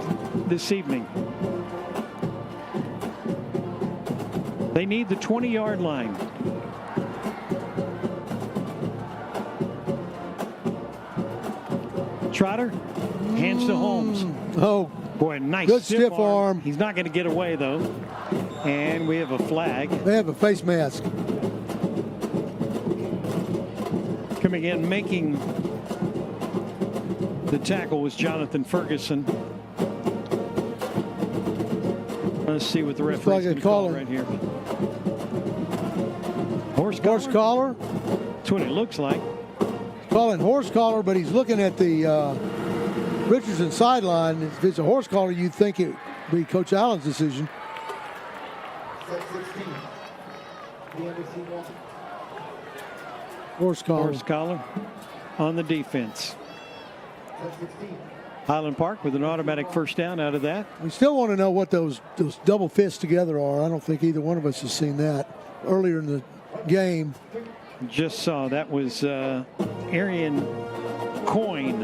[SPEAKER 1] this evening. They need the 20-yard line. Trotter hands to Holmes.
[SPEAKER 16] Oh,
[SPEAKER 1] boy, nice
[SPEAKER 16] good stiff arm.
[SPEAKER 1] He's not going to get away, though. And we have a flag.
[SPEAKER 16] They have a face mask.
[SPEAKER 1] Coming in, making the tackle was Jonathan Ferguson. Let's see what the referee's going to call right here. Horse collar? That's what it looks like.
[SPEAKER 16] Calling horse collar, but he's looking at the Richardson sideline. If it's a horse collar, you'd think it would be Coach Allen's decision. Horse
[SPEAKER 1] collar on the defense. Highland Park with an automatic first down out of that.
[SPEAKER 16] We still want to know what those double fists together are. I don't think either one of us has seen that earlier in the game.
[SPEAKER 1] Just saw that was Arian Coyne,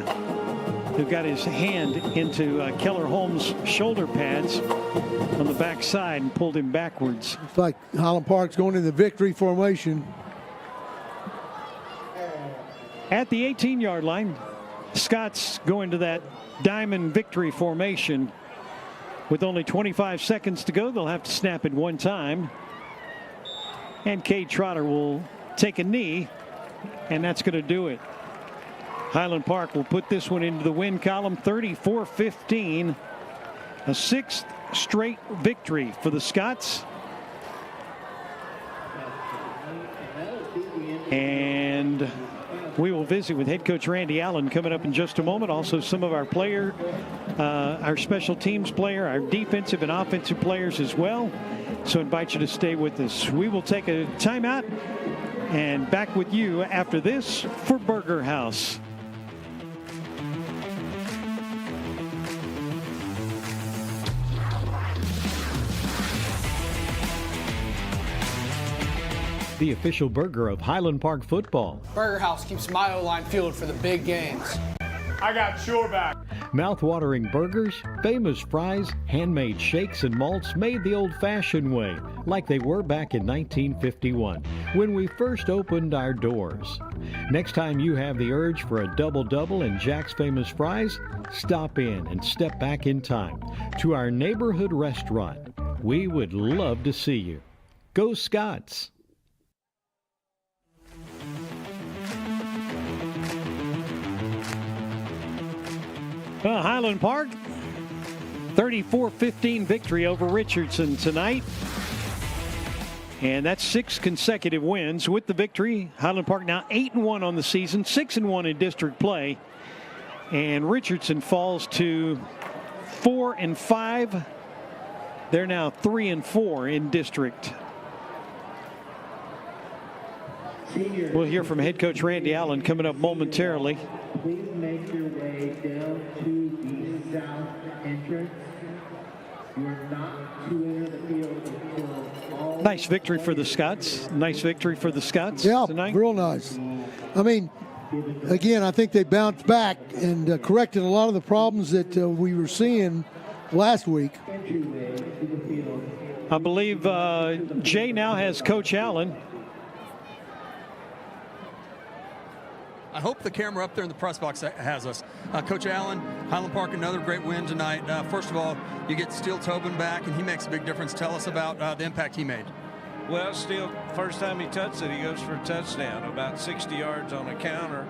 [SPEAKER 1] who got his hand into Keller Holmes' shoulder pads on the backside and pulled him backwards.
[SPEAKER 16] Looks like Highland Park's going in the victory formation.
[SPEAKER 1] At the 18-yard line, Scott's going to that diamond victory formation. With only 25 seconds to go, they'll have to snap it one time. And Cade Trotter will take a knee, and that's going to do it. Highland Park will put this one into the win column, 34-15. A sixth straight victory for the Scots. And we will visit with head coach Randy Allen coming up in just a moment. Also, some of our our special teams player, our defensive and offensive players as well. So I invite you to stay with us. We will take a timeout and back with you after this for Burger House. The official burger of Highland Park football.
[SPEAKER 14] Burger House keeps my O-line fueled for the big games. I got your back.
[SPEAKER 1] Mouth-watering burgers, famous fries, handmade shakes and malts made the old-fashioned way, like they were back in 1951, when we first opened our doors. Next time you have the urge for a double-double and Jack's Famous Fries, stop in and step back in time to our neighborhood restaurant. We would love to see you. Go Scots! Highland Park, 34-15 victory over Richardson tonight. And that's 6 consecutive wins. With the victory, Highland Park now 8-1 on the season, 6-1 in district play. And Richardson falls to 4-5. They're now 3-4 in district. We'll hear from head coach Randy Allen coming up momentarily.
[SPEAKER 15] Please make your way down to the south entrance. You're not to enter the field until all.
[SPEAKER 1] Nice victory for the Scots. Nice victory for the Scots tonight.
[SPEAKER 16] Real nice. I mean, again, I think they bounced back and corrected a lot of the problems that we were seeing last week.
[SPEAKER 1] I believe Jay now has Coach Allen.
[SPEAKER 3] I hope the camera up there in the press box has us. Coach Allen, Highland Park, another great win tonight. First of all, you get Steele Tobin back, and he makes a big difference. Tell us about the impact he made.
[SPEAKER 17] Well, Steele, first time he touched it, he goes for a touchdown, about 60 yards on a counter,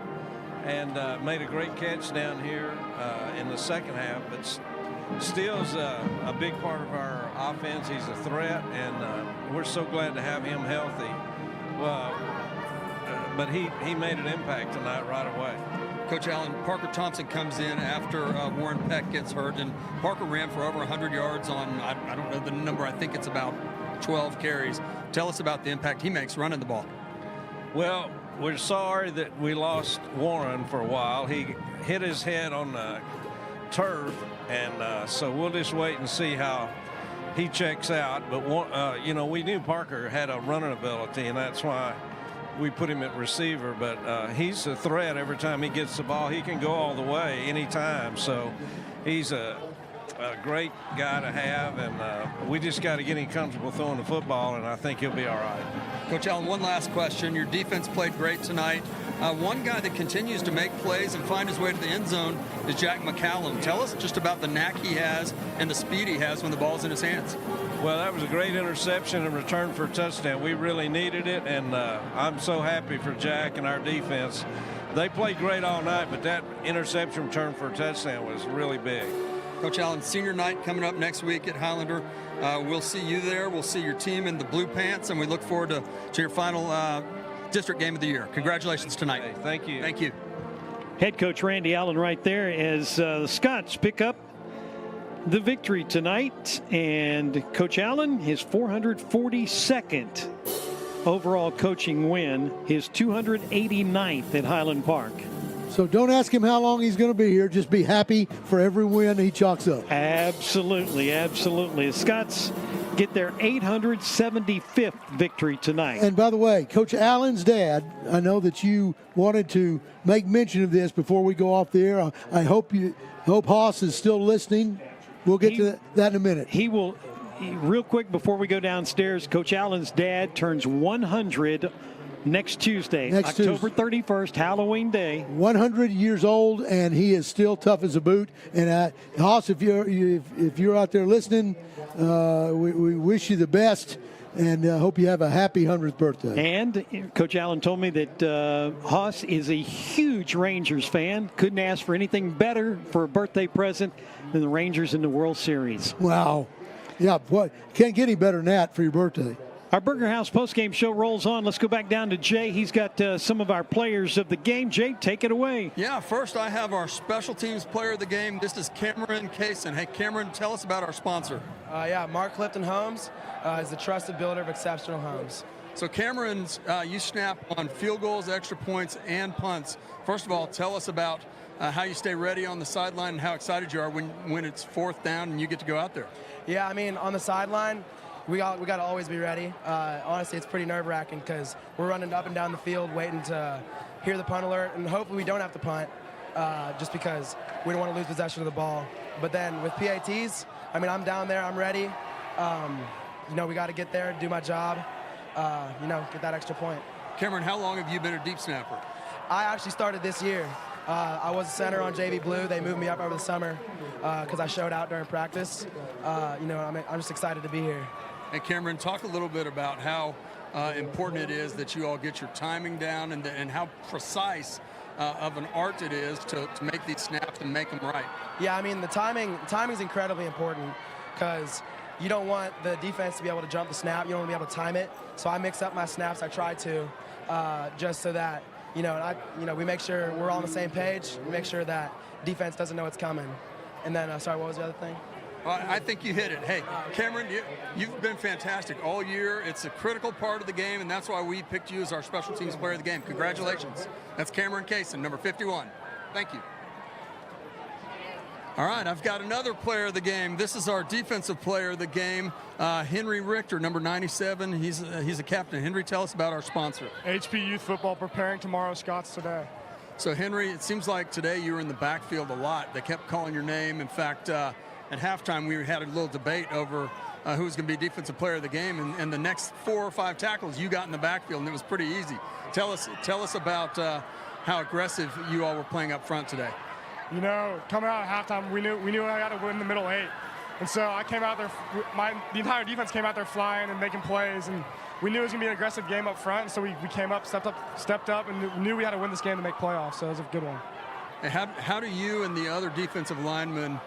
[SPEAKER 17] and made a great catch down here in the second half. But Steele's a big part of our offense. He's a threat, and we're so glad to have him healthy. But he made an impact tonight right away.
[SPEAKER 3] Coach Allen, Parker Thompson comes in after Warren Peck gets hurt, and Parker ran for over 100 yards on, I don't know the number, I think it's about 12 carries. Tell us about the impact he makes running the ball.
[SPEAKER 17] Well, we're sorry that we lost Warren for a while. He hit his head on the turf, and so we'll just wait and see how he checks out. But, we knew Parker had a running ability, and that's why we put him at receiver, but he's a threat every time he gets the ball. He can go all the way anytime, so he's a great guy to have, and we just got to get him comfortable throwing the football, and I think he'll be all right.
[SPEAKER 3] Coach Allen, one last question. Your defense played great tonight. One guy that continues to make plays and find his way to the end zone is Jack McCallum. Tell us just about the knack he has and the speed he has when the ball's in his hands.
[SPEAKER 17] Well, that was a great interception and return for a touchdown. We really needed it, and I'm so happy for Jack and our defense. They played great all night, but that interception return for a touchdown was really big.
[SPEAKER 3] Coach Allen, senior night coming up next week at Highlander. We'll see you there. We'll see your team in the blue pants, and we look forward to your final district game of the year. Congratulations tonight.
[SPEAKER 17] Hey, thank you.
[SPEAKER 3] Thank you.
[SPEAKER 1] Head coach Randy Allen right there as the Scots pick up the victory tonight. And Coach Allen, his 442nd overall coaching win, his 289th at Highland Park.
[SPEAKER 16] So don't ask him how long he's going to be here. Just be happy for every win he chalks up.
[SPEAKER 1] Absolutely, absolutely. The Scots get their 875th victory tonight.
[SPEAKER 16] And by the way, Coach Allen's dad, I know that you wanted to make mention of this before we go off the air. I hope Haas is still listening. We'll get to that in a minute.
[SPEAKER 1] He will, real quick before we go downstairs, Coach Allen's dad turns 100 next Tuesday, October 31st, Halloween Day.
[SPEAKER 16] 100 years old, and he is still tough as a boot. And Haas, if you're out there listening, we wish you the best, and hope you have a happy 100th birthday.
[SPEAKER 1] And Coach Allen told me that Haas is a huge Rangers fan. Couldn't ask for anything better for a birthday present than the Rangers in the World Series.
[SPEAKER 16] Wow. Yeah, boy, can't get any better than that for your birthday.
[SPEAKER 1] Our Burger House postgame show rolls on. Let's go back down to Jay. He's got some of our players of the game. Jay, take it away.
[SPEAKER 3] Yeah, first I have our special teams player of the game. This is Cameron Kaysen. Hey, Cameron, tell us about our sponsor.
[SPEAKER 5] Mark Clifton Homes is the trusted builder of exceptional homes.
[SPEAKER 3] So Cameron's, you snap on field goals, extra points, and punts. First of all, tell us about how you stay ready on the sideline and how excited you are when it's fourth down and you get to go out there.
[SPEAKER 5] Yeah, I mean, on the sideline, we got to always be ready. Honestly, it's pretty nerve-wracking because we're running up and down the field waiting to hear the punt alert, and hopefully we don't have to punt just because we don't want to lose possession of the ball. But then with PATs, I mean, I'm down there, I'm ready. We got to get there, do my job, get that extra point.
[SPEAKER 3] Cameron, how long have you been a deep snapper?
[SPEAKER 5] I actually started this year. I was a center on JV Blue. They moved me up over the summer because I showed out during practice. I'm just excited to be here.
[SPEAKER 3] Hey, Cameron, talk a little bit about how important it is that you all get your timing down and how precise of an art it is to make these snaps and make them right.
[SPEAKER 5] Yeah, I mean, the timing is incredibly important because you don't want the defense to be able to jump the snap. You don't want to be able to time it. So I mix up my snaps. I try to just so that, we make sure we're all on the same page. We make sure that defense doesn't know what's coming. And then, sorry, what was the other thing?
[SPEAKER 3] Well, I think you hit it. Hey, Cameron, you've been fantastic all year. It's a critical part of the game, and that's why we picked you as our special teams player of the game. Congratulations. That's Cameron Kaysen, number 51. Thank you. All right, I've got another player of the game. This is our defensive player of the game, Henry Richter, number 97. He's a captain. Henry, tell us about our sponsor.
[SPEAKER 10] HP Youth Football, preparing tomorrow's Scots today.
[SPEAKER 3] So, Henry, it seems like today you were in the backfield a lot. They kept calling your name. In fact, at halftime, we had a little debate over who was going to be defensive player of the game, and the next 4 or 5 tackles you got in the backfield, and it was pretty easy. Tell us about how aggressive you all were playing up front today.
[SPEAKER 10] Coming out at halftime, we knew I had to win the middle 8, and so I came out there. The entire defense came out there flying and making plays, and we knew it was going to be an aggressive game up front. And so we came up, stepped up, and knew we had to win this game to make playoffs. So it was a good one.
[SPEAKER 3] Hey, how do you and the other defensive linemen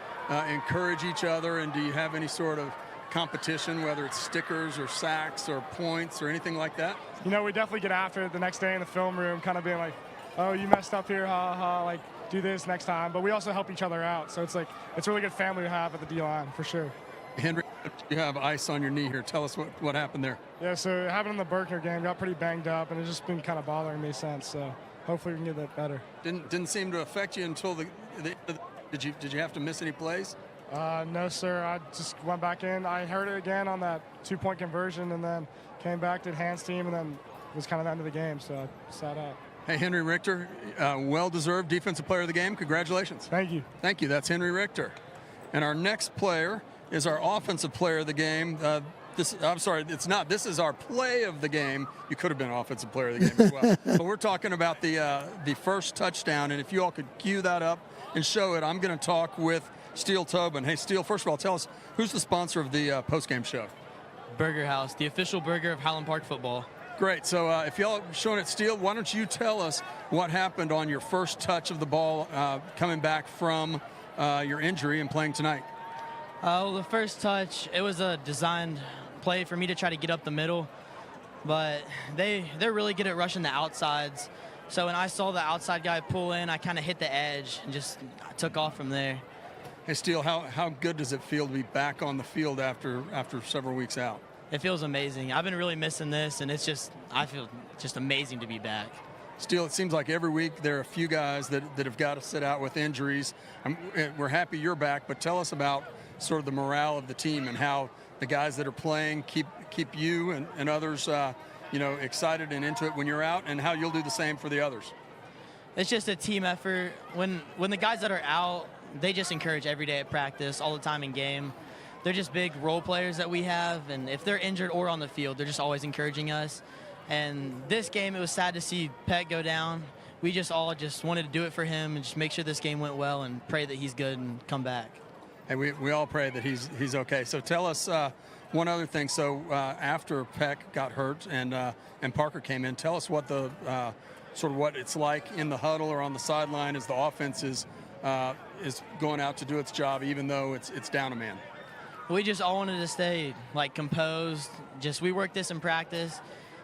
[SPEAKER 3] encourage each other, and do you have any sort of competition, whether it's stickers or sacks or points or anything like that?
[SPEAKER 10] We definitely get after it the next day in the film room, kind of being like, oh, you messed up here, ha ha, like do this next time. But we also help each other out, so it's a really good family to have at the D-line for sure.
[SPEAKER 3] Henry, you have ice on your knee here. Tell us what happened there.
[SPEAKER 10] Yeah, so it happened in the Berkner game, got pretty banged up, and it's just been kind of bothering me since. So hopefully we can get that better.
[SPEAKER 3] Didn't seem to affect you until did you have to miss any plays?
[SPEAKER 10] No, sir. I just went back in. I heard it again on that 2-point conversion, and then came back, did hands team, and then it was kind of the end of the game, so I sat out.
[SPEAKER 3] Hey, Henry Richter, well-deserved defensive player of the game. Congratulations.
[SPEAKER 10] Thank you.
[SPEAKER 3] Thank you. That's Henry Richter. And our next player is our offensive player of the game. I'm sorry, it's not. This is our play of the game. You could have been offensive player of the game as well. But we're talking about the first touchdown, and if you all could cue that up and show it, I'm going to talk with Steele Tobin. Hey, Steele, first of all, tell us, who's the sponsor of the post-game show?
[SPEAKER 6] Burger House, the official burger of Highland Park football.
[SPEAKER 3] Great. So if y'all are showing it, Steele, why don't you tell us what happened on your first touch of the ball coming back from your injury and playing tonight?
[SPEAKER 6] Well, the first touch, it was a designed play for me to try to get up the middle, but they're really good at rushing the outsides. So when I saw the outside guy pull in, I kind of hit the edge and just took off from there.
[SPEAKER 3] Hey, Steele, how good does it feel to be back on the field after several weeks out?
[SPEAKER 6] It feels amazing. I've been really missing this, and I feel just amazing to be back.
[SPEAKER 3] Still, it seems like every week there are a few guys that have got to sit out with injuries. We're happy you're back, but tell us about sort of the morale of the team and how the guys that are playing keep you and others excited and into it when you're out, and how you'll do the same for the others.
[SPEAKER 6] It's just a team effort. When the guys that are out, they just encourage every day at practice, all the time in game. They're just big role players that we have, and if they're injured or on the field, they're just always encouraging us. And this game, it was sad to see Peck go down. We just all wanted to do it for him and just make sure this game went well and pray that he's good and come back.
[SPEAKER 3] And we all pray that he's okay. So tell us one other thing. So after Peck got hurt and Parker came in, tell us what the sort of what it's like in the huddle or on the sideline as the offense is going out to do its job, even though it's down a man.
[SPEAKER 6] We just all wanted to stay composed. We worked this in practice.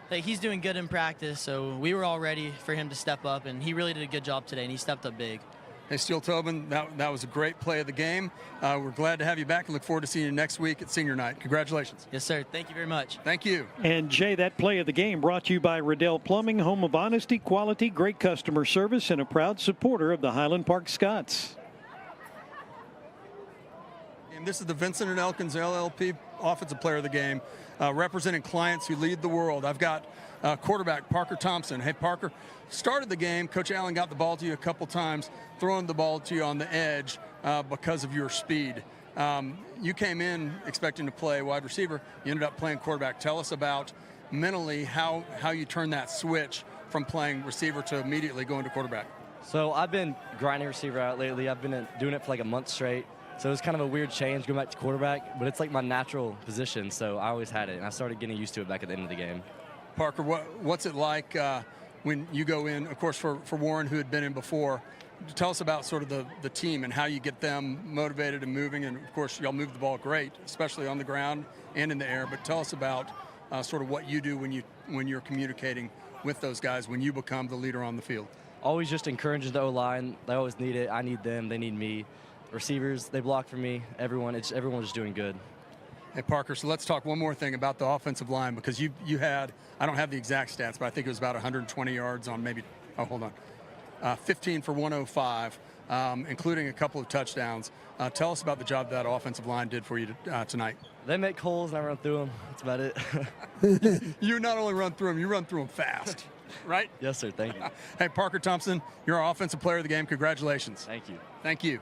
[SPEAKER 6] He's doing good in practice, so we were all ready for him to step up, and he really did a good job today, and he stepped up big.
[SPEAKER 3] Hey, Steele Tobin, that was a great play of the game. We're glad to have you back and look forward to seeing you next week at senior night. Congratulations.
[SPEAKER 6] Yes, sir. Thank you very much.
[SPEAKER 3] Thank you.
[SPEAKER 1] And, Jay, that play of the game brought to you by Riddell Plumbing, home of honesty, quality, great customer service, and a proud supporter of the Highland Park Scots.
[SPEAKER 3] And this is the Vincent and Elkins LLP Offensive Player of the Game, representing clients who lead the world. I've got quarterback Parker Thompson. Hey, Parker, started the game. Coach Allen got the ball to you a couple times, throwing the ball to you on the edge because of your speed. You came in expecting to play wide receiver. You ended up playing quarterback. Tell us about mentally how you turned that switch from playing receiver to immediately going to quarterback.
[SPEAKER 8] So I've been grinding receiver out lately. I've been doing it for a month straight. So it was kind of a weird change going back to quarterback, but it's my natural position, so I always had it, and I started getting used to it back at the end of the game.
[SPEAKER 3] Parker, what's it like when you go in, of course, for Warren, who had been in before? Tell us about sort of the team and how you get them motivated and moving, and, of course, y'all move the ball great, especially on the ground and in the air, but tell us about sort of what you do when you're communicating with those guys, when you become the leader on the field.
[SPEAKER 8] Always just encourages the O-line. They always need it. I need them. They need me. Receivers, they block for me. Everyone's just doing good.
[SPEAKER 3] Hey, Parker, so let's talk one more thing about the offensive line, because you had, I don't have the exact stats, but I think it was about 120 yards on 15 for 105, including a couple of touchdowns. Tell us about the job that offensive line did for you tonight.
[SPEAKER 8] They make holes and I run through them. That's about it.
[SPEAKER 3] You not only run through them, you run through them fast, right?
[SPEAKER 8] Yes, sir. Thank you.
[SPEAKER 3] Hey, Parker Thompson, you're our offensive player of the game. Congratulations.
[SPEAKER 8] Thank you.
[SPEAKER 3] Thank you.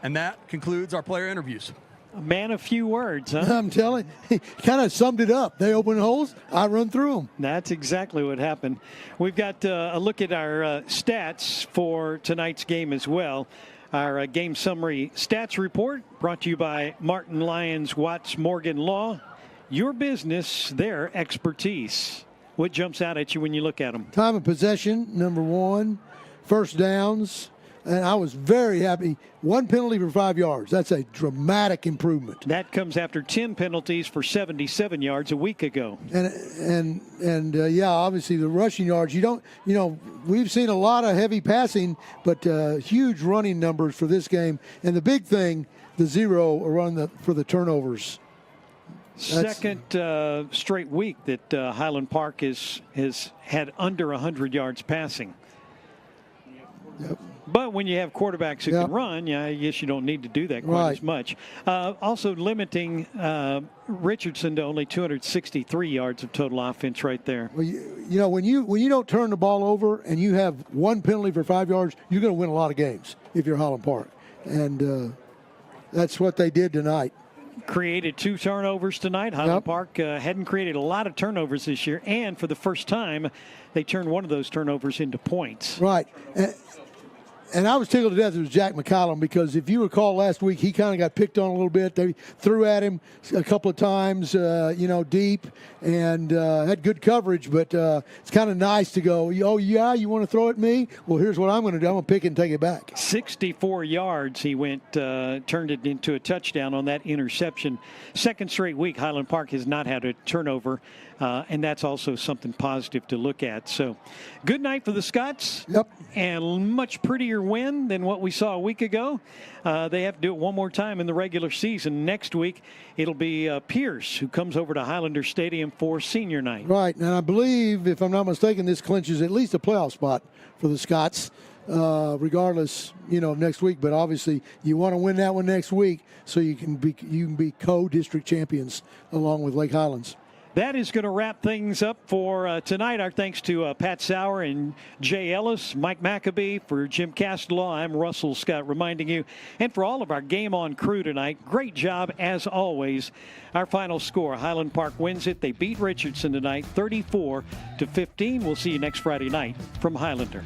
[SPEAKER 3] And that concludes our player interviews.
[SPEAKER 1] A man of few words, huh?
[SPEAKER 16] I'm telling you, he kind of summed it up. They open holes, I run through them.
[SPEAKER 1] That's exactly what happened. We've got a look at our stats for tonight's game as well. Our game summary stats report brought to you by Martin Lyons Watts Morgan Law. Your business, their expertise. What jumps out at you when you look at them?
[SPEAKER 16] Time of possession, number one. First downs. And I was very happy. 1 penalty for 5 yards. That's a dramatic improvement.
[SPEAKER 1] That comes after 10 penalties for 77 yards a week ago.
[SPEAKER 16] And yeah, obviously the rushing yards. We've seen a lot of heavy passing, but huge running numbers for this game. And the big thing, the zero for the turnovers.
[SPEAKER 1] Second straight week that Highland Park has had under 100 yards passing.
[SPEAKER 16] Yep.
[SPEAKER 1] But when you have quarterbacks who can run, I guess you don't need to do that quite as much. Also limiting Richardson to only 263 yards of total offense right there.
[SPEAKER 16] Well, when you don't turn the ball over and you have 1 penalty for 5 yards, you're going to win a lot of games if you're Highland Park. And that's what they did tonight.
[SPEAKER 1] Created 2 turnovers tonight. Highland Park hadn't created a lot of turnovers this year, and for the first time, they turned one of those turnovers into points.
[SPEAKER 16] Right. And I was tickled to death it was Jack McCollum, because if you recall last week, he kind of got picked on a little bit. They threw at him a couple of times, deep, and had good coverage. But it's kind of nice to go, oh, yeah, you want to throw at me? Well, here's what I'm going to do. I'm going to pick it and take it back.
[SPEAKER 1] 64 yards he went, turned it into a touchdown on that interception. Second straight week, Highland Park has not had a turnover, and that's also something positive to look at. So good night for the Scots.
[SPEAKER 16] Yep.
[SPEAKER 1] And much prettier win than what we saw a week ago. They have to do it one more time in the regular season. Next week, it'll be Pierce who comes over to Highlander Stadium for senior night.
[SPEAKER 16] Right, and I believe, if I'm not mistaken, this clinches at least a playoff spot for the Scots, regardless, of next week. But obviously, you want to win that one next week so you can be co-district champions along with Lake Highlands.
[SPEAKER 1] That is going to wrap things up for tonight. Our thanks to Pat Sauer and Jay Ellis, Mike Maccabee. For Jim Castelaw, I'm Russell Scott reminding you. And for all of our Game On crew tonight, great job as always. Our final score, Highland Park wins it. They beat Richardson tonight 34-15. We'll see you next Friday night from Highlander.